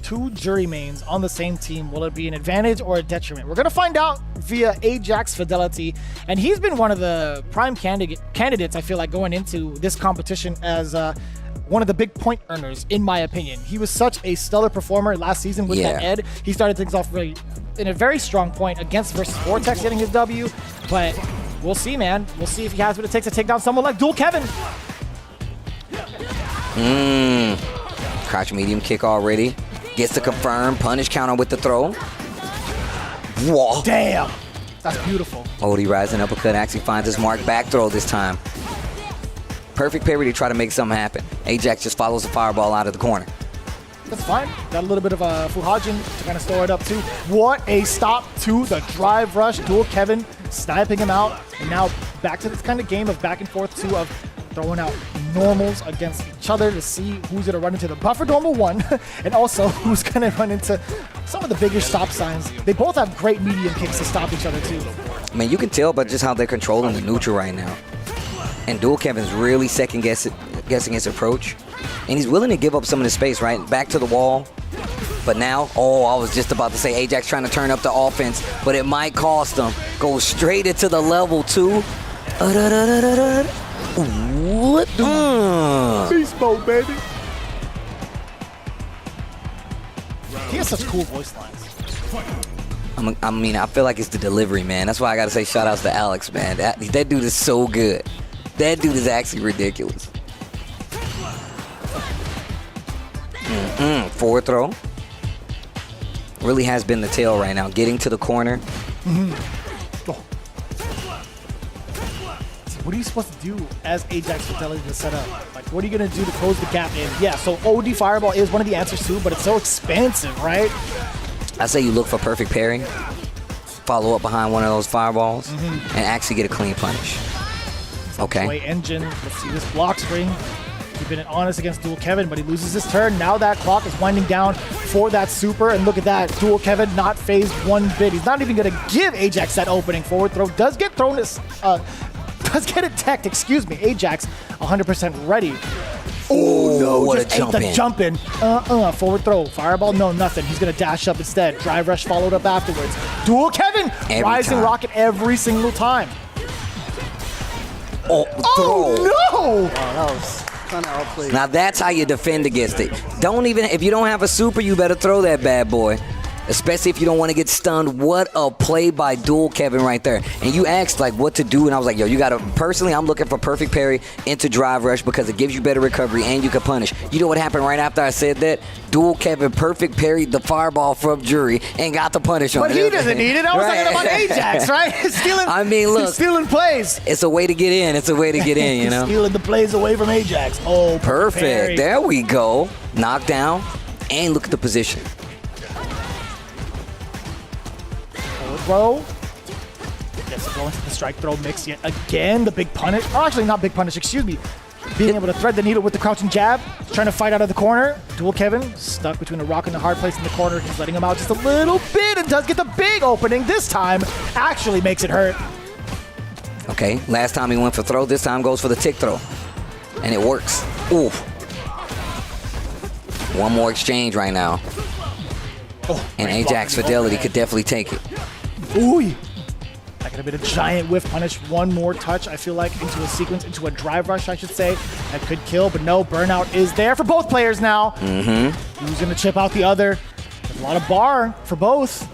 two jury mains on the same team. Will it be an advantage or a detriment? We're going to find out via Ajax Fidelity. And he's been one of the prime candidates, I feel like, going into this competition as one of the big point earners, in my opinion. He was such a stellar performer last season with that Ed. He started things off really in a very strong point against versus Vortex, getting his W. But we'll see, man. We'll see if he has what it takes to take down someone like Dual Kevin. Crouch medium kick already. Gets to confirm. Punish counter with the throw. Whoa. Damn. That's beautiful. OD rising uppercut actually finds his mark. Back throw this time. Perfect parry to try to make something happen. Ajax just follows the fireball out of the corner. That's fine. Got a little bit of a Fuhajin to kind of store it up too. What a stop to the drive rush. Dual Kevin sniping him out. And now back to this kind of game of back and forth too of throwing out normals against each other to see who's going to run into the buffer normal one and also who's going to run into some of the bigger stop signs. They both have great medium kicks to stop each other too. I mean, you can tell by just how they're controlling the neutral right now. And Dual Kevin's really guessing his approach. And he's willing to give up some of the space, right? Back to the wall. But now, I was just about to say Ajax trying to turn up the offense, but it might cost them. Go straight into the level 2. What? Beast mode, baby. He has such cool voice lines. I mean, I feel like it's the delivery, man. That's why I got to say shout outs to Alex, man. That dude is so good. That dude is actually ridiculous. Forward throw. Really has been the tail right now. Getting to the corner. What are you supposed to do as Ajax Fidelity to set up? Like, what are you going to do to close the gap in? Yeah, so OD Fireball is one of the answers too, but it's so expansive, right? I say you look for perfect pairing, follow up behind one of those fireballs, and actually get a clean punish. Okay. Play engine. Let's see this block string. Keeping it honest against Dual Kevin, but he loses his turn. Now that clock is winding down for that super, and look at that. Dual Kevin not phased one bit. He's not even going to give Ajax that opening forward throw. Does get thrown this, does get it teched, excuse me. Ajax 100% ready. Oh, no, what just a jump ate the in. jump in. Forward throw. Fireball, no, nothing. He's going to dash up instead. Drive rush followed up afterwards. Dual Kevin, every rising time. rocket every single time. Throw. Oh, no! That was kind of outplayed. Now that's how you defend against it. If you don't have a super, you better throw that bad boy. Especially if you don't want to get stunned. What a play by Dual Kevin right there. And you asked like what to do, and I was like, yo, you gotta, personally, I'm looking for perfect parry into drive rush because it gives you better recovery and you can punish. You know what happened right after I said that? Dual Kevin perfect parried the fireball from Jury and got the punish on it. But he doesn't need it. I was talking about Ajax, right? Stealing, I mean, look. Stealing plays. It's a way to get in. It's a way to get in, you know? Stealing the plays away from Ajax. Oh, perfect. Parry. There we go. Knockdown. And look at the position. Throw. Gets to go into the strike throw mix yet again. The big punish. Oh, actually, not big punish, excuse me. Being able to thread the needle with the crouching jab. Trying to fight out of the corner. Dual Kevin stuck between a rock and a hard place in the corner. He's letting him out just a little bit and does get the big opening. This time actually makes it hurt. Okay, last time he went for throw. This time goes for the tick throw. And it works. Ooh. One more exchange right now. And Ajax Fidelity could definitely take it. Ooh. That could have been a giant whiff punish. One more touch, I feel like, into a sequence, into a drive rush, I should say. That could kill, but no, burnout is there for both players now. Who's going to chip out the other? There's a lot of bar for both.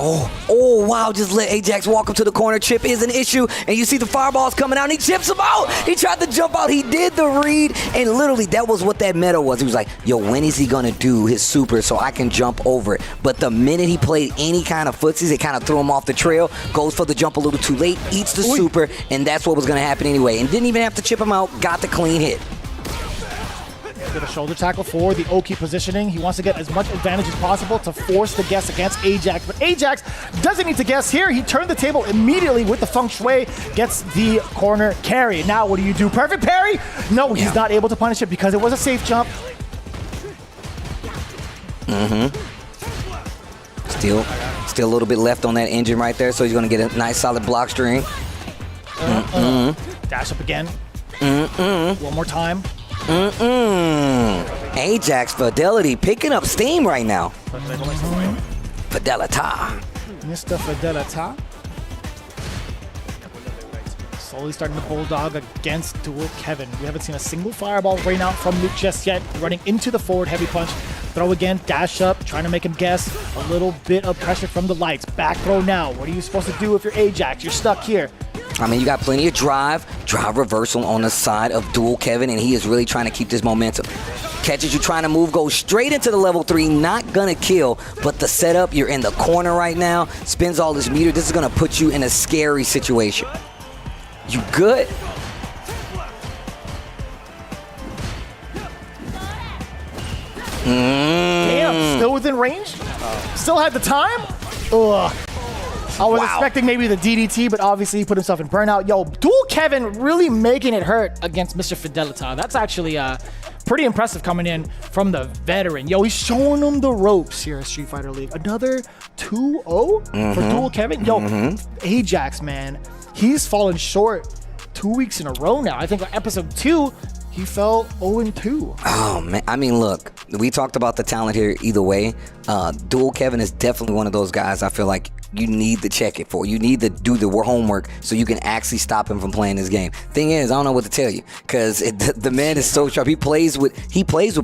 Oh, wow, just let Ajax walk up to the corner. Chip is an issue, and you see the fireballs coming out, and he chips him out. He tried to jump out. He did the read, and literally that was what that meta was. He was like, yo, when is he going to do his super so I can jump over it? But the minute he played any kind of footsies, it kind of threw him off the trail, goes for the jump a little too late, eats the super, and that's what was going to happen anyway. And didn't even have to chip him out, got the clean hit. Get a shoulder tackle for the Oki positioning. He wants to get as much advantage as possible to force the guess against Ajax. But Ajax doesn't need to guess here. He turned the table immediately with the feng shui, gets the corner carry. Now what do you do? Perfect parry? No, he's not able to punish it because it was a safe jump. Still a little bit left on that engine right there, so he's going to get a nice solid block string. Dash up again. One more time. Ajax Fidelity picking up steam right now. Fidelita. Mr. Fidelita. Slowly starting to bulldog against Dual Kevin. We haven't seen a single fireball rain out from Luke just yet. Running into the forward heavy punch. Throw again, dash up, trying to make him guess. A little bit of pressure from the lights. Back throw now. What are you supposed to do if you're Ajax? You're stuck here. I mean, you got plenty of drive reversal on the side of Dual Kevin, and he is really trying to keep this momentum. Catches you trying to move, goes straight into the level 3, not gonna kill, but the setup, you're in the corner right now, spins all this meter, this is gonna put you in a scary situation. You good? Damn, still within range? Still had the time? Ugh. I was expecting maybe the DDT, but obviously he put himself in burnout. Yo, Dual Kevin really making it hurt against Mr. Fidelita. That's actually pretty impressive coming in from the veteran. Yo, he's showing him the ropes here at Street Fighter League. Another 2-0 for Dual Kevin. Yo, Ajax, man, he's fallen short 2 weeks in a row now. I think on episode 2, he fell 0-2. Oh, man. I mean, look, we talked about the talent here either way. Dual Kevin is definitely one of those guys I feel like you need to check it for. You need to do the homework so you can actually stop him from playing this game. Thing is, I don't know what to tell you because the man is so sharp. He plays with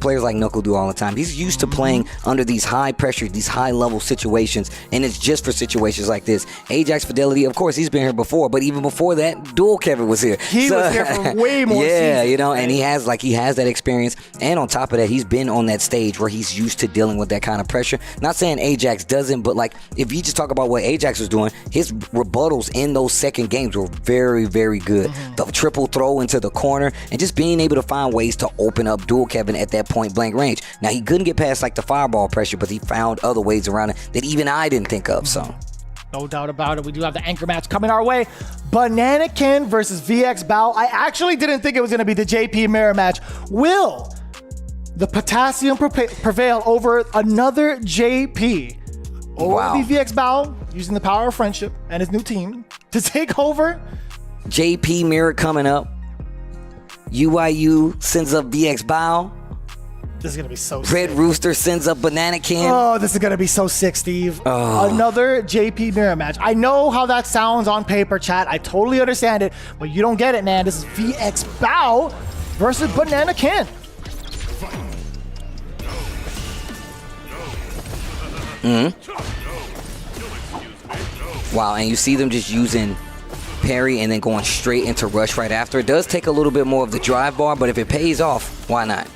players like Knuckle do all the time. He's used to playing under these high pressure, these high level situations, and it's just for situations like this. Ajax Fidelity, of course, he's been here before, but even before that, Dual Kevin was here. He was here for way more yeah, seasons, you know, and he has that experience, and on top of that, he's been on that stage where he's used to dealing with that kind of pressure. Not saying Ajax doesn't, but like if you just talk about what Ajax was doing, his rebuttals in those second games were very, very good. The triple throw into the corner and just being able to find ways to open up Dual Kevin at that point blank range. Now he couldn't get past like the fireball pressure, but he found other ways around it that even I didn't think of. So no doubt about it. We do have the anchor match coming our way. Bananakin versus VX Bao. I actually didn't think it was going to be the JP mirror match. Will the potassium prevail over another JP? Or will it be VX Bao using the power of friendship and his new team to take over? JP mirror coming up. UIU sends up VX Bao. This is going to be so Red sick. Rooster sends up Bananakin. Oh, this is going to be so sick, Steve. Another JP mirror match. I know how that sounds on paper, chat. I totally understand it, but you don't get it, man. This is VX Bao versus Bananakin. Wow, and you see them just using parry and then going straight into rush right after. It does take a little bit more of the drive bar, but if it pays off, why not?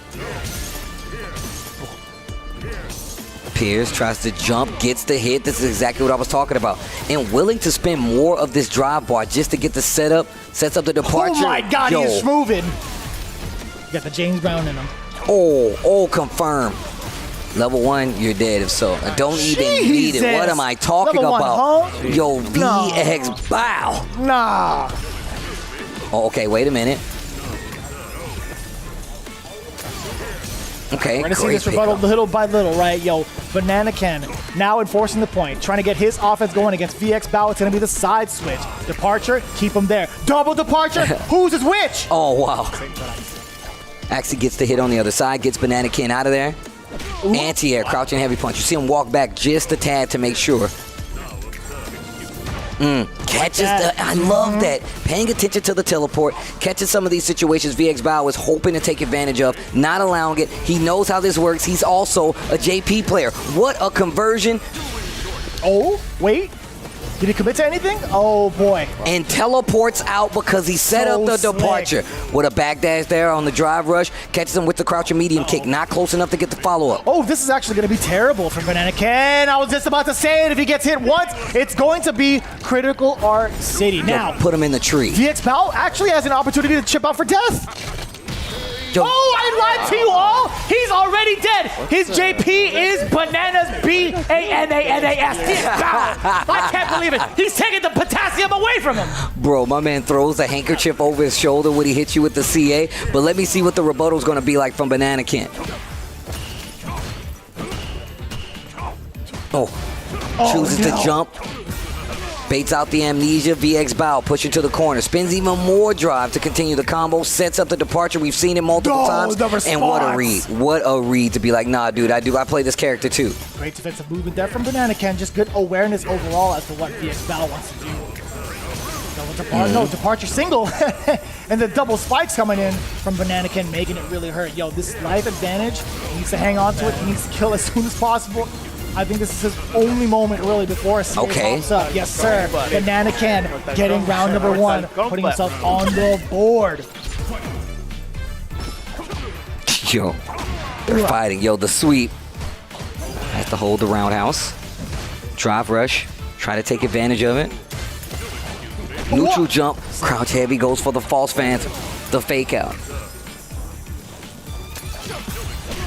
Pierce tries to jump, gets the hit. This is exactly what I was talking about. And willing to spend more of this drive bar just to get the setup, sets up the departure. Oh my God, Yo. he's moving. Got the James Brown in him. Oh, confirm. Level 1, you're dead if so. I don't even need it. What am I talking Level 1, about? huh? Yo, VX Bao. Nah. Oh, okay, wait a minute. Okay, We're going to see this rebuttal little by little, right? Yo, Bananakin now enforcing the point, trying to get his offense going against VX Bao. It's going to be the side switch. Departure, keep him there. Double departure, who's his which? Oh, wow. Actually gets the hit on the other side, gets Bananakin out of there. Anti-air, crouching heavy punch. You see him walk back just a tad to make sure. Catches I love that. Paying attention to the teleport, catches some of these situations VX Bao is hoping to take advantage of, not allowing it. He knows how this works. He's also a JP player. What a conversion. Oh, wait. Did he commit to anything? Oh, boy. And teleports out because he set up the departure. With a backdash there on the drive rush. Catches him with the crouching medium kick. Not close enough to get the follow-up. Oh, this is actually going to be terrible for Bananakin. I was just about to say it. If he gets hit once, it's going to be Critical Art City. Now, put him in the tree. VX Bao actually has an opportunity to chip out for death. Yo. Oh, I lied to you all. He's already dead. His JP is Bananas B-A-N-A-N-A-S. I can't believe it. He's taking the potassium away from him. Bro, my man throws a handkerchief over his shoulder when he hits you with the CA. But let me see what the rebuttal is going to be like from Bananakin. Chooses to jump. Baits out the amnesia. VX Bao pushing to the corner. Spins even more drive to continue the combo. Sets up the departure. We've seen it multiple times. And what a read. What a read to be like, nah, dude, I play this character too. Great defensive movement there from Bananakin. Just good awareness overall as to what VX Bao wants to do. No, departure single. And the double spikes coming in from Bananakin, making it really hurt. Yo, this life advantage, he needs to hang on to it. He needs to kill as soon as possible. I think this is his only moment really before a CA pops up. Yes, sir. Bananakin getting round number 1, putting himself on the board. Yo, they're fighting. Yo, the sweep. Has to hold the roundhouse. Drive rush. Try to take advantage of it. Neutral jump. Crouch heavy goes for the false phantom. The fake out.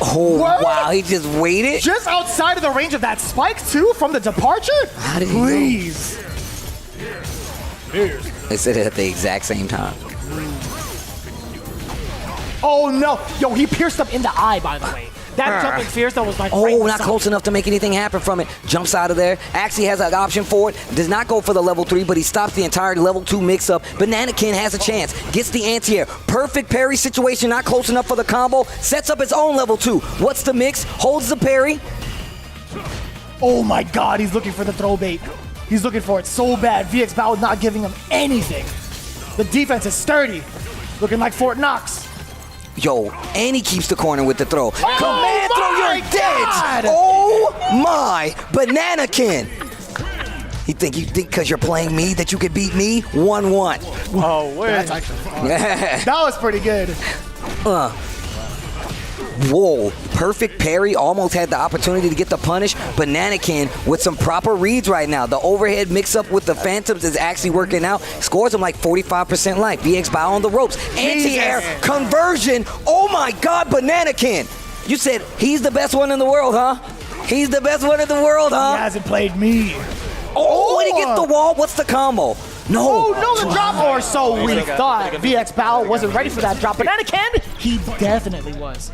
Oh, what? Wow, he just waited? Just outside of the range of that spike, too, from the departure? How did he Please. They said it at the exact same time. Oh no! Yo, he pierced him in the eye, by the way. That jumping fierce that was like right in the not side. close enough to make anything happen from it. Jumps out of there. Actually has an option for it. Does not go for the level 3, but he stops the entire level 2 mix-up. Bananakin has a chance. Gets the anti-air. Perfect parry situation. Not close enough for the combo. Sets up his own level 2. What's the mix? Holds the parry. Oh my god, he's looking for the throw bait. He's looking for it so bad. VX Bao not giving him anything. The defense is sturdy. Looking like Fort Knox. Yo, and he keeps the corner with the throw. Command throw, you're God! dead! Oh my, Bananakin! You think because you're playing me that you could beat me? 1-1. Oh, wait. That's actually fun. That was pretty good. Whoa, perfect parry, almost had the opportunity to get the punish. Bananakin with some proper reads right now. The overhead mix-up with the Phantoms is actually working out. Scores him like 45% life. VX Bao on the ropes. Anti-air conversion. Oh my God, Bananakin. You said he's the best one in the world, huh? He's the best one in the world, huh? He hasn't played me. Oh, when he gets the wall, what's the combo? No. Oh, no, the drop, or so we thought. VX Bao wasn't ready for that drop. Bananakin, he definitely was.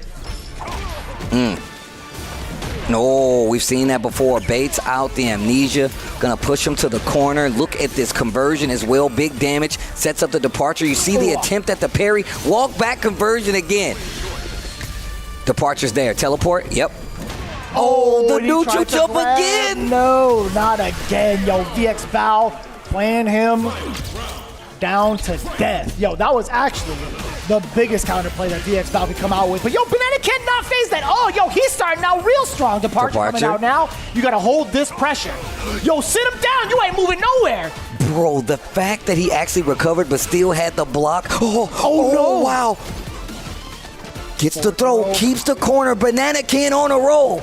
No, we've seen that before. Baits out the amnesia. Gonna push him to the corner. Look at this conversion as well. Big damage. Sets up the departure. You see the attempt at the parry. Walk back conversion again. Departure's there. Teleport. Yep. Oh, the neutral jump again. No, not again. Yo, VX Bao playing him down to death. Yo, that was actually the biggest counterplay that VX Bao could come out with. But yo, Bananakin not phase that. Oh, yo, he's starting out real strong. Departure coming out now. You gotta hold this pressure. Yo, sit him down. You ain't moving nowhere. Bro, the fact that he actually recovered but still had the block. Oh no. Wow. Gets the throw, keeps the corner. Bananakin on a roll.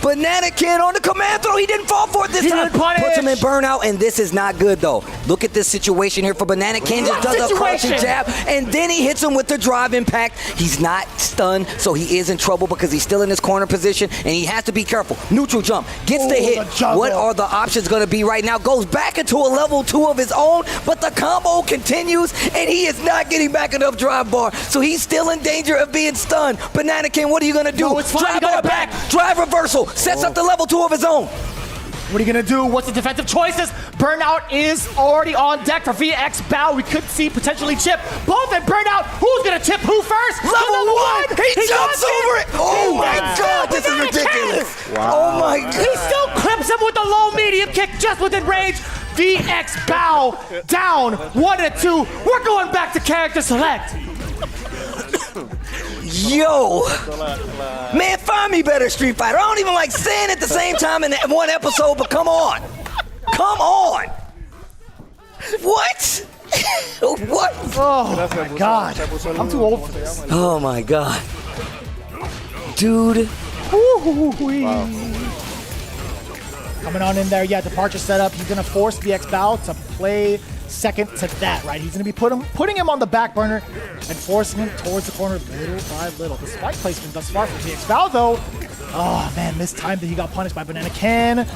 Bananakin on the command throw. He didn't fall for it this time. Puts him in burnout, and this is not good, though. Look at this situation here for Bananakin. Just does a crouching jab, and then he hits him with the drive impact. He's not stunned, so he is in trouble because he's still in his corner position, and he has to be careful. Neutral jump. Gets the hit. What are the options going to be right now? Goes back into a level 2 of his own, but the combo continues, and he is not getting back enough drive bar, so he's still in danger of being stunned. Bananakin, what are you going to do? No, it's fine. Drive bar back. Drive reversal. Sets up the level 2 of his own. What are you gonna do? What's the defensive choices? Burnout is already on deck for VX Bao. We could see potentially Chip. Both and Burnout. Who's gonna tip who first? Level 1. He jumps over it. Oh my God, this is ridiculous. Oh my God. He still clips him with the low medium kick just within range. VX Bao down 1-2. We're going back to character select. Yo, man, find me better Street Fighter. I don't even like saying it at the same time in one episode, but come on. Come on. What? What? Oh my God. I'm too old for this. Oh my God. Dude. Coming on in there, yeah, departure setup. He's gonna force VX Bao to play second to that, right? He's gonna be putting him on the back burner and forcing him towards the corner little by little. The spike placement thus far from VX Bao, though. Oh man, mistimed that he got punished by Bananakin.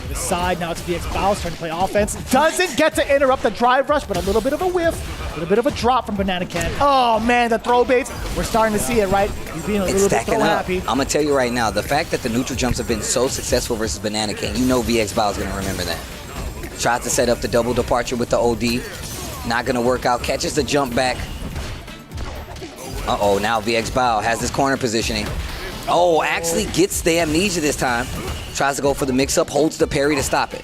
The side, now it's VX Bao trying to play offense. Doesn't get to interrupt the drive rush, but a little bit of a whiff, a little bit of a drop from Bananakin. Oh man, the throw baits, we're starting to see it, right? He's being a little bit so happy. I'm gonna tell you right now, the fact that the neutral jumps have been so successful versus Bananakin, you know VX Bao is gonna remember that. Tries to set up the double departure with the OD. Not gonna work out, catches the jump back. Uh-oh, now VX Bao has this corner positioning. Oh, actually gets the amnesia this time. Tries to go for the mix-up, holds the parry to stop it.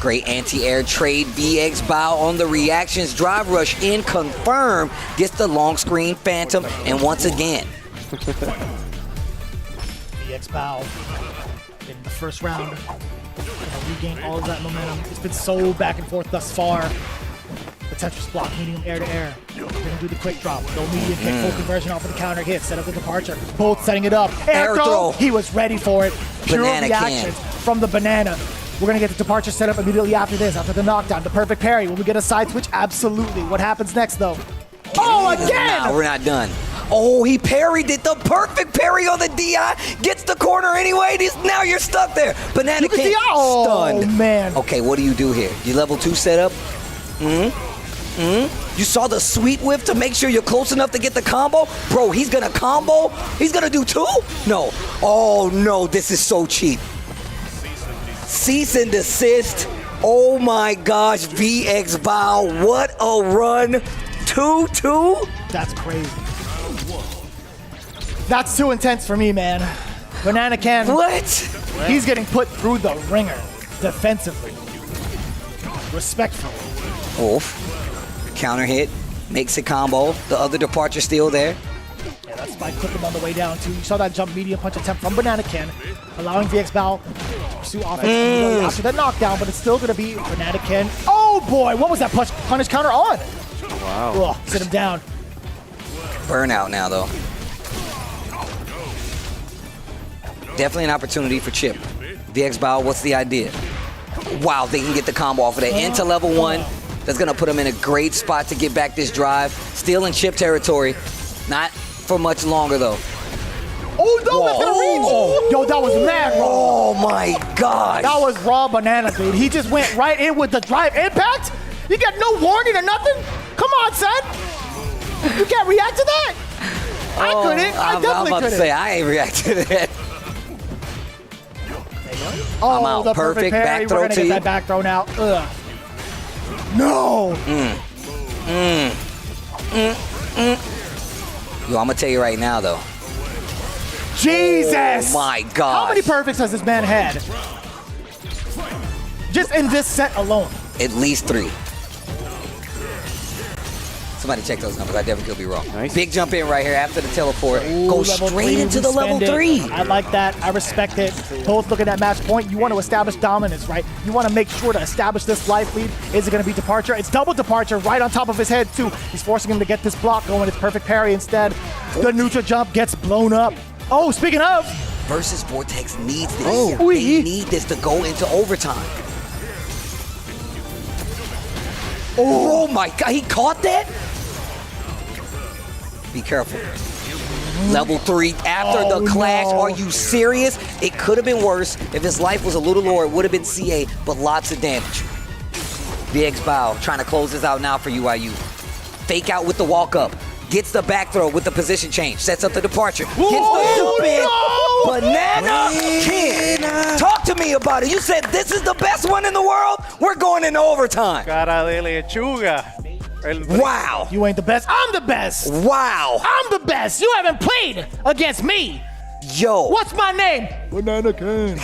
Great anti-air trade. VX Bao on the reactions. Drive rush in, confirm. Gets the long screen phantom, and once again. VX Bao in the first round. Gonna regain all of that momentum. It's been so back and forth thus far. The Tetris block, medium air to air. Gonna do the quick drop. No medium kick, full conversion off of the counter hit. Set up the departure. Both setting it up. Air throw. He was ready for it. Pure reaction from the banana. We're gonna get the departure set up immediately after this, after the knockdown. The perfect parry. Will we get a side switch? Absolutely. What happens next though? Oh, again! No, we're not done. Oh, he parried it. The perfect parry on the DI. Gets the corner anyway. Now you're stuck there. Banana King stunned. Oh, man. Okay, what do you do here? You level 2 setup? You saw the sweep whip to make sure you're close enough to get the combo? Bro, he's gonna combo? He's gonna do 2? No. Oh, no, this is so cheap. Cease and desist. Oh my gosh, VX Bow, what a run. 2-2? That's crazy. That's too intense for me, man. Banana Can. What? He's getting put through the ringer defensively. Respectfully. Wolf. Counter hit. Makes it combo. The other departure still there. Yeah, that spike clipped him on the way down, too. You saw that jump medium punch attempt from Banana Can, allowing VX Bow to pursue offense after that knockdown, but it's still going to be Banana Can. Oh, boy. What was that punish counter on? Wow. Oh, sit him down. Burnout now, though. Definitely an opportunity for Chip. VX Bow, what's the idea? Wow, they can get the combo off of that. Into level 1. That's going to put him in a great spot to get back this drive. Still in Chip territory. Not for much longer, though. Oh, no, that's going to reach. Yo, that was mad raw. Oh, my gosh. That was raw banana, dude. He just went right in with the drive impact. You got no warning or nothing? Come on, son. You can't react to that. I couldn't. I definitely couldn't. I'm about to say, I ain't reacted to that. Oh, I'm out. the Perfect parry. back We're throw gonna to get you. that back throw now. Ugh. No. Yo, I'm going to tell you right now, though. Jesus. Oh, my God. How many perfects has this man had? Just in this set alone. At least 3. Somebody check those numbers. I definitely could be wrong. Nice. Big jump in right here after the teleport. Go Level straight 3, into the level 3. I like that. I respect it. Both looking at match point. You want to establish dominance, right? You want to make sure to establish this life lead. Is it going to be departure? It's double departure right on top of his head, too. He's forcing him to get this block going. It's perfect parry instead. The neutral jump gets blown up. Oh, speaking of. Versus Vortex needs this. Oh, they need this to go into overtime. Oh my God, he caught that? Be careful. Level 3 after the clash. No. Are you serious? It could have been worse. If his life was a little lower, it would have been CA, but lots of damage. VX Bow trying to close this out now for UIU. Fake out with the walk up. Gets the back throw with the position change. Sets up the departure. Gets the spin. Banana King. Talk to me about it. You said this is the best one in the world? We're going into overtime. Cara de lechuga. Wow. You ain't the best. I'm the best. Wow. I'm the best. You haven't played against me. Yo. What's my name? Banana Can.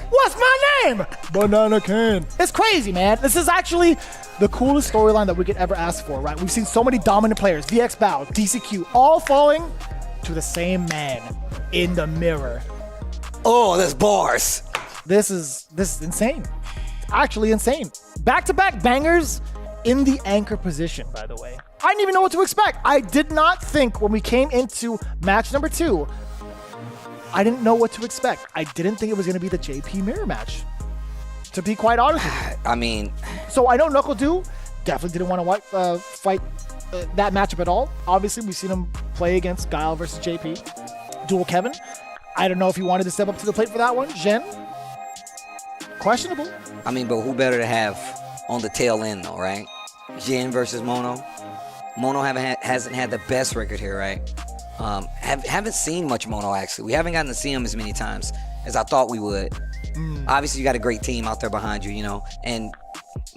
What's my name? Banana Can. It's crazy, man. This is actually the coolest storyline that we could ever ask for, right? We've seen so many dominant players, VX Bow, DCQ, all falling to the same man in the mirror. Oh, that's bars. This is insane. It's actually insane. Back-to-back bangers in the anchor position, by the way. I didn't even know what to expect. I did not think when we came into match number 2, I didn't know what to expect. I didn't think it was going to be the JP mirror match, to be quite honest with you. I mean... So I know Knuckle Dew definitely didn't want to fight that matchup at all. Obviously, we've seen him play against Guile versus JP. Dual Kevin. I don't know if he wanted to step up to the plate for that one. Zhen. Questionable. I mean, but who better to have on the tail end, though, right? Jin versus Mono. Mono hasn't had the best record here, right? Haven't seen much Mono, actually. We haven't gotten to see him as many times as I thought we would. Obviously, you got a great team out there behind you, you know, and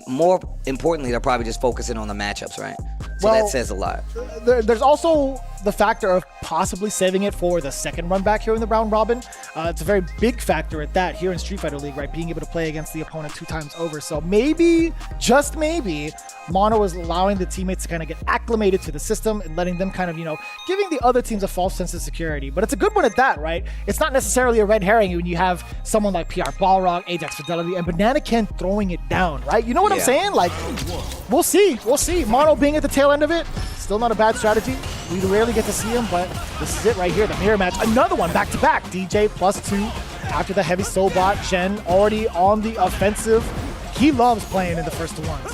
more importantly, they're probably just focusing on the matchups, right? So that says a lot. There's also the factor of possibly saving it for the second run back here in the round robin. It's a very big factor at that here in Street Fighter League, right? Being able to play against the opponent 2 times over. So maybe, just maybe, Mono is allowing the teammates to kind of get acclimated to the system and letting them kind of, you know, giving the other teams a false sense of security. But it's a good one at that, right? It's not necessarily a red herring when you have someone like PR Balrog, Ajax Fidelity, and Banana Ken throwing it down, right? You know what I'm saying? Like, we'll see. We'll see. Mono being at the tail end of it, still not a bad strategy. We rarely get to see him, but this is it right here, the mirror match. Another one back-to-back. DJ +2 after the heavy Sobot. Jen already on the offensive. He loves playing in the first 2 ones.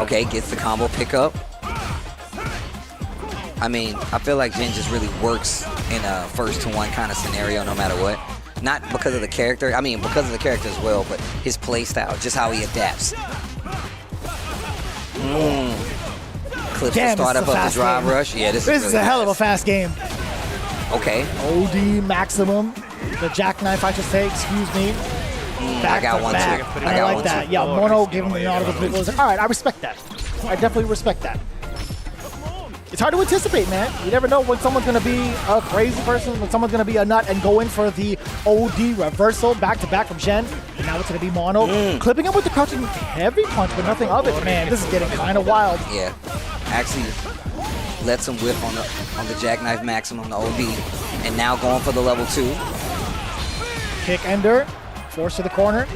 Okay, gets the combo pickup. I mean, I feel like Jin just really works in a first-to-one kind of scenario no matter what. Not because of the character. I mean, because of the character as well, but his play style, just how he adapts. Clips the startup of the drive rush. Yeah, this is really a hell of a fast game. Okay. OD maximum. The jackknife, I should say. Excuse me. I got one too. I like that. Yeah, Mono giving the audible visuals. All right, I respect that. I definitely respect that. It's hard to anticipate, man. You never know when someone's going to be a crazy person, when someone's going to be a nut and go in for the OD reversal back-to-back from Shen. And now it's going to be Mono. Clipping him with the crouching heavy punch, but nothing of it. Man, this is getting kind of wild. Yeah. Actually lets him whiff on the jackknife maximum, the OD. And now going for the level 2. Kick ender. Force to the corner.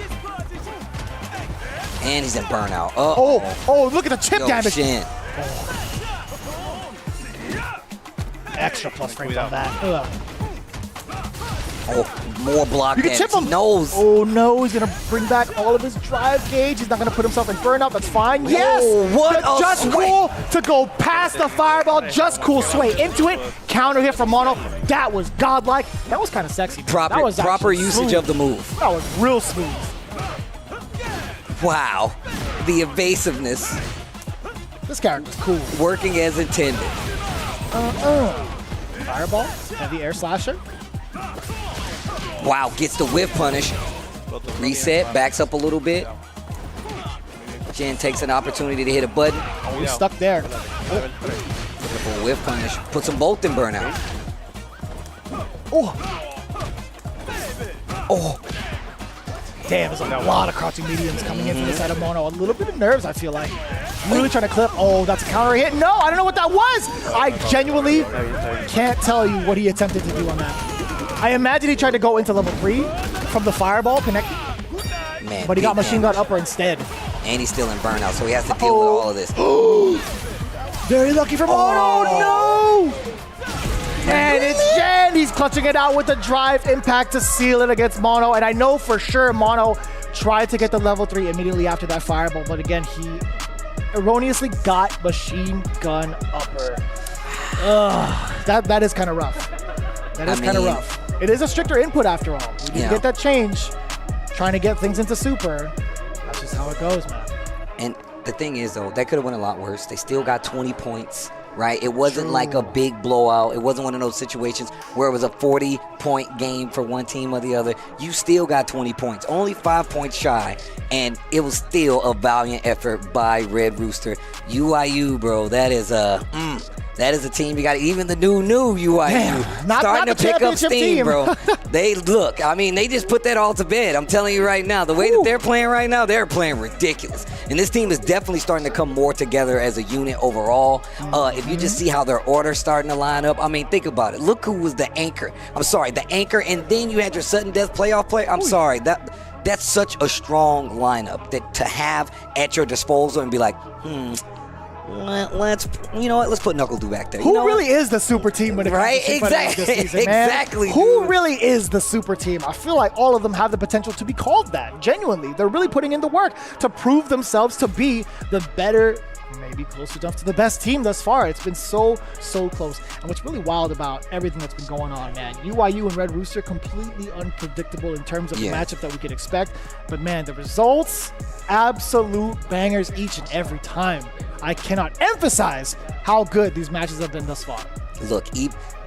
And he's in burnout. Oh, look at the chip damage. Shen. Extra plus frames on that. Oh, more block You can damage. chip him. Knows. Oh no, he's gonna bring back all of his drive gauge. He's not gonna put himself in burnout. That's fine. Yes. What The a just sway. cool to go past the fireball. Just cool sway into it. Counter hit from Mono. That was godlike. That was kind of sexy. That was Proper actually usage smooth. of the move. That was real smooth. Wow. The evasiveness. This character's cool. Working as intended. Fireball. Heavy air slasher. Wow, gets the whiff punish. Reset, backs up a little bit. Jin takes an opportunity to hit a button. Oh, he's stuck there. Looking for a whiff punish. Puts them both in burnout. Oh. Damn, there's a lot of crouching mediums coming in from the side of Mono. A little bit of nerves, I feel like. Really trying to clip. Oh, that's a counter hit. No, I don't know what that was. I genuinely can't tell you what he attempted to do on that. I imagine he tried to go into level 3 from the fireball connect, Man, but he got big machine gun upper instead. And he's still in burnout, so he has to deal with all of this. Very lucky for Mono. No! And it's Jen. He's clutching it out with the drive impact to seal it against Mono. And I know for sure Mono tried to get the level 3 immediately after that fireball, but again, he erroneously got machine gun upper. That is kind of rough. That is kind of rough. It is a stricter input after all. We didn't get that change. Trying to get things into super. That's just how it goes, man. And the thing is, though, that could have went a lot worse. They still got 20 points, right? It wasn't like a big blowout. It wasn't one of those situations where it was a 40-point game for one team or the other. You still got 20 points, only 5 points shy, and it was still a valiant effort by Red Rooster. UIU, bro, that is a team you got. Even the new UIU starting to pick up steam, bro. They look. I mean, they just put that all to bed. I'm telling you right now, the way that they're playing right now, they're playing ridiculous. And this team is definitely starting to come more together as a unit overall. If you just see how their order's starting to line up, I mean, think about it. Look who was the anchor. I'm sorry, the anchor, and then you had your sudden death playoff play. I'm sorry, that's such a strong lineup that to have at your disposal and be like, let's put Knuckle Doo back there. Who really is the super team when it comes to Street Fighter this season, man? Exactly. Who really is the super team? I feel like all of them have the potential to be called that. Genuinely, they're really putting in the work to prove themselves to be the better, maybe close enough to the best team thus far. It's been so close. And what's really wild about everything that's been going on, man, UIU and Red Rooster completely unpredictable in terms of the matchup that we could expect. But man, the results, absolute bangers each and every time. I cannot emphasize how good these matches have been thus far. Look,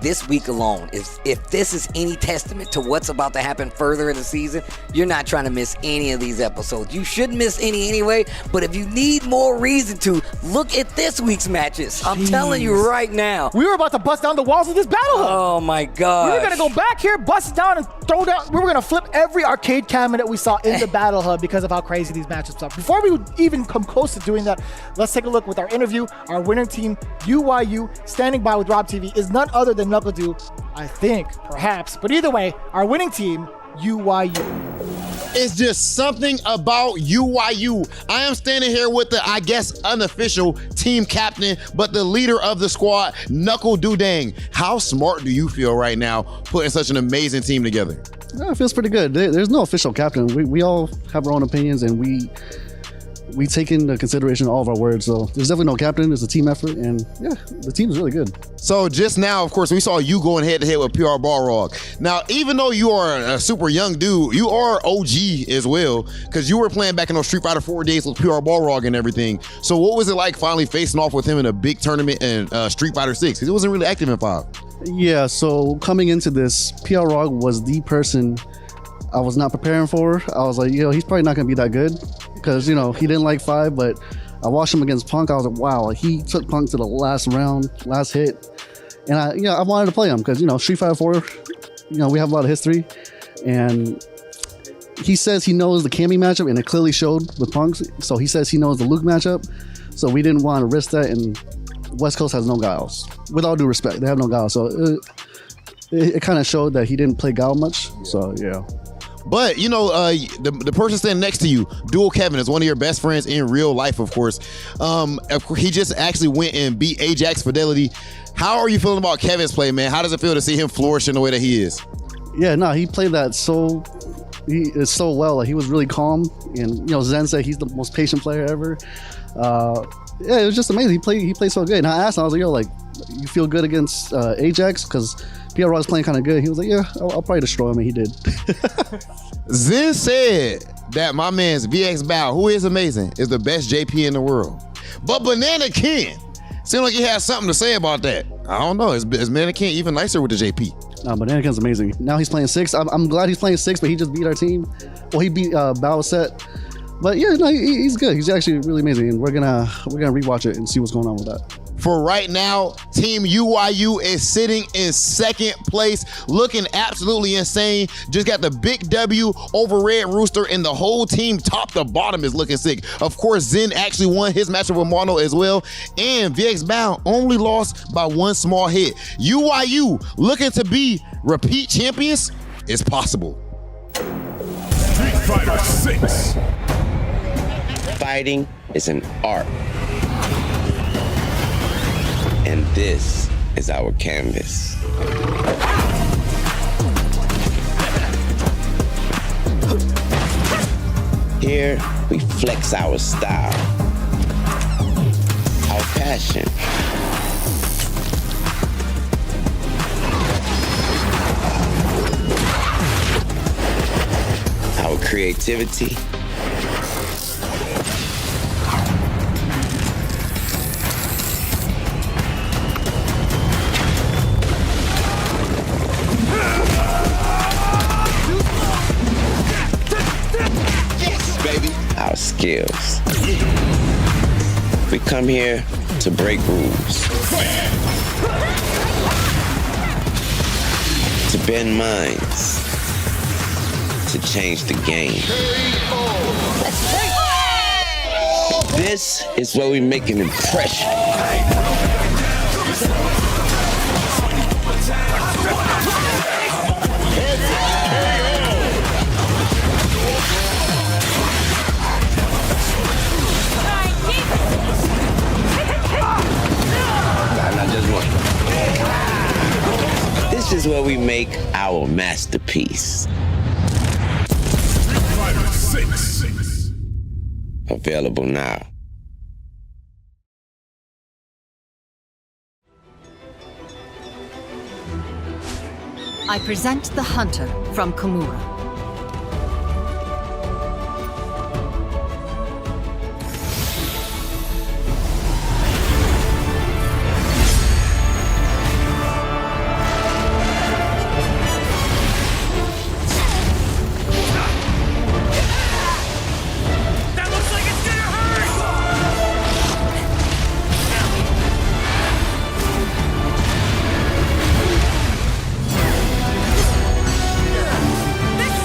this week alone, if this is any testament to what's about to happen further in the season, you're not trying to miss any of these episodes. You shouldn't miss any anyway, but if you need more reason to, look at this week's matches. I'm telling you right now. We were about to bust down the walls of this battle hub. Oh my God. We were going to go back here, bust it down, and throw down. We were going to flip every arcade cabinet we saw in the battle hub because of how crazy these matchups are. Before we would even come close to doing that, let's take a look with our interview. Our winning team, UIU, standing by with RobTV, is none other than Knuckle Doo, I think, perhaps. But either way, our winning team, UIU. It's just something about UIU. I am standing here with the, I guess, unofficial team captain, but the leader of the squad, Knuckle Doo Dang. How smart do you feel right now putting such an amazing team together? Yeah, it feels pretty good. There's no official captain. We all have our own opinions, and we we take into consideration all of our words. So there's definitely no captain. It's a team effort, and yeah, the team is really good. So just now, of course, we saw you going head to head with PR Balrog. Now, even though you are a super young dude, you are OG as well, because you were playing back in those Street Fighter 4 days with PR Balrog and everything. So what was it like finally facing off with him in a big tournament in Street Fighter 6? Because he wasn't really active in 5. Yeah, so coming into this, PR Rog was the person I was not preparing for. I was like, he's probably not going to be that good because, he didn't like 5, but I watched him against Punk. I was like, wow, he took Punk to the last round, last hit. And I wanted to play him because, Street Fighter 4, we have a lot of history. And he says he knows the Cammy matchup, and it clearly showed with Punk. So he says he knows the Luke matchup. So we didn't want to risk that, and West Coast has no guiles. With all due respect, they have no guiles. So it kind of showed that he didn't play guile much. So, yeah. But, the person standing next to you, Dual Kevin, is one of your best friends in real life, of course. He just actually went and beat Ajax Fidelity. How are you feeling about Kevin's play, man? How does it feel to see him flourish in the way that he is? Yeah, no, he played that so well. Like, he was really calm. And, Zen said he's the most patient player ever. Yeah, it was just amazing. He played so good. And I asked him, I was like, you feel good against Ajax? Because PR was playing kind of good. He was like, yeah, I'll probably destroy him, and he did. Zen said that my man's VX Bao, who is amazing, is the best JP in the world. But Banana Ken seemed like he had something to say about that. I don't know. Is Banana Ken even nicer with the JP? No, Banana Ken's amazing. Now he's playing 6. I'm glad he's playing 6, but he just beat our team. Well, he beat Bao set. But yeah, no, he's good. He's actually really amazing, and we're gonna rewatch it and see what's going on with that. For right now, Team UYU is sitting in 2nd place, looking absolutely insane. Just got the big W over Red Rooster, and the whole team top to bottom is looking sick. Of course, Zen actually won his matchup with Mono as well, and VX Bound only lost by 1 small hit. UYU looking to be repeat champions? It's possible. Street Fighter 6. Fighting is an art. And this is our canvas. Here we flex our style, our passion, our creativity, our skills. We come here to break rules, to bend minds, to change the game. This is where we make an impression. This is where we make our masterpiece. Street Fighter 6. Available now. I present the Hunter from Komura. This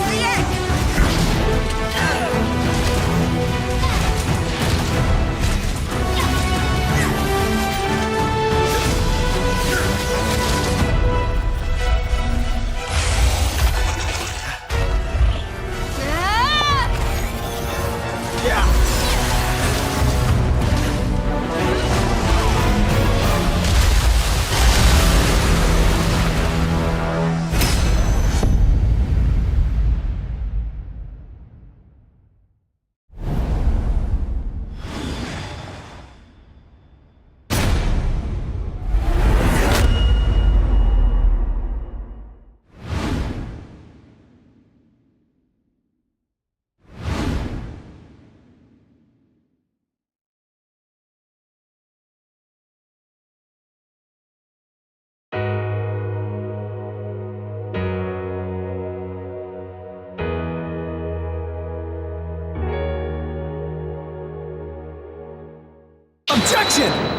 Objection!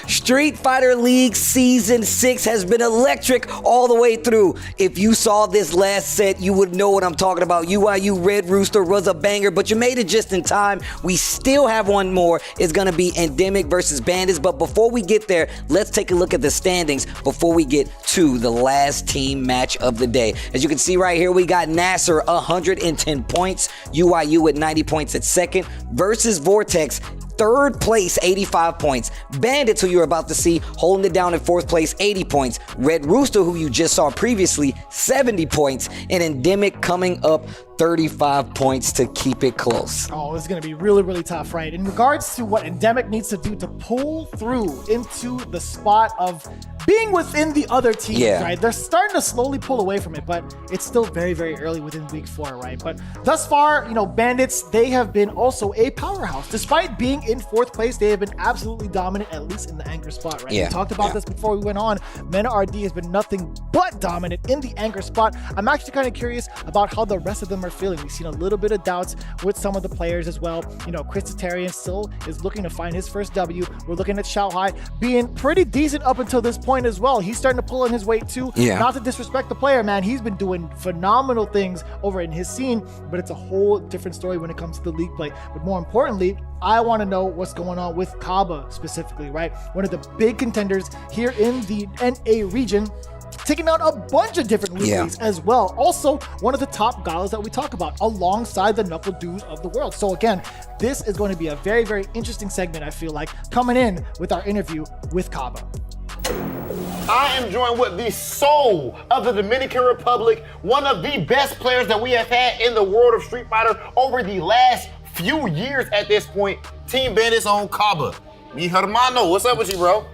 Street Fighter League Season 6 has been electric all the way through. If you saw this last set, you would know what I'm talking about. UIU Red Rooster was a banger, but you made it just in time. We still have one more. It's going to be Endemic versus Bandits, but before we get there, let's take a look at the standings before we get to the last team match of the day. As you can see right here, we got NASR 110 points, UIU at 90 points at second versus Vortex, third place, 85 points. Bandits, who you're about to see, holding it down in fourth place, 80 points. Red Rooster, who you just saw previously, 70 points. And Endemic coming up 35 points to keep it close. Oh, this is going to be really, really tough, right? In regards to what Endemic needs to do to pull through into the spot of being within the other teams, right? They're starting to slowly pull away from it, but it's still very, very early within week 4, right? But thus far, you know, Bandits, they have been also a powerhouse. Despite being in fourth place, they have been absolutely dominant, at least in the anger spot, right? We talked about this before we went on. Mena RD has been nothing but dominant in the anger spot. I'm actually kind of curious about how the rest of them are feeling. We've seen a little bit of doubts with some of the players as well. You know, Chris Tatarian still is looking to find his first W. We're looking at Xiaohai being pretty decent up until this point as well. He's starting to pull in his weight too. Not to disrespect the player, man. He's been doing phenomenal things over in his scene, but it's a whole different story when it comes to the league play. But more importantly, I want to know what's going on with Kaba specifically, right? One of the big contenders here in the NA region, taking out a bunch of different leagues as well. Also, one of the top galas that we talk about alongside the Knuckle Dudes of the world. So again, this is going to be a very, very interesting segment, I feel like, coming in with our interview with Kaba. I am joined with the soul of the Dominican Republic, one of the best players that we have had in the world of Street Fighter over the last few years at this point, Team Bandits on Kaba. Mi hermano, what's up with you, bro?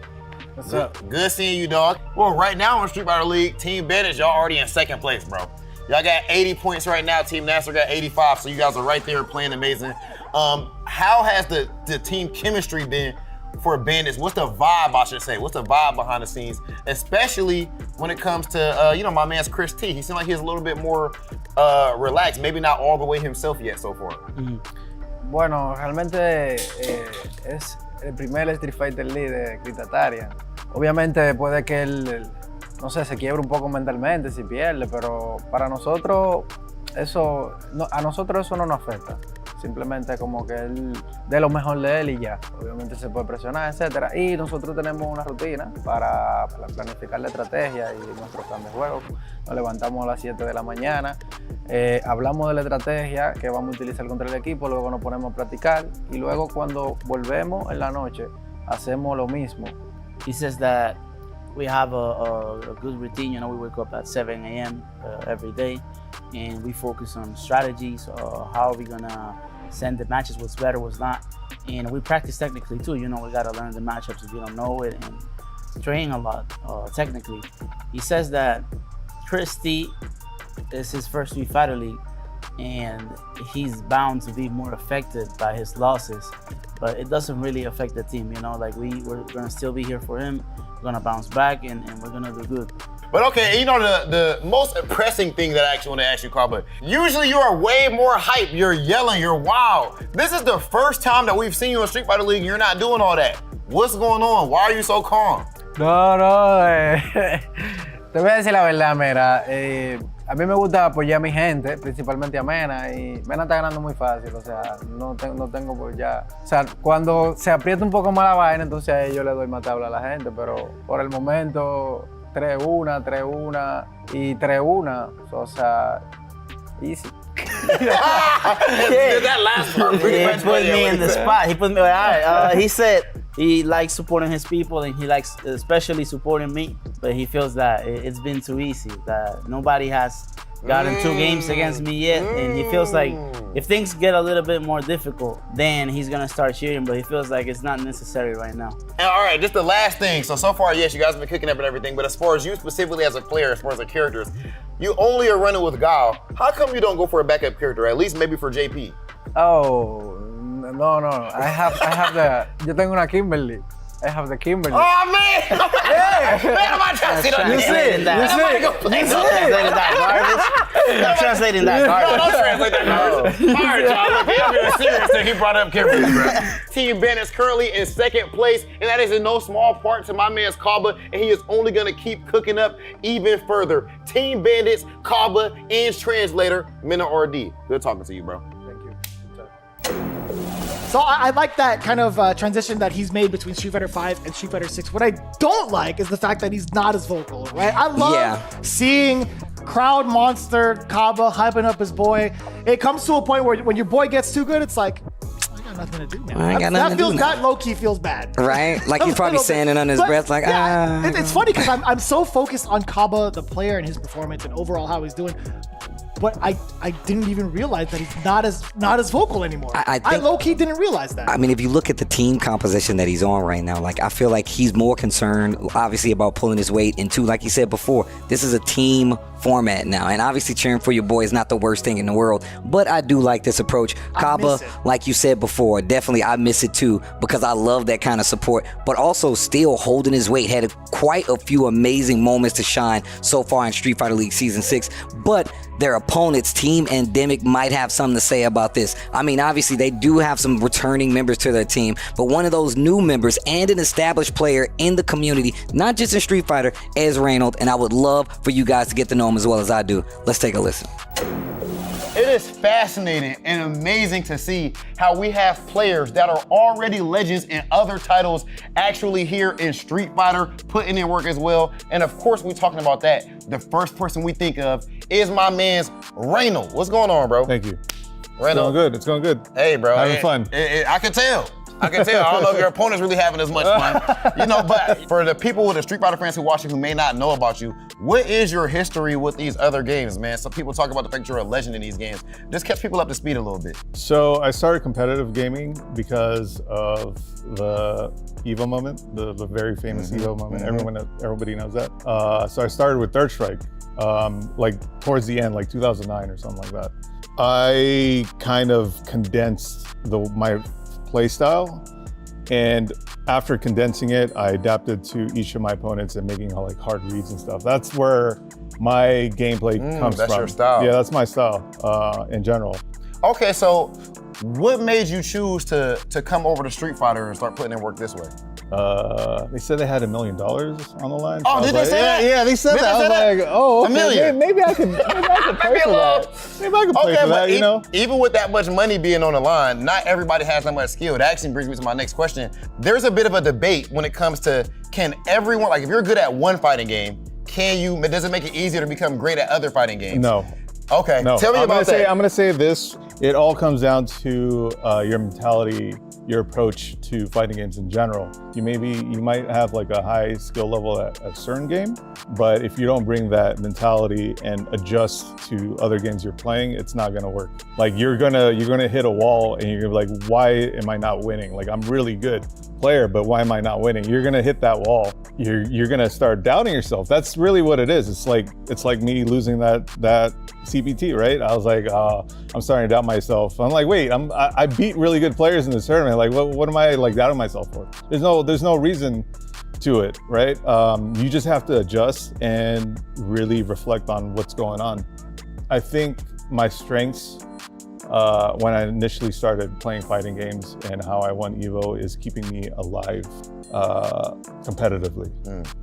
What's up? Good seeing you, dog. Well, right now in Street Fighter League, Team Bandits, y'all already in second place, bro. Y'all got 80 points right now. Team NASR got 85, so you guys are right there playing amazing. How has the team chemistry been for Bandits? What's the vibe, I should say? What's the vibe behind the scenes? Especially when it comes to, you know, my man's Chris T. He seemed like he's a little bit more relaxed, maybe not all the way himself yet so far. Bueno, realmente es el primer Street Fighter League de Chris Tatarian. Obviamente puede que él, no sé, se quiebre un poco mentalmente si pierde, pero para nosotros eso, a nosotros eso no nos afecta. Simplemente como que él dé lo mejor de él y ya. Obviamente se puede presionar, etcétera. Y nosotros tenemos una rutina para planificar la estrategia y nuestro plan de juego. Nos levantamos a las 7 de la mañana, hablamos de la estrategia que vamos a utilizar contra el equipo, luego nos ponemos a practicar y luego cuando volvemos en la noche hacemos lo mismo. He says that we have a good routine. You know, we wake up at 7 a.m. Every day, and we focus on strategies. How are we gonna send the matches? What's better, what's not, and we practice technically too. You know, we gotta learn the matchups if you don't know it, and train a lot technically. He says that Christie is his first Street Fighter League, and he's bound to be more affected by his losses. But it doesn't really affect the team, you know. Like we're gonna still be here for him. We're gonna bounce back, and we're gonna do good. But okay, you know, the most pressing thing that I actually want to ask you, Kaba, usually you are way more hype. You're yelling, you're wild. This is the first time that we've seen you in Street Fighter League and you're not doing all that. What's going on? Why are you so calm? No, te voy a decir la verdad, mira, a mí me gusta apoyar a mi gente, principalmente a Mena, y Mena está ganando muy fácil, o sea, no tengo pues ya, o sea, cuando se aprieta un poco más la vaina, entonces ahí yo le doy más tabla a la gente, pero por el momento 3-1, 3-1 y 3-1, o sea, easy. That last part pretty much put me in the spot. He put me, all right, he said he likes supporting his people and he likes especially supporting me, but he feels that it's been too easy, that nobody has gotten 2 games against me yet, and he feels like if things get a little bit more difficult, then he's gonna start cheering, but he feels like it's not necessary right now. And all right, just the last thing. So far, yes, you guys have been cooking up and everything, but as far as you specifically as a player, as far as the characters, you only are running with Gal. How come you don't go for a backup character, at least maybe for JP? Oh, no, I have the, yo tengo una Kimberly. I have the Kimberly. Oh man! Man, I'm translating that. Translating that garbage. No, don't translate that garbage. All right, y'all. Look, I'm being serious that he brought up Kimberly, bro. Team Bandits currently in 2nd place, and that is in no small part to my man's Kaba, and he is only gonna keep cooking up even further. Team Bandits, Kaba, and Translator, Mena RD. Good talking to you, bro. So I like that kind of transition that he's made between Street Fighter 5 and Street Fighter 6. What I don't like is the fact that he's not as vocal, right? I love seeing crowd monster Kaba hyping up his boy. It comes to a point where when your boy gets too good, it's like, I got nothing to do now. That low-key feels bad. Right? Like he's probably saying it under his breath, like, It's funny because I'm so focused on Kaba, the player, and his performance and overall how he's doing. But I didn't even realize that he's not as vocal anymore. I low-key didn't realize that. I mean, if you look at the team composition that he's on right now, like I feel like he's more concerned, obviously, about pulling his weight. And 2, like you said before, this is a team format now. And obviously cheering for your boy is not the worst thing in the world. But I do like this approach. Kaba, like you said before, definitely I miss it too because I love that kind of support. But also still holding his weight. Had quite a few amazing moments to shine so far in Street Fighter League Season 6. But their opponents, Team Endemic, might have something to say about this. I mean, obviously, they do have some returning members to their team, but one of those new members and an established player in the community, not just in Street Fighter, is Reynolds, and I would love for you guys to get to know him as well as I do. Let's take a listen. It is fascinating and amazing to see how we have players that are already legends in other titles actually here in Street Fighter, putting in work as well. And of course, we're talking about that. The first person we think of is my man's Reynolds. What's going on, bro? Thank you. Reynolds. It's going good. Hey, bro. Having fun. I can tell. I don't know if your opponent's really having as much fun. You know, but for the people, the Street Fighter fans who watch you who may not know about you, what is your history with these other games, man? Some people talk about the fact you're a legend in these games. Just catch people up to speed a little bit. So I started competitive gaming because of the Evo moment, the very famous Evo moment. Everybody knows that. So I started with Third Strike, like towards the end, like 2009 or something like that. I kind of condensed my play style, and after condensing it, I adapted to each of my opponents and making like hard reads and stuff. That's where my gameplay comes from. That's your style. Yeah, that's my style in general. Okay, so what made you choose to come over to Street Fighter and start putting in work this way? They said they had $1 million on the line. Oh, did they say that? Yeah, they said that. I was like, oh, okay. $1 million. Maybe I could play for that. Maybe I could play for that, you know? Even with that much money being on the line, not everybody has that much skill. That actually brings me to my next question. There's a bit of a debate when it comes to, can everyone, like if you're good at one fighting game, does it make it easier to become great at other fighting games? No. Okay, no. Tell me about that. I'm gonna say this, it all comes down to your mentality, your approach to fighting games in general. You might have like a high skill level at a certain game, but if you don't bring that mentality and adjust to other games you're playing, it's not gonna work. Like you're gonna hit a wall and you're gonna be like, why am I not winning? Like I'm really good. player, but why am I not winning? You're gonna hit that wall. You're gonna start doubting yourself. That's really what it is. It's like me losing that CPT, right? I was like, I'm starting to doubt myself. I'm like, wait, I beat really good players in this tournament. Like, what am I like doubting myself for? There's no reason to it, right? You just have to adjust and really reflect on what's going on. I think my strengths when I initially started playing fighting games and how I won Evo is keeping me alive competitively.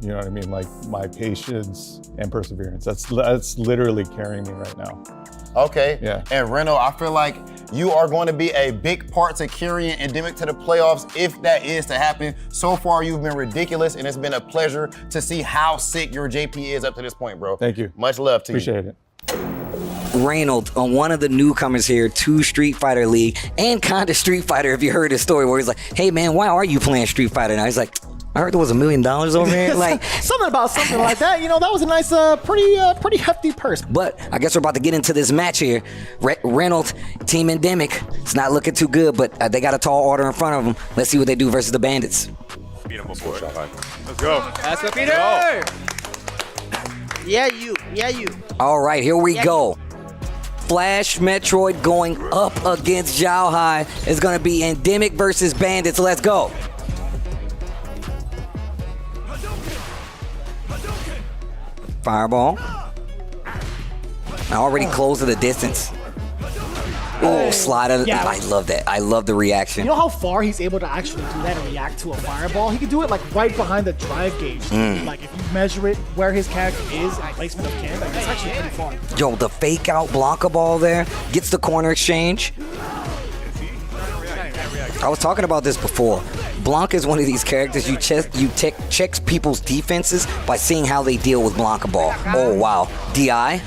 You know what I mean? Like my patience and perseverance. That's literally carrying me right now. Okay. Yeah. And Reno, I feel like you are going to be a big part to carrying Endemic to the playoffs if that is to happen. So far, you've been ridiculous, and it's been a pleasure to see how sick your JP is up to this point, bro. Thank you. Much love to Appreciate you. it. Reynolds, one of the newcomers here to Street Fighter League and kind of Street Fighter, if you heard his story where he's like, hey man, why are you playing Street Fighter now? He's like, I heard there was $1 million over here. Like something like that. You know, that was a nice, pretty hefty purse. But I guess we're about to get into this match here. Reynolds, Team Endemic. It's not looking too good, but they got a tall order in front of them. Let's see what they do versus the Bandits. Beat him before. Let's go. Let's go, Peter. Yeah, you. All right, here we go. Flash Metroid going up against Zhao Hai. It's going to be Endemic versus Bandits. Let's go. Fireball. Already close to the distance. Oh, slider. Yeah. I love that. I love the reaction. You know how far he's able to actually do that and react to a fireball? He can do it like right behind the drive gauge. Like if you measure it where his character is and placement of can, like, that's actually pretty far. Yo, the fake out Blanca ball there gets the corner exchange. I was talking about this before. Blanca is one of these characters you check people's defenses by seeing how they deal with Blanca ball. Oh wow, DI.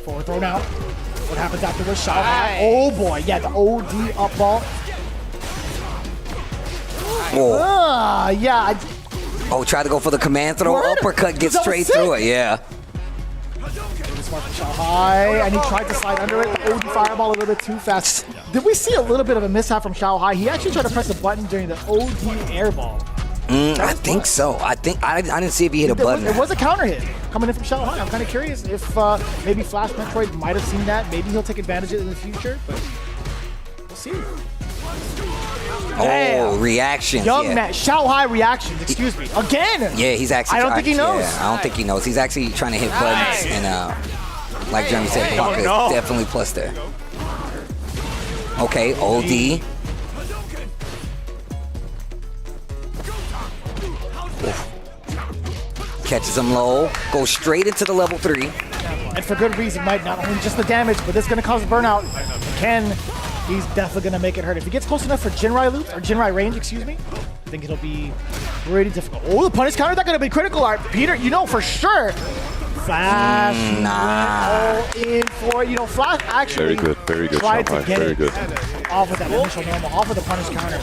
Forward throw now. What happens afterwards? Shao Hai. Oh boy, yeah, the OD up ball. Yeah. Oh, try to go for the command throw. Uppercut gets straight through it. Yeah. Smart from Shao Hai, and he tried to slide under it. The OD fireball a little bit too fast. Did we see a little bit of a mishap from Shao Hai? He actually tried to press a button during the OD air ball. I think so. I didn't see if he hit a button. It was a counter hit coming in from Shao Hai. I'm kind of curious if maybe Flash Metroid might have seen that. Maybe he'll take advantage of it in the future, but we'll see. Oh, reactions. Young man, Shao Hai reactions, excuse me. Again! Yeah, he's actually I don't think he knows. Yeah, I don't think he knows. He's actually trying to hit buttons, and like Jeremy said, Blanca is definitely plus there. Okay, OD. Catches him low, goes straight into the level 3. And for good reason, might not only just the damage, but this is going to cause burnout. Ken, he's definitely going to make it hurt. If he gets close enough for Jinrai loops, or Jinrai range, excuse me, I think it'll be pretty difficult. Oh, the punish counter, that's going to be critical. All right, Peter, you know for sure. Flash all in for it. You know, Flash actually very good, tried to get very it good. off with that initial normal, off with the punish counter.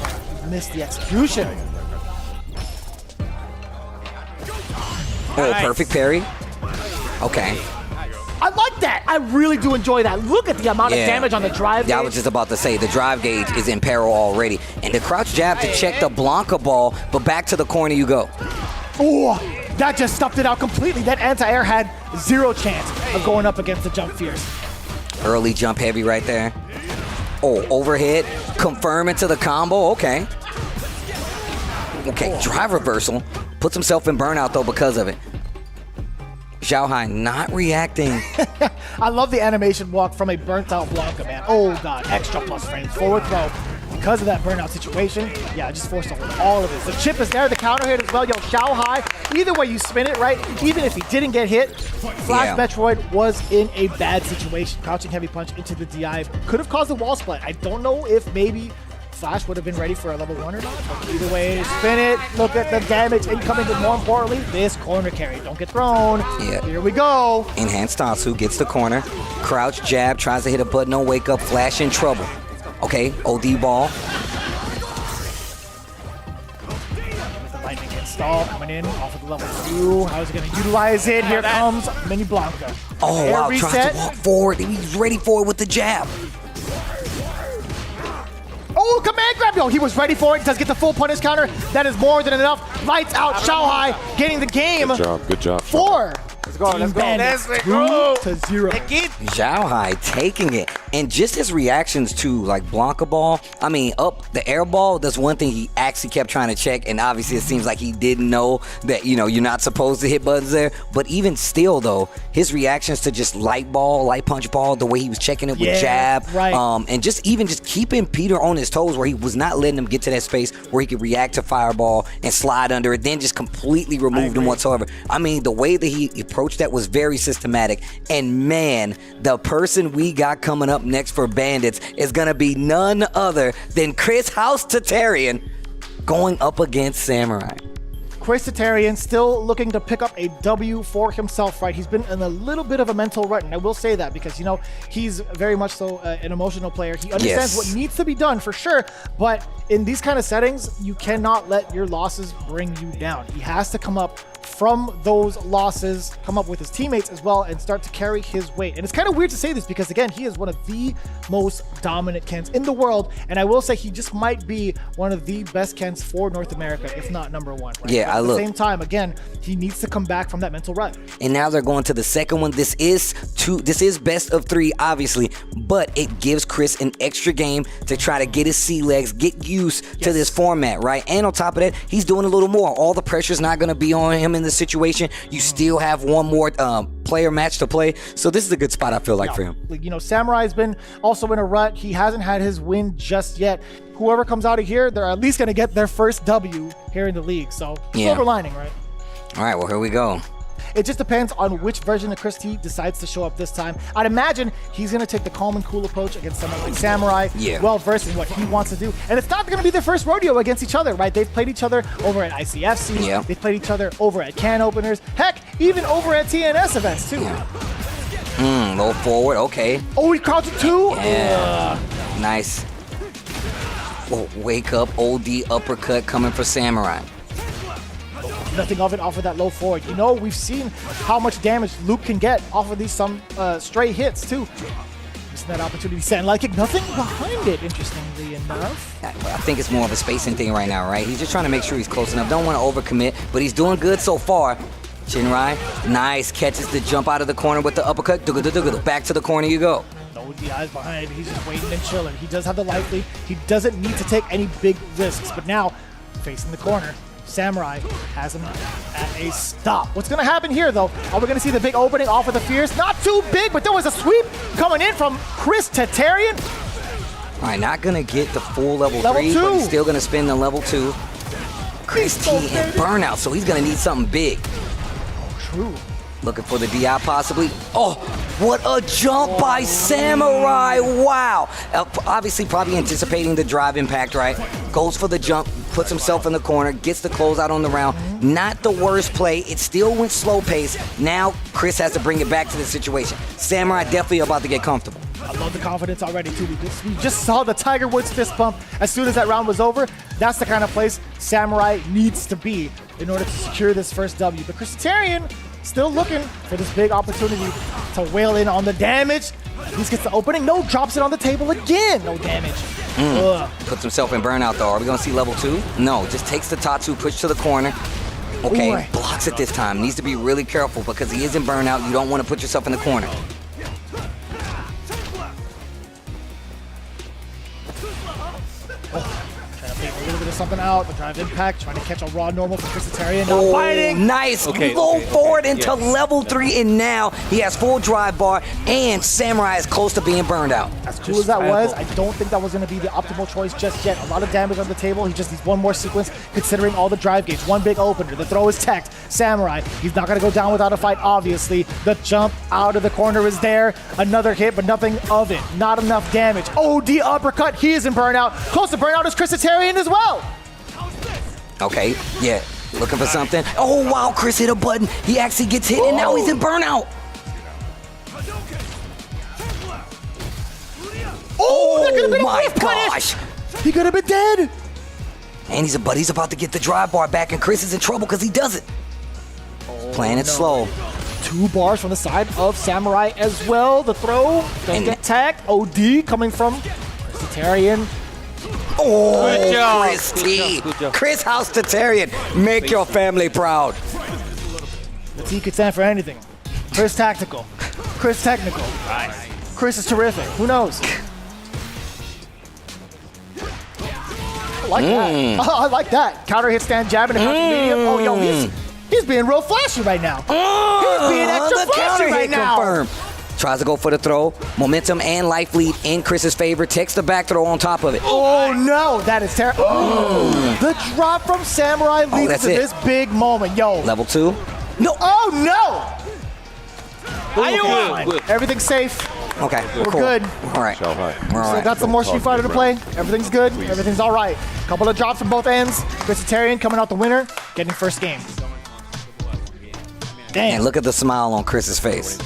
Missed the execution. Oh, perfect parry. Okay. I like that. I really do enjoy that. Look at the amount of damage on the drive gauge. I was just about to say, the drive gauge is in peril already. And the crouch jab to check the Blanca ball, but back to the corner you go. Oh, that just stuffed it out completely. That anti-air had zero chance of going up against the jump fierce. Early jump heavy right there. Oh, overhead. Confirm into the combo. Okay. Okay, drive reversal. Puts himself in burnout, though, because of it. Zhao Hai not reacting. I love the animation walk from a burnt-out Blanca, man. Oh, God. Extra plus frames. Forward throw. Because of that burnout situation, yeah, just forced all of it. The chip is there, the counter hit as well. Yo, Shao Hai, either way you spin it, right? Even if he didn't get hit, Flash Metroid was in a bad situation. Crouching heavy punch into the DI could have caused a wall split. I don't know if maybe Flash would have been ready for a level 1 or not, but either way, spin it, look at the damage incoming, but more importantly, this corner carry. Don't get thrown. Yeah. Here we go. Enhanced Tatsu gets the corner. Crouch jab, tries to hit a button, no wake up, Flash in trouble. Okay, OD ball. The lightning install coming in off of the level 2. How's he going to utilize it? Here comes Mini Blanca. Oh, Air wow, reset. tries to walk forward. He's ready for it with the jab. Oh, command grab. Yo, he was ready for it. Does get the full punish counter. That is more than enough. Lights out. Shanghai getting the game. Good job. 4. Let's go. Let's go. Bandits, Let's go. 2-0. Zhao Hai taking it. And just his reactions to like Blanca ball, I mean, up the air ball, that's one thing he actually kept trying to check. And obviously it seems like he didn't know that, you know, you're not supposed to hit buttons there. But even still though, his reactions to just light punch ball, the way he was checking it with jab, right. And just keeping Peter on his toes where he was not letting him get to that space where he could react to fireball and slide under it, then just completely removed him whatsoever. I mean, the way that he approached that was very systematic. And man, the person we got coming up next for Bandits is gonna be none other than Chris House-Tatarian going up against Samurai. Chris Tatarian still looking to pick up a W for himself, right? He's been in a little bit of a mental rut, and I will say that because, you know, he's very much so an emotional player. He understands what needs to be done for sure, but in these kind of settings, you cannot let your losses bring you down. He has to come up from those losses, come up with his teammates as well, and start to carry his weight. And it's kind of weird to say this because, again, he is one of the most dominant Kens in the world, and I will say he just might be one of the best Kens for North America, if not number one. Right? Yeah, but at the same time, again, he needs to come back from that mental rut. And now they're going to the second one. This is best of 3, obviously, but it gives Chris an extra game to try to get his sea legs, get used to this format, right? And on top of that, he's doing a little more. All the pressure's not going to be on him in this situation. You still have one more player match to play, so this is a good spot, I feel like, for him. You know, Samurai's been also in a rut. He hasn't had his win just yet. Whoever comes out of here, they're at least going to get their first W here in the league. So, silver lining, right? All right, well, here we go. It just depends on which version of Chris T decides to show up this time. I'd imagine he's going to take the calm and cool approach against someone like Samurai, well versed in what he wants to do. And it's not going to be their first rodeo against each other, right? They've played each other over at ICFC. They've played each other over at can openers. Heck, even over at TNS events, too. Low forward, okay. Oh, he crouched it too? Yeah, nice. Oh, wake up, OD uppercut coming for Samurai. Nothing of it off of that low forward. You know, we've seen how much damage Luke can get off of these stray hits too. Missing that opportunity. Sand light kick, nothing behind it, interestingly enough. I think it's more of a spacing thing right now, right? He's just trying to make sure he's close enough. Don't want to overcommit, but he's doing good so far. Shinrai, nice, catches the jump out of the corner with the uppercut. Back to the corner you go. No DIs behind him. He's just waiting and chilling. He does have the life lead. He doesn't need to take any big risks, but now facing the corner. Samurai has him at a stop. What's going to happen here, though? Are we going to see the big opening off of the Fierce? Not too big, but there was a sweep coming in from Chris Tatarian. All right, not going to get the full level 3, but he's still going to spin the level 2. Chris T and burnout, so he's going to need something big. Oh, true. Looking for the DI possibly. Oh, what a jump by Samurai. Wow. Obviously probably anticipating the drive impact, right? Goes for the jump, puts himself in the corner, gets the closeout on the round. Not the worst play. It still went slow pace. Now Chris has to bring it back to the situation. Samurai definitely about to get comfortable. I love the confidence already, too. We just saw the Tiger Woods fist bump as soon as that round was over. That's the kind of place Samurai needs to be in order to secure this first W. But Chris Tatarian still looking for this big opportunity to wail in on the damage. He gets the opening. No, drops it on the table again. No damage. Puts himself in burnout, though. Are we going to see level 2? No, just takes the Tatsu, push to the corner. Okay, blocks it this time. Needs to be really careful because he is in burnout. You don't want to put yourself in the corner. A little bit of something out, the drive impact, trying to catch a raw normal from Chris Tatarian. Now fighting. Nice. Low forward into level 3, and now he has full drive bar, and Samurai is close to being burned out. As cool as that was, I don't think that was going to be the optimal choice just yet. A lot of damage on the table. He just needs one more sequence, considering all the drive gates. One big opener. The throw is teched. Samurai, he's not going to go down without a fight, obviously. The jump out of the corner is there. Another hit, but nothing of it. Not enough damage. OD uppercut. He is in burnout. Close to burnout is Chris Tatarian as well. Okay, yeah, looking for something. Oh, wow, Chris hit a button. He actually gets hit, and now he's in burnout. Oh, that could have been my a whiff gosh. punish. He could have been dead. And he's about to get the drive bar back, and Chris is in trouble because he does it. Playing it slow. 2 bars from the side of Samurai as well. The throw does get tagged. OD coming from Chris Tatarian. Oh, Good job. Chris T. Good job. Chris House-Tatarian, make your family proud. The T could stand for anything. Chris Tactical. Chris Technical. Chris is terrific. Who knows? I like that. Oh, I like that. Counter hit stand jab and a counter medium. Oh, yo, he's being real flashy right now. He's being extra the flashy counter right hit now. confirmed. Tries to go for the throw. Momentum and life lead in Chris's favor. Takes the back throw on top of it. Oh, no. That is terrible. Oh. The drop from Samurai leads that's to it. this big moment. Yo. Level 2. No. Oh, no. Good, good. Everything's safe. Okay, We're cool. good. All right. So got some more Street Fighter to play. Everything's good. Everything's all right. Couple of drops from both ends. Chris House-Tatarian coming out the winner, getting first game. Damn. And look at the smile on Chris's face.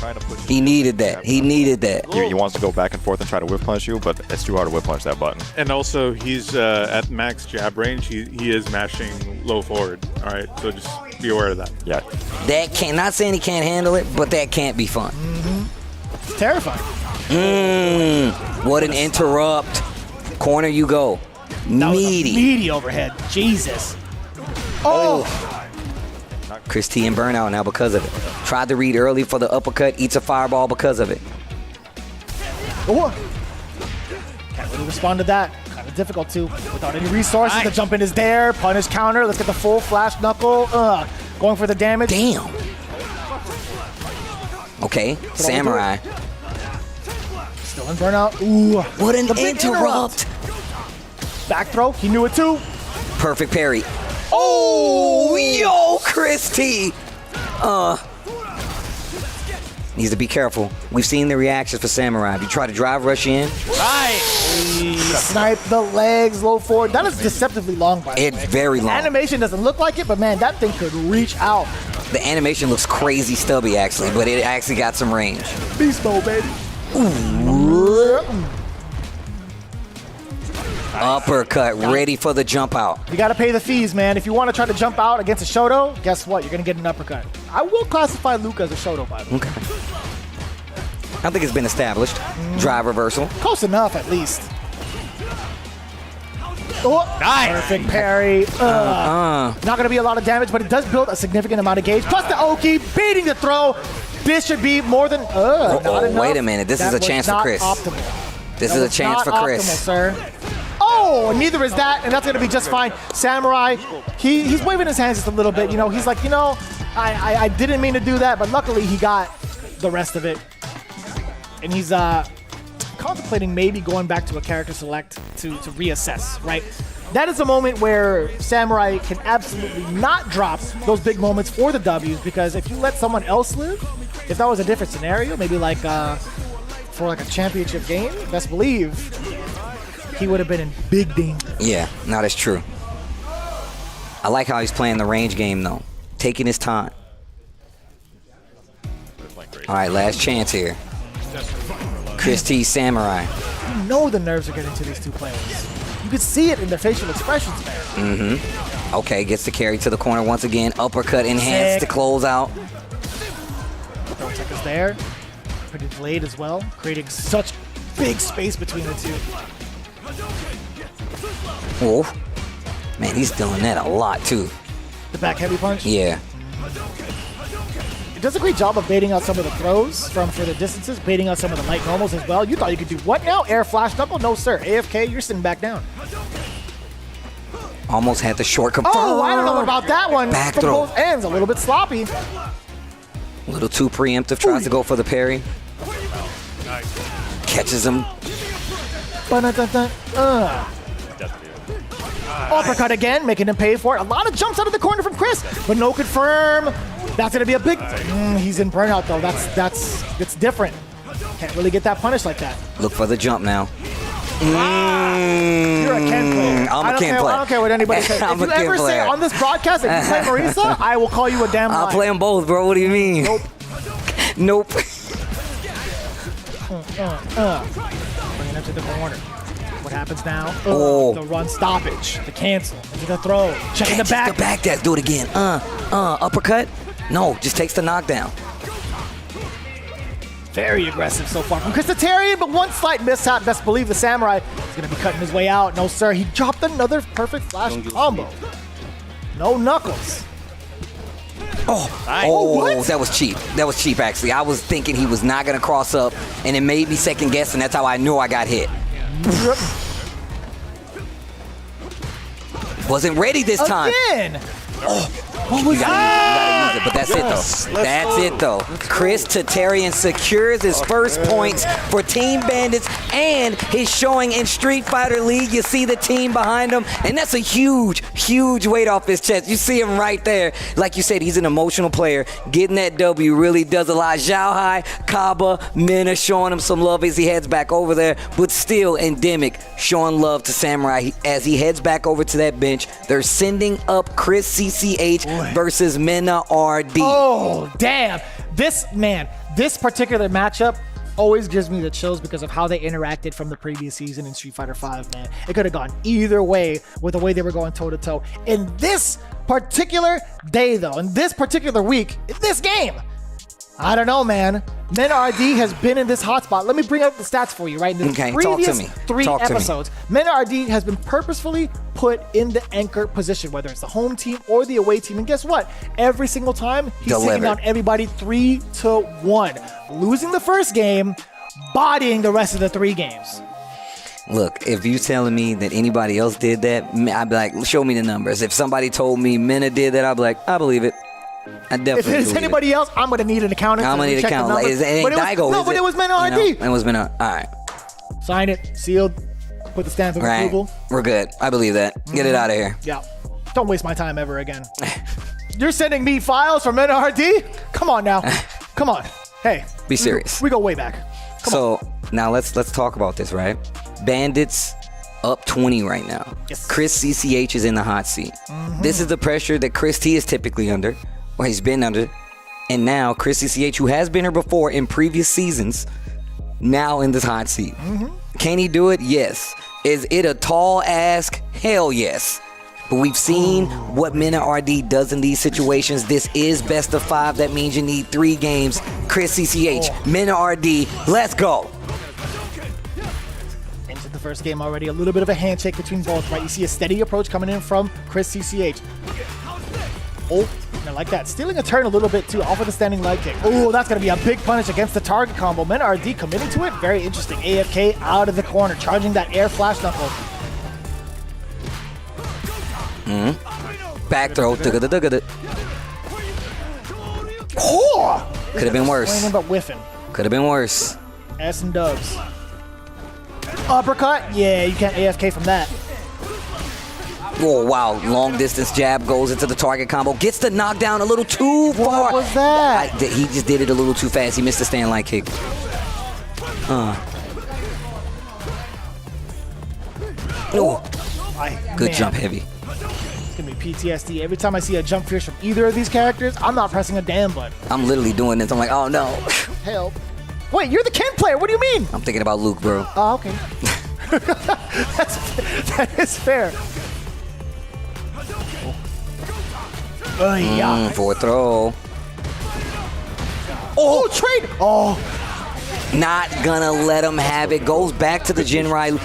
He needed that. He needed that. He wants to go back and forth and try to whip punch you, but it's too hard to whip punch that button. And also, he's at max jab range. He is mashing low forward. All right, so just be aware of that. Yeah. That can't, not saying he can't handle it, but that can't be fun. It's terrifying. What an interrupt. Corner you go. Meaty. Meaty overhead. Jesus. Oh. Chris T in burnout now because of it. Tried to read early for the uppercut, eats a fireball because of it. Oh. Can't really respond to that. Kind of difficult to without any resources. The jump in is there. Punish counter. Let's get the full flash knuckle. Going for the damage. Damn. Okay, Samurai. Still in burnout. Ooh. What an The big interrupt. Back throw. He knew it too. Perfect parry. Oh, yo, Chris T. Needs to be careful. We've seen the reactions for Samurai. If you try to drive rush in, Snipe the legs, low forward. That is deceptively long, by the way. it's very long. Animation doesn't look like it, but man, that thing could reach out. The animation looks crazy stubby, actually, but it actually got some range. Beast mode, baby. Uppercut, ready for the jump out. You gotta pay the fees, man. If you want to try to jump out against a Shoto, guess what? You're gonna get an uppercut. I will classify Luke as a Shoto, by the way. Okay. I think it's been established. Drive reversal. Close enough, at least. Oh, nice. Perfect parry. Not gonna be a lot of damage, but it does build a significant amount of gauge. Plus the Oki, beating the throw. This should be more than, not enough. Wait a minute. This is a chance for Chris. Optimal. This is a chance for Chris. Optimal, sir. Oh, neither is that, and that's gonna be just fine. Samurai, he's waving his hands just a little bit. You know, he's like, I didn't mean to do that, but luckily he got the rest of it. And he's contemplating maybe going back to a character select to reassess, right? That is a moment where Samurai can absolutely not drop those big moments for the W's, because if you let someone else live, if that was a different scenario, maybe like for like a championship game, best believe he would have been in big danger. Yeah, no, that's true. I like how he's playing the range game, though. Taking his time. All right, last chance here. Chris T, Samurai. You know the nerves are getting to these two players. You can see it in their facial expressions, man. Okay, gets the carry to the corner once again. Uppercut enhanced to close out. Vortex is there. Pretty delayed as well, creating such big space between the two. Whoa. Man, he's doing that a lot, too. The back heavy punch? Yeah. It does a great job of baiting out some of the throws from further distances, baiting out some of the light normals as well. You thought you could do what now? Air flash knuckle? No, sir. AFK, you're sitting back down. Almost had the short confirm. Oh, I don't know about that one. Back From throw. both ends, a little bit sloppy. A little too preemptive. Tries to go for the parry. Catches him. Uppercut again, making him pay for it. A lot of jumps out of the corner from Chris, but no confirm. That's gonna be a big. He's in burnout though. It's different. Can't really get that punished like that. Look for the jump now. You're a Ken player. I'm a Ken player. I don't care what anybody says. I'm If a you Ken ever say player. on this broadcast that you play Marisa, I will call you a damn liar. I'll play them both, bro. What do you mean? Nope. Nope. Bringing him to the corner. What happens now? Oh. The run stoppage. The cancel. Into the throw. Checking the Catches back. the back dash. Do it again. Uppercut. No, just takes the knockdown. Very aggressive so far from Christatarian, but one slight mishap. Best believe the Samurai is going to be cutting his way out. No, sir. He dropped another perfect flash combo. No knuckles. Oh, Nice. oh, that was cheap. That was cheap, actually. I was thinking he was not going to cross up, and it made me second guess, and that's how I knew I got hit. Wasn't ready this time. Again. Oh, what was that? You gotta use it, but that's it though. That's it though. Chris Tatarian secures his first points for Team Bandits and his showing in Street Fighter League. You see the team behind him, and that's a huge, huge weight off his chest. You see him right there. Like you said, he's an emotional player. Getting that W really does a lot. Zhao Hai, Kaba, Mena showing him some love as he heads back over there, but still Endemic showing love to Samurai as he heads back over to that bench. They're sending up Chris CCH versus Mena RD. Oh, damn. This particular matchup always gives me the chills because of how they interacted from the previous season in Street Fighter V, man. It could have gone either way with the way they were going toe-to-toe. In this particular day, though, in this particular week, in this game, I don't know, man. Mena RD has been in this hotspot. Let me bring up the stats for you, right? In the previous three episodes, Mena RD has been purposefully put in the anchor position, whether it's the home team or the away team. And guess what? Every single time, he's taking down everybody 3-1. Losing the first game, bodying the rest of the 3 games. Look, if you telling me that anybody else did that, I'd be like, show me the numbers. If somebody told me Mena did that, I'd be like, I believe it. I definitely If it's anybody else, I'm going to need an accountant. I'm going to need an accountant. But it was Mena RD. It was Mena. All right. Sign it, sealed, put the stamp of approval. We're good. I believe that. Get it out of here. Yeah. Don't waste my time ever again. You're sending me files from Mena RD? Come on now. Come on. Hey. Be serious. We go way back. Now let's talk about this, right? Bandits up 20 right now. Yes. Chris CCH is in the hot seat. This is the pressure that Chris T is typically under, or he's been under. And now Chris CCH, who has been here before in previous seasons, now in this hot seat. Can he do it? Yes. Is it a tall ask? Hell yes. But we've seen what Mena RD does in these situations. This is best of 5. That means you need 3 games. Chris CCH, Mena RD, let's go. Into the first game already. A little bit of a handshake between both, right? You see a steady approach coming in from Chris CCH. Oh, I like that. Stealing a turn a little bit too, off of the standing leg kick. Oh, that's going to be a big punish against the target combo. Mena RD committing to it. Very interesting. AFK out of the corner, charging that air flash knuckle. Back throw. Oh! Could have been worse. Swinging but whiffing. Could have been worse. S and dubs. Uppercut? Yeah, you can't AFK from that. Oh, wow. Long distance jab goes into the target combo. Gets the knockdown a little too far. What was that? He just did it a little too fast. He missed the stand line kick. Good jump heavy. It's going to be PTSD. Every time I see a jump fierce from either of these characters, I'm not pressing a damn button. I'm literally doing this. I'm like, oh no. Help. Wait, you're the Ken player. What do you mean? I'm thinking about Luke, bro. Oh, okay. That is fair. Oh, yeah. For a throw. Oh, trade. Oh. Not gonna let him have it. Goes back to the Jinrai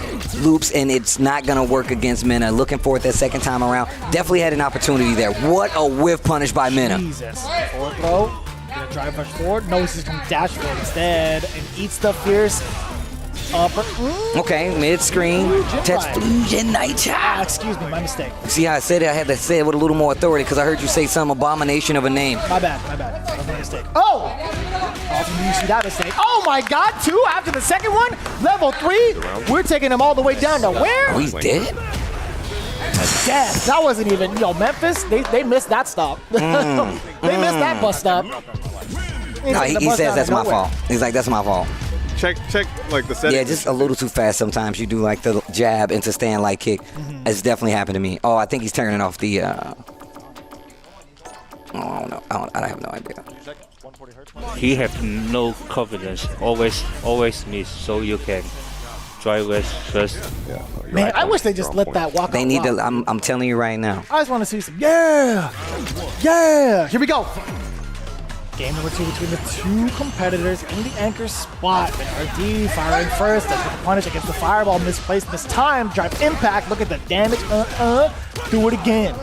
loops, and it's not gonna work against Mena. Looking for it that second time around. Definitely had an opportunity there. What a whiff punish by Mena. Jesus. Forward throw. Gonna drive push forward. No, he's just gonna dash forward instead and eats the fierce upper. Okay, mid-screen. Jinrai. Excuse me, my mistake. See how I said it? I had to say it with a little more authority because I heard you say some abomination of a name. My bad. That was my mistake. Oh! Often you see that mistake. Oh my god, 2 after the second one? Level 3? We're taking him all the way down to where? Oh, he's dead? Death. That wasn't even, Memphis, they missed that stop. They missed that bus stop. No, he says that's my fault. He's like, that's my fault. Check like the settings. Yeah, just a little too fast sometimes. You do like the jab into stand like kick. It's definitely happened to me. Oh, I think he's turning off the I don't know. I have no idea. He have no confidence. Always miss. So you can try with first. Man, I wish they just let that walk. They need to. I'm telling you right now. I just want to see some. Yeah. Here we go. Game number 2 between the two competitors in the anchor spot. RD firing first, does the punish against the fireball, misplaced this time. Drive impact, look at the damage, do it again.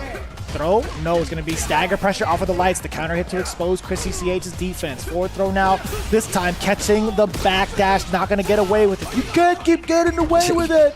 Throw, no, it's gonna be stagger pressure off of the lights. The counter hit to expose Chris CCH's defense. Forward throw now, this time catching the backdash, not gonna get away with it. You can't keep getting away with it.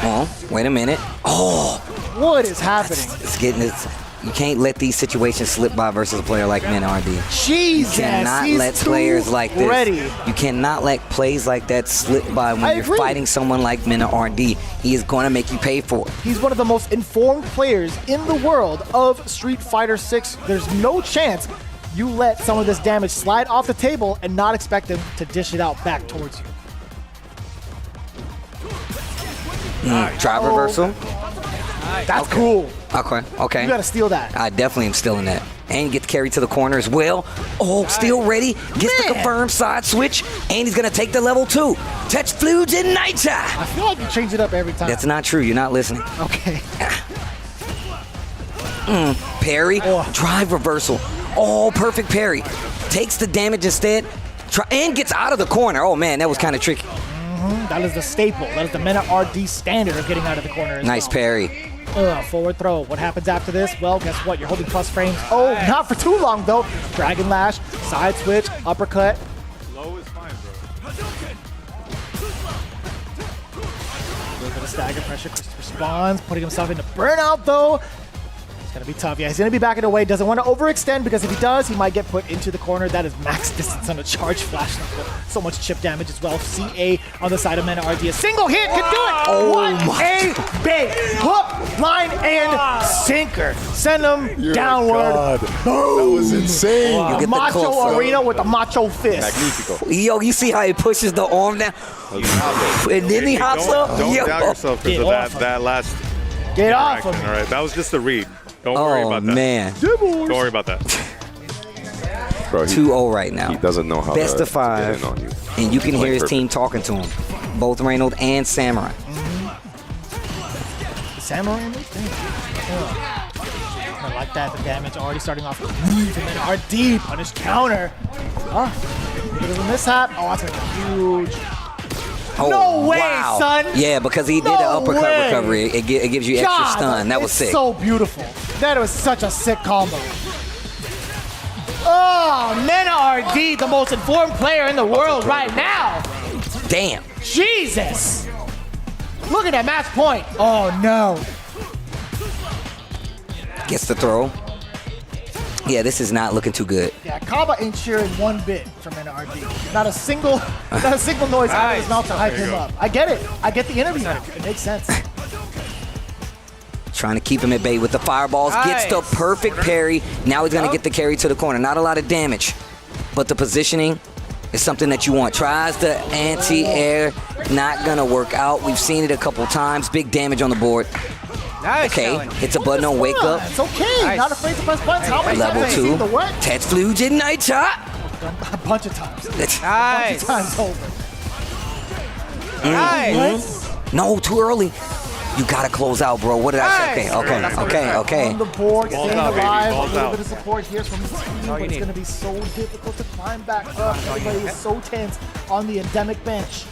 Oh, wait a minute. Oh, what is happening? It's getting this. You can't let these situations slip by versus a player like RD. Jesus, you cannot let players like this. Ready. You cannot let plays like that slip by when you're fighting someone like RD. He is going to make you pay for it. He's one of the most informed players in the world of Street Fighter 6. There's no chance you let some of this damage slide off the table and not expect him to dish it out back towards you. Drive reversal. That's cool. Okay. You gotta steal that. I definitely am stealing that. And get the carry to the corner as well. Oh, still ready. Gets the confirmed side switch. And he's gonna take the level 2. Touch fluids in night. I feel like you change it up every time. That's not true. You're not listening. Okay. Parry. Drive reversal. Oh, perfect parry. Takes the damage instead. And gets out of the corner. Oh man, that was kind of tricky. That is the staple. That is the Mena RD standard of getting out of the corner. Nice parry. Forward throw. What happens after this? Well, guess what? You're holding plus frames. Oh, not for too long though. Dragon Lash, side switch, uppercut. Low is fine, bro. A little bit of stagger pressure. Chris responds, putting himself into burnout though. It's gonna be tough. Yeah, he's gonna be backing away. Doesn't want to overextend because if he does, he might get put into the corner. That is max distance on a charge flash. So much chip damage as well. CA on the side of Mena RD. A single hit can do it. Oh what my a bait. Hook, line, and sinker. Send him downward. God. That was insane. The Macho Arena with the Macho fist. Magnifico. Yo, you see how he pushes the arm down? And then he hops up? Don't doubt yourself because of that last Get off of me. All right, that was just a read. Don't worry about that. Oh, man. Don't worry about that. Bro, 2-0 right now. He doesn't know how Best to of 5. get in on you. And you can hear his perfect. team talking to him. Both Reynolds and Samurai. The Samurai in this thing. I like that. The damage already starting off with and then RD punish counter. Bit of a mishap. Oh, that's a huge. Oh, no way, wow. son. Yeah, because he did an uppercut recovery. It gives you extra God, stun. That was sick. So beautiful. That was such a sick combo. Oh, Mena RD, the most informed player in the world right now. Damn. Jesus. Look at that match point. Oh, no. Gets the throw. Yeah, this is not looking too good. Yeah, Kaba ain't cheering one bit from Mena RD. Not a single noise out of his mouth to hype him up. I get it. I get the interview. It makes sense. Trying to keep him at bay with the fireballs. Gets the perfect parry. Now he's going to get the carry to the corner. Not a lot of damage, but the positioning is something that you want. Tries the anti-air. Not going to work out. We've seen it a couple times. Big damage on the board. Nice. Okay, it's a button on wake up. It's okay. Nice. Not afraid to press buttons. How many Level times have you 2. seen the what? Touch fluid in night shot. A bunch of times. A bunch Nice. of times over. Nice. No, too early. You gotta close out, bro. What did I say? Okay. On the board, Balls staying out, baby. alive. Balls A little out. bit of support here from the team, but it's going to be so difficult to climb back up. Everybody is so tense on the Endemic bench.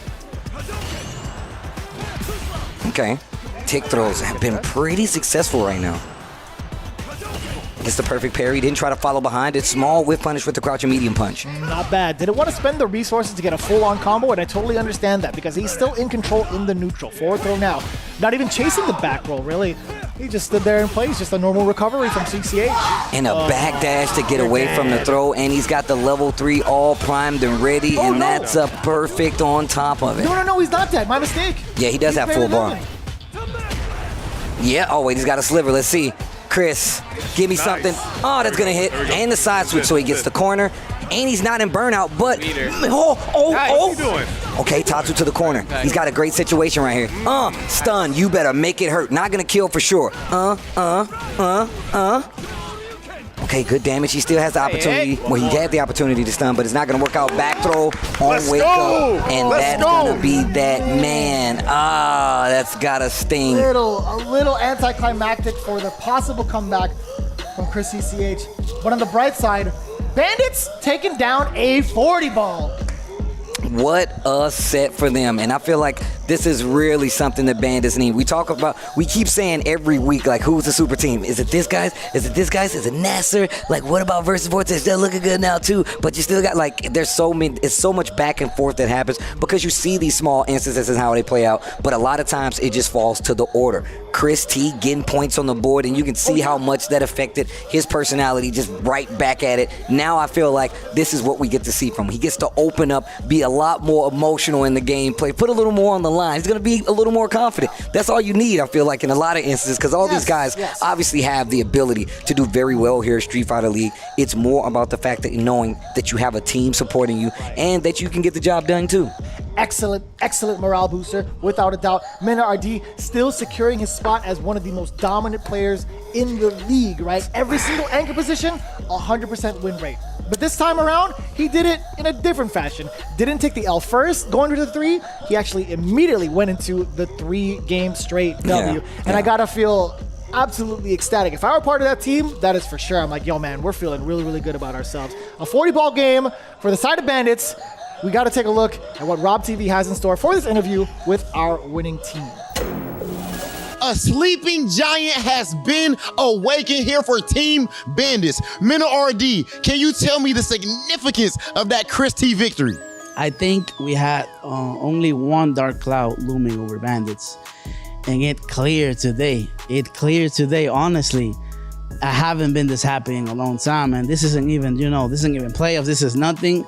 Okay. Tick throws have been pretty successful right now. Gets the perfect parry. Didn't try to follow behind it. Small whiff punish with the crouching medium punch. Not bad. Didn't want to spend the resources to get a full-on combo, and I totally understand that because he's still in control in the neutral. Forward throw now. Not even chasing the back roll, really. He just stood there and played. Just a normal recovery from CCH. And a backdash to get away from the throw, and he's got the level 3 all primed and ready, and that's a perfect on top of it. No, he's not dead. My mistake. Yeah, he does have full bar. Yeah, oh wait, he's got a sliver. Let's see. Chris, give me something. Oh, that's gonna hit. And the side switch, so he gets the corner. And he's not in burnout, but okay, Tatsu to the corner. He's got a great situation right here. Stun. You better make it hurt. Not gonna kill for sure. Okay, good damage. He still has the opportunity. Well, he had the opportunity to stun, but it's not going to work out. Back throw on wake up. And that's going to be that man. That's got to sting. A little anticlimactic for the possible comeback from Chris CCH. But on the bright side, Bandits taking down a 40 ball. What a set for them. And I feel like this is really something that Bandits need. We keep saying every week, like, who's the super team? Is it this guys? Is it this guys? Is it NASR? Like, what about versus Vortex? They're looking good now too. But you still got, like, it's so much back and forth that happens because you see these small instances and how they play out. But a lot of times it just falls to the order. Chris T getting points on the board, and you can see how much that affected his personality, just right back at it. Now I feel like this is what we get to see from him. He gets to open up, be a lot more emotional in the gameplay, put a little more on the line. He's going to be a little more confident. That's all you need, I feel like, in a lot of instances, because all these guys obviously have the ability to do very well here at Street Fighter League. It's more about the fact that knowing that you have a team supporting you and that you can get the job done too. Excellent morale booster, without a doubt. Mena RD still securing his spot as one of the most dominant players in the league, right? Every single anchor position, 100% win rate. But this time around, he did it in a different fashion. Didn't take the L first, going to the 3. He actually immediately went into the 3-game straight W. And I gotta feel absolutely ecstatic. If I were part of that team, that is for sure. I'm like, yo, man, we're feeling really, really good about ourselves. A 40-ball game for the side of Bandits. We got to take a look at what RobTV has in store for this interview with our winning team. A sleeping giant has been awakened here for Team Bandits. Mena RD, can you tell me the significance of that Chris T victory? I think we had only one dark cloud looming over Bandits, and it cleared today. Honestly. I haven't been this happy in a long time, and this isn't even, this isn't even playoffs. This is nothing.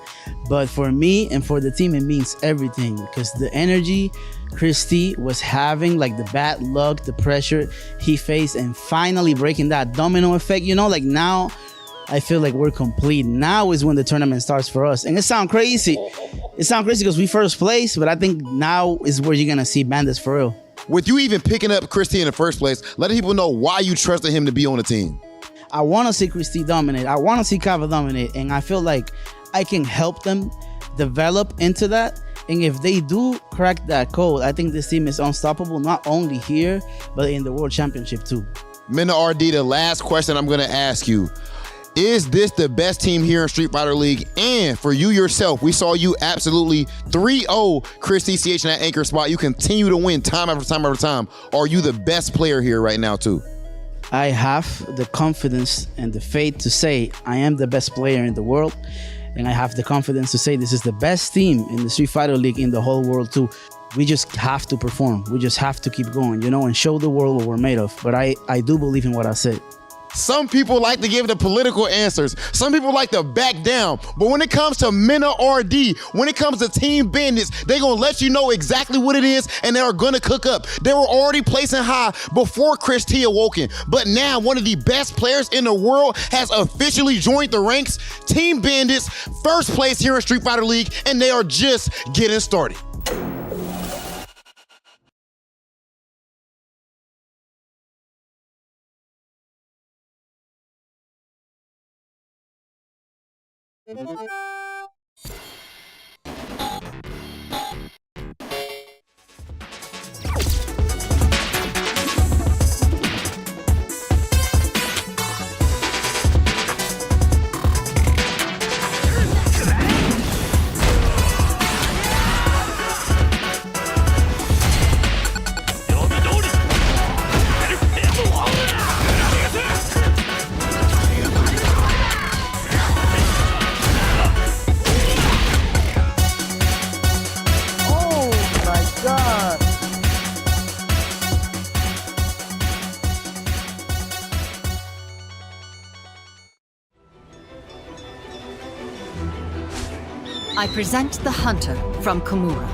But for me and for the team, it means everything, because the energy Chris T was having, like the bad luck, the pressure he faced, and finally breaking that domino effect, like now I feel like we're complete. Now is when the tournament starts for us. And it sounds crazy. Because we first place, but I think now is where you're going to see Bandits for real. With you even picking up Chris T in the first place, letting people know why you trusted him to be on the team. I want to see Chris T dominate. I want to see Kava dominate. And I feel like I can help them develop into that. And if they do crack that code, I think this team is unstoppable, not only here, but in the World Championship too. Mena RD, the last question I'm going to ask you. Is this the best team here in Street Fighter League? And for you yourself, we saw you absolutely 3-0 Chris TCH in that anchor spot. You continue to win time after time after time. Are you the best player here right now too? I have the confidence and the faith to say I am the best player in the world. And I have the confidence to say this is the best team in the Street Fighter League in the whole world too. We just have to perform. We just have to keep going, and show the world what we're made of. But I do believe in what I said. Some people like to give the political answers. Some people like to back down. But when it comes to Mena RD, when it comes to Team Bandits, they're going to let you know exactly what it is, and they are going to cook up. They were already placing high before Chris T awoken. But now one of the best players in the world has officially joined the ranks. Team Bandits, first place here in Street Fighter League, and they are just getting started. I present the Hunter from Komura.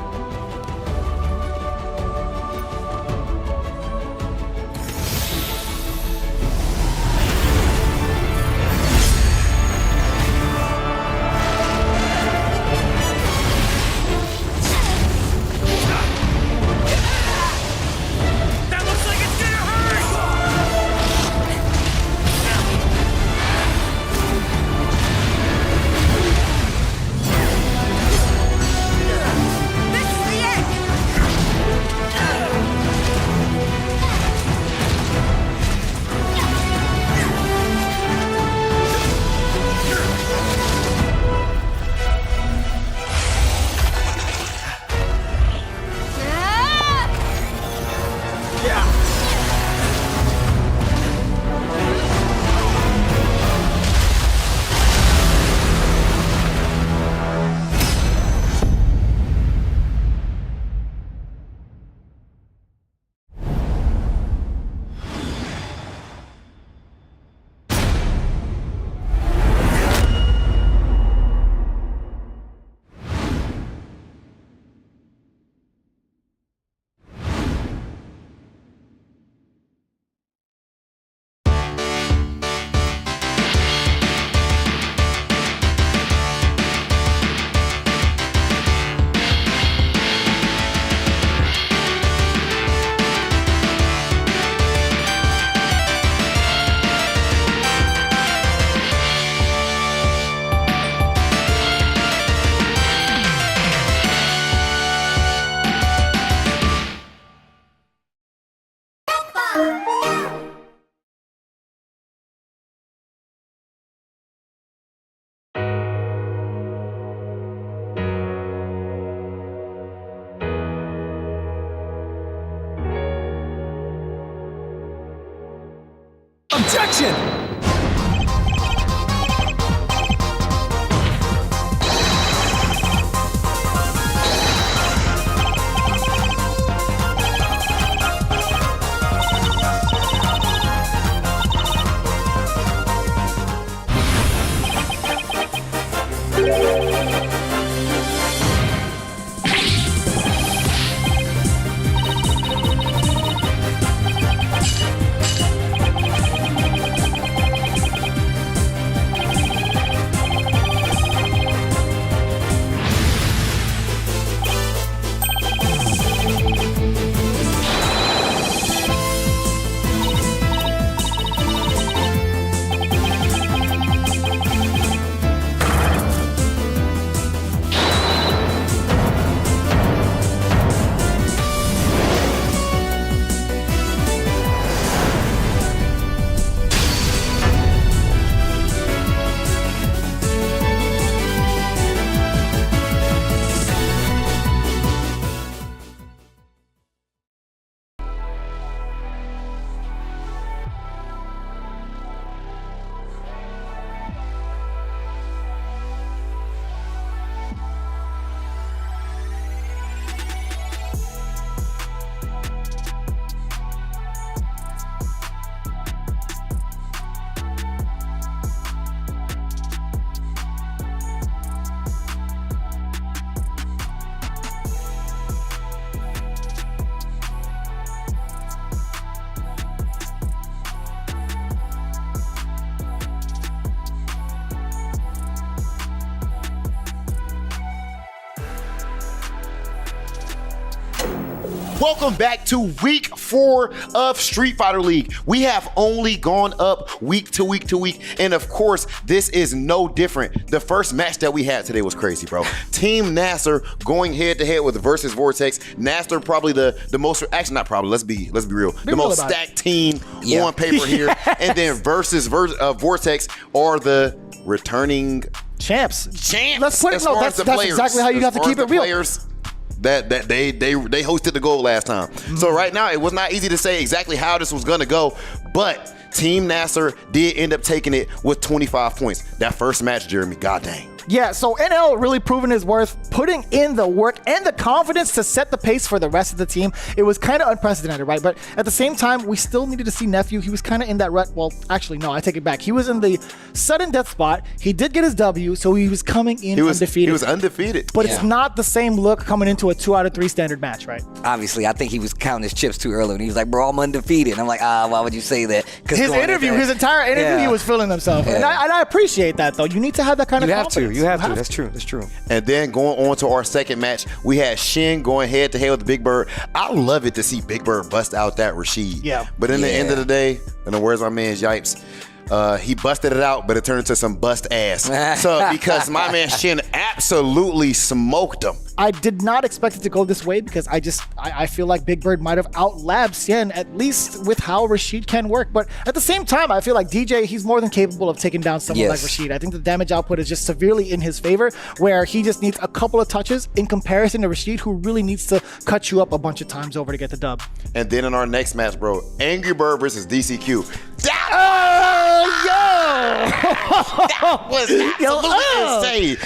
This Projection! Welcome back to week 4 of Street Fighter League. We have only gone up week to week to week, and of course, this is no different. The first match that we had today was crazy, bro. Team NASR going head to head with versus Vortex. NASR probably the most, actually not probably, let's be real. The most stacked team on paper here. And then versus Vortex are the returning champs. Let's put it, no, that's exactly how you have to keep it real. Players that they hosted the goal last time. So right now it was not easy to say exactly how this was gonna go, but Team NASR did end up taking it with 25 points. That first match, Jeremy, god dang. Yeah, so NL really proving his worth, putting in the work and the confidence to set the pace for the rest of the team. It was kind of unprecedented, right? But at the same time, we still needed to see Nephew. He was kind of in that rut. Well, actually, no, I take it back. He was in the sudden death spot. He did get his W, so he was coming in undefeated. He was undefeated. But it's not the same look coming into a 2 out of 3 standard match, right? Obviously, I think he was counting his chips too early, and he was like, bro, I'm undefeated. And I'm like, why would you say that? His entire interview, he was feeling himself. Yeah. And I appreciate that, though. You need to have that kind of confidence. You have to. That's true. That's true. And then going on to our second match, we had Shin going head to head with Big Bird. I love it to see Big Bird bust out that Rashid. Yeah. But in the end of the day, in the words of my man Yipes, he busted it out, but it turned into some bust ass. So because my man Shin absolutely smoked him. I did not expect it to go this way because I feel like Big Bird might have outlabbed Sien, at least with how Rashid can work. But at the same time, I feel like DJ, he's more than capable of taking down someone like Rashid. I think the damage output is just severely in his favor, where he just needs a couple of touches in comparison to Rashid, who really needs to cut you up a bunch of times over to get the dub. And then in our next match, bro, Angry Bird versus DCQ. That was absolutely insane.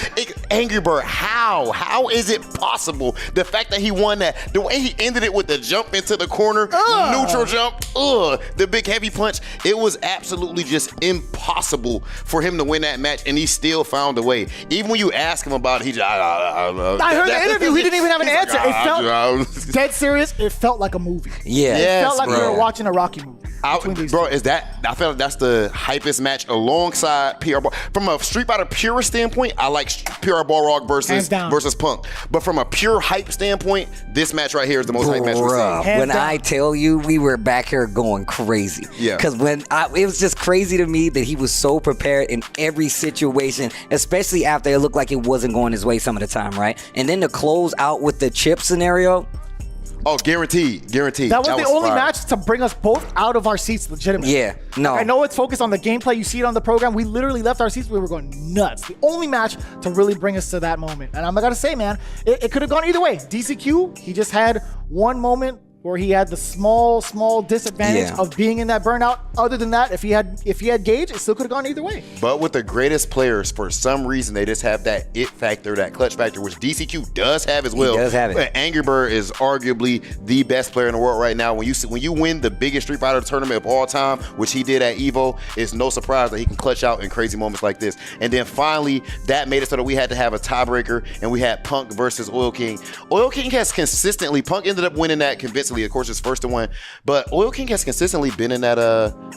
Angry Bird, how is it possible? The fact that he won that, the way he ended it with the jump into the corner, neutral jump, the big heavy punch, it was absolutely just impossible for him to win that match, and he still found a way. Even when you ask him about it, he just, I don't know. I heard the interview, he didn't even have an answer. It felt dead serious. It felt like a movie. Yeah. It felt like we were watching a Rocky movie. Bro, I feel like that's the hypest match alongside PR Ball. From a Street Fighter pure standpoint, I like PR Balrog versus Punk. But from a pure hype standpoint, this match right here is the most hype match we've seen. When I tell you, we were back here going crazy. Yeah. Because it was just crazy to me that he was so prepared in every situation, especially after it looked like it wasn't going his way some of the time, right? And then to close out with the chip scenario. Oh, guaranteed. That was the only match to bring us both out of our seats legitimately. Yeah, no. I know it's focused on the gameplay. You see it on the program. We literally left our seats. We were going nuts. The only match to really bring us to that moment. And I'm going to say, man, it could have gone either way. DCQ, he just had one moment where he had the small disadvantage of being in that burnout. Other than that, if he had gauge, it still could have gone either way. But with the greatest players, for some reason, they just have that it factor, that clutch factor, which DCQ does have as well. He does have it. But Angry Bird is arguably the best player in the world right now. When you win the biggest Street Fighter tournament of all time, which he did at EVO, it's no surprise that he can clutch out in crazy moments like this. And then finally, that made it so that we had to have a tiebreaker, and we had Punk versus Oil King. Oil King has consistently, Punk ended up winning that convincingly. Of course, his first to win, but Oil King has consistently been in that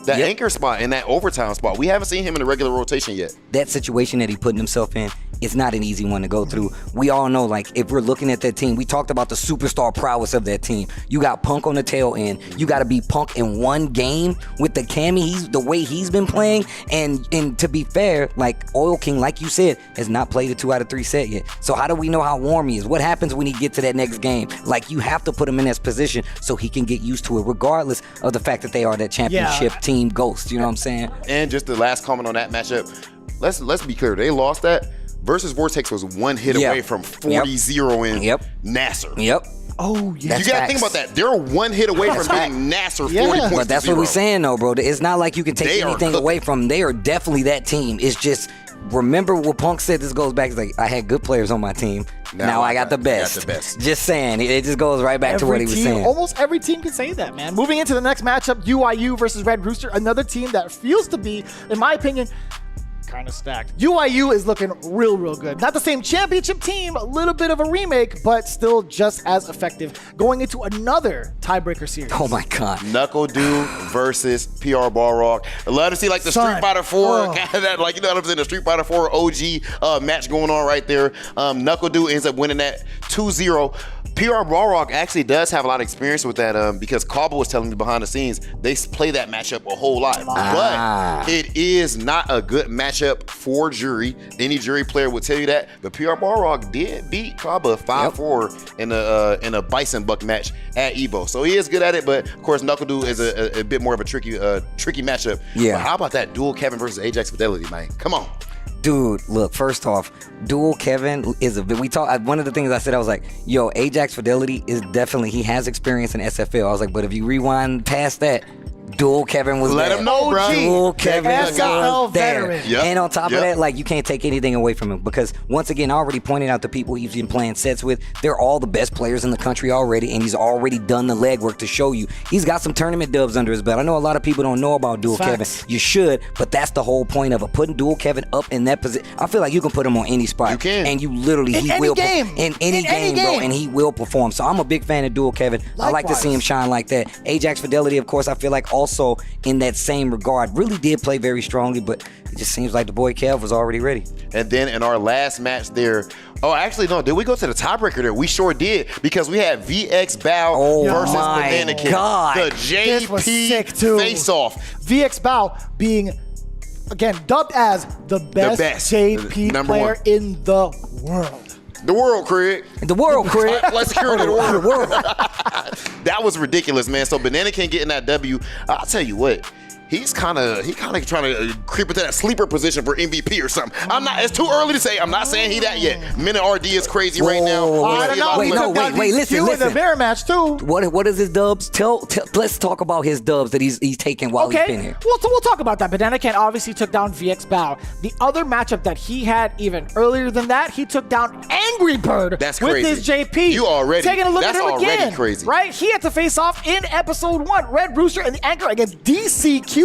anchor spot, in that overtime spot. We haven't seen him in the regular rotation yet. That situation that he putting himself in, it's not an easy one to go through. We all know, like, if we're looking at that team, we talked about the superstar prowess of that team. You got Punk on the tail end. You got to beat Punk in one game with the Cammy, the way he's been playing. And to be fair, like, Oil King, like you said, has not played a 2 out of 3 set yet. So how do we know how warm he is? What happens when he gets to that next game? Like, you have to put him in that position so he can get used to it, regardless of the fact that they are that championship team ghost. You know what I'm saying? And just the last comment on that matchup, let's be clear. They lost that. Versus Vortex was one hit away from 40-0 in NASR. Yep. Oh, yeah. You got to think about that. They're one hit away from beating NASR 40 points. But that's what we're saying, though, bro. It's not like you can take anything away from them. They are definitely that team. It's just, remember what Punk said, this goes back, it's like, I had good players on my team. Now I got the best. Just saying. It just goes right back to what he was saying. Almost every team can say that, man. Moving into the next matchup, UIU versus Red Rooster, another team that feels to be, in my opinion, kind of stacked. UIU is looking real good. Not the same championship team, a little bit of a remake, but still just as effective. Going into another tiebreaker series. Oh my God. Knuckle Dew versus PR Balrog. I love to see like the Street Fighter 4, that, like, you know what I'm saying, the Street Fighter 4 OG match going on right there. Knuckle Dew ends up winning that 2-0. PR Balrog actually does have a lot of experience with that because Cobble was telling me behind the scenes, they play that matchup a whole lot. But it is not a good matchup for jury. Any jury player would tell you that. But PR Balrog did beat Cobble 5-4 in a Bison Buck match at EVO. So he is good at it, but of course Knuckle Dew is a bit more of a tricky matchup. Yeah. But how about that dual Kevin versus Ajax Fidelity, man? Come on. Dude, look, first off, dual Kevin is one of the things I said, I was like, yo, Ajax Fidelity is definitely, he has experience in SFL. I was like, but if you rewind past that, dual Kevin was Let there. him know, bro. Dual Kevin was there. Yep. And on top of that, like, you can't take anything away from him because, once again, I already pointed out the people he's been playing sets with. They're all the best players in the country already, and he's already done the legwork to show you. He's got some tournament dubs under his belt. I know a lot of people don't know about dual Kevin. You should, but that's the whole point of it. Putting dual Kevin up in that position, I feel like you can put him on any spot. You can. And you literally, in any game, bro, and he will perform. So I'm a big fan of dual Kevin. I like to see him shine like that. Ajax Fidelity, of course, I feel like also in that same regard, really did play very strongly, but it just seems like the boy Kev was already ready. And then in our last match there, actually no, did we go to the tiebreaker there? We sure did, because we had VX Bao versus Banana King. The JP face-off. VX Bao being, again, dubbed as the best JP player in the world. The world, Craig. The world, Craig. Let's secure the world. That was ridiculous, man. So Banana King getting that W. I'll tell you what. He's kind of trying to creep into that sleeper position for MVP or something. It's too early to say. I'm not saying he that yet. Minute RD is crazy right now. I don't know. Wait, listen. In the mirror match too. What is his dubs? Let's talk about his dubs that he's taking while he's been here. We'll talk about that. Banana King obviously took down VX Bao. The other matchup that he had even earlier than that, he took down Angry Bird with his JP. You already taking a look at him again. Crazy. Right? He had to face off in episode 1. Red Rooster and the Anchor against DCQ.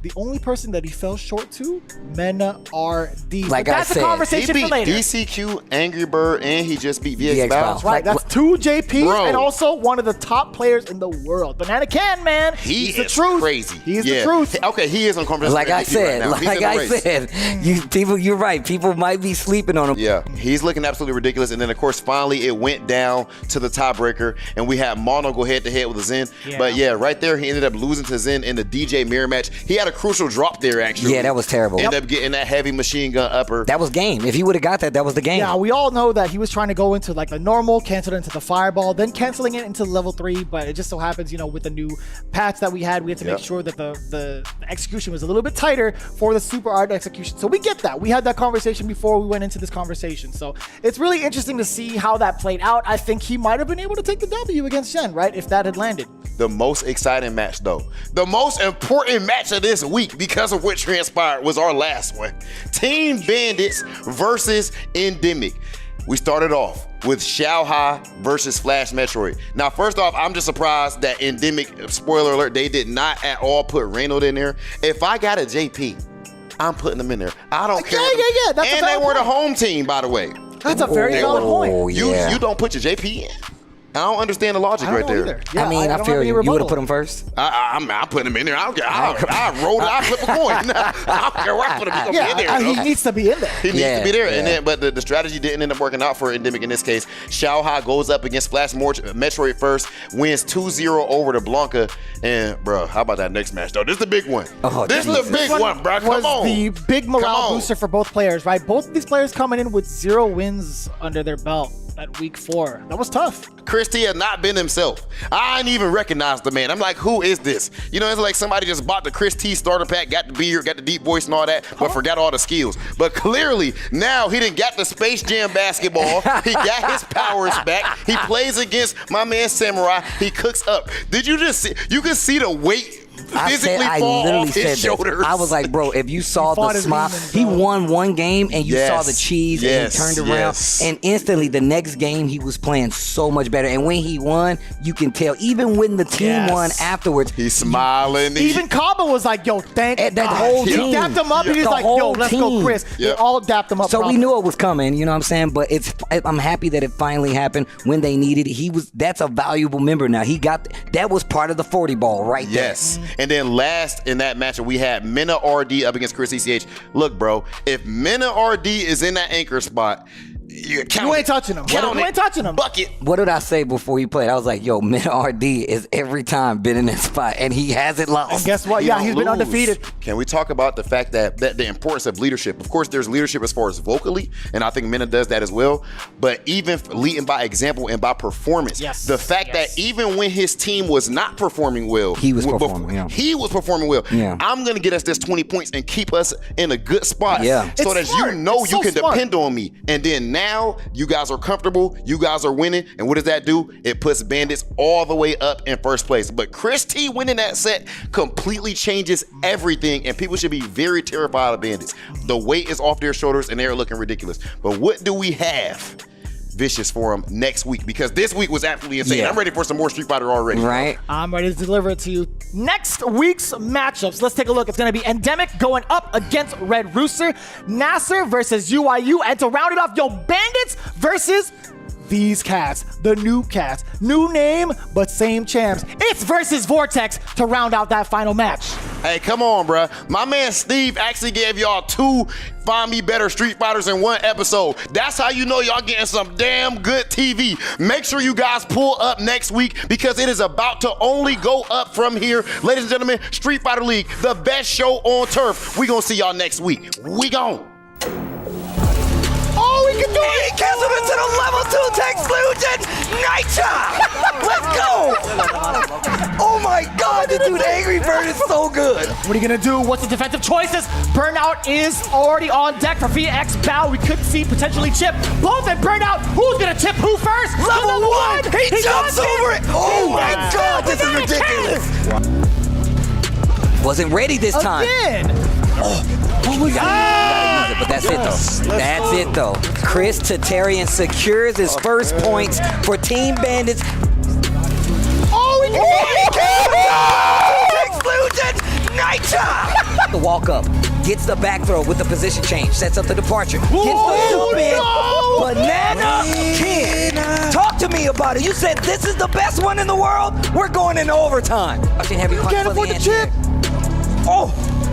The only person that he fell short to, Mena RD. Like that's a conversation he beat for later. DCQ, Angry Bird, and he just beat VX Bao. That's right. That's 2 JPs and also one of the top players in the world. Banana Can, man. He's the truth. Crazy. He's the truth. Okay, he is uncomfortable. Like I said, you're right. People might be sleeping on him. Yeah, he's looking absolutely ridiculous. And then, of course, finally it went down to the tiebreaker, and we had Mono go head-to-head with Zen. But right there, he ended up losing to Zen in the DJ mirror match. He had a crucial drop there, actually. Yeah, that was terrible. Ended up getting that heavy machine gun upper. That was game. If he would have got that, that was the game. Yeah, we all know that he was trying to go into like the normal, cancel it into the fireball, then canceling it into level 3. But it just so happens, with the new patch that we had to make sure that the execution was a little bit tighter for the super art execution. So we get that. We had that conversation before we went into this conversation. So it's really interesting to see how that played out. I think he might have been able to take the W against Shen, right? If that had landed. The most exciting match, though. The most important match of this week, because of what transpired, was our last one. Team Bandits versus Endemic. We started off with Xiaohai versus Flash Metroid. Now, first off, I'm just surprised that Endemic, spoiler alert, they did not at all put Reynolds in there. If I got a JP, I'm putting them in there. I don't care. Yeah. That's and they were the home team, by the way. That's a very valid point. You don't put your JP in? I don't understand the logic right there. Yeah, I mean, I feel you. You would have put him first. I'm putting him in there. I don't care. I roll it. I flip a coin. I don't care where I put him. He's gonna be in there. He needs to be in there. He needs to be there. And then, but the strategy didn't end up working out for Endemic in this case. Xiaohai goes up against Flash Metroid first, wins 2-0 over to Blanca. And bro, how about that next match though? This is the big one. This is the big one, bro. Come on. The big morale booster for both players, right? Both of these players coming in with 0 wins under their belt at week 4. That was tough. Chris T had not been himself. I didn't even recognize the man. I'm like, who is this? It's like somebody just bought the Chris T starter pack, got the beard, got the deep voice and all that, but forgot all the skills. But clearly, now he didn't got the Space Jam basketball. He got his powers back. He plays against my man Samurai. He cooks up. Did you just see? You can see the weight physically fall off his shoulders. I was like, bro, if you saw the smile, he won one game and you saw the cheese and he turned around and instantly the next game he was playing so much better. And when he won, you can tell, even when the team won afterwards, he's smiling. Even Kaba was like, yo, thank that God. whole team. He dapped him up and he's like, yo, let's go, Chris. They all dapped him up. So we knew it was coming, you know what I'm saying? But I'm happy that it finally happened when they needed it. That's a valuable member now. That was part of the 40 ball right there. Yes. And then last in that matchup, we had Mena RD up against Chris ECH. Look, bro, if Mena RD is in that anchor spot, you ain't touching him. You ain't touching him. Bucket. What did I say before he played? I was like, yo, Mena RD is every time been in that spot, and he hasn't lost. And guess what? He's been undefeated. Can we talk about the fact that the importance of leadership? Of course, there's leadership as far as vocally, and I think Mena does that as well. But even leading by example and by performance, the fact that even when his team was not performing well, he was performing. He was performing well. Yeah. I'm gonna get us this 20 points and keep us in a good spot, so that smart. you can depend on me. And then now you guys are comfortable, you guys are winning, and what does that do? It puts Bandits all the way up in first place. But Chris T winning that set completely changes everything, and people should be very terrified of Bandits. The weight is off their shoulders, and they're looking ridiculous. But what do we have vicious for them next week? Because this week was absolutely insane. I'm ready for some more Street Fighter already. Right. I'm ready to deliver it to you. Next week's matchups. Let's take a look. It's going to be Endemic going up against Red Rooster, NASR versus UIU, and to round it off, Bandits versus these cats, the new cats. New name, but same champs. It's versus Vortex to round out that final match. Hey, come on, bruh. My man Steve actually gave y'all 2 Find Me Better Street Fighters in 1 episode. That's how you know y'all getting some damn good TV. Make sure you guys pull up next week because it is about to only go up from here. Ladies and gentlemen, Street Fighter League, the best show on turf. We gonna see y'all next week. We gone. Oh, we can do it! He canceled into the level 2 exclusion! Nitra! Let's go! Oh my God, the dude Angry Bird is so good. What are you gonna do? What's the defensive choices? Burnout is already on deck for Via X Bow. We could see potentially Chip. Both and Burnout. Who's gonna tip who first? Level 1! He jumps over it! Oh my God, this is ridiculous! Wasn't ready this time. Again! We gotta use it, but that's it though. That's it though. Chris Tatarian secures his first points for Team Bandits. Oh, we Exclusion! Nitra! The walk up. Gets the back throw with the position change. Sets up the departure. Gets the spin. Banana Kid. Talk to me about it. You said this is the best one in the world? We're going into overtime. I can have you can't afford the chip.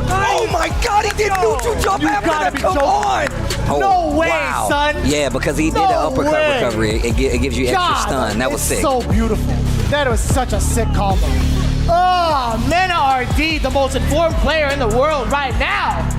Oh my God, he did neutral jump after that. Come on. No way, son. Yeah, because he did an uppercut recovery. It gives you extra stun. That was sick. So beautiful. That was such a sick combo. Oh, Mena RD, the most informed player in the world right now.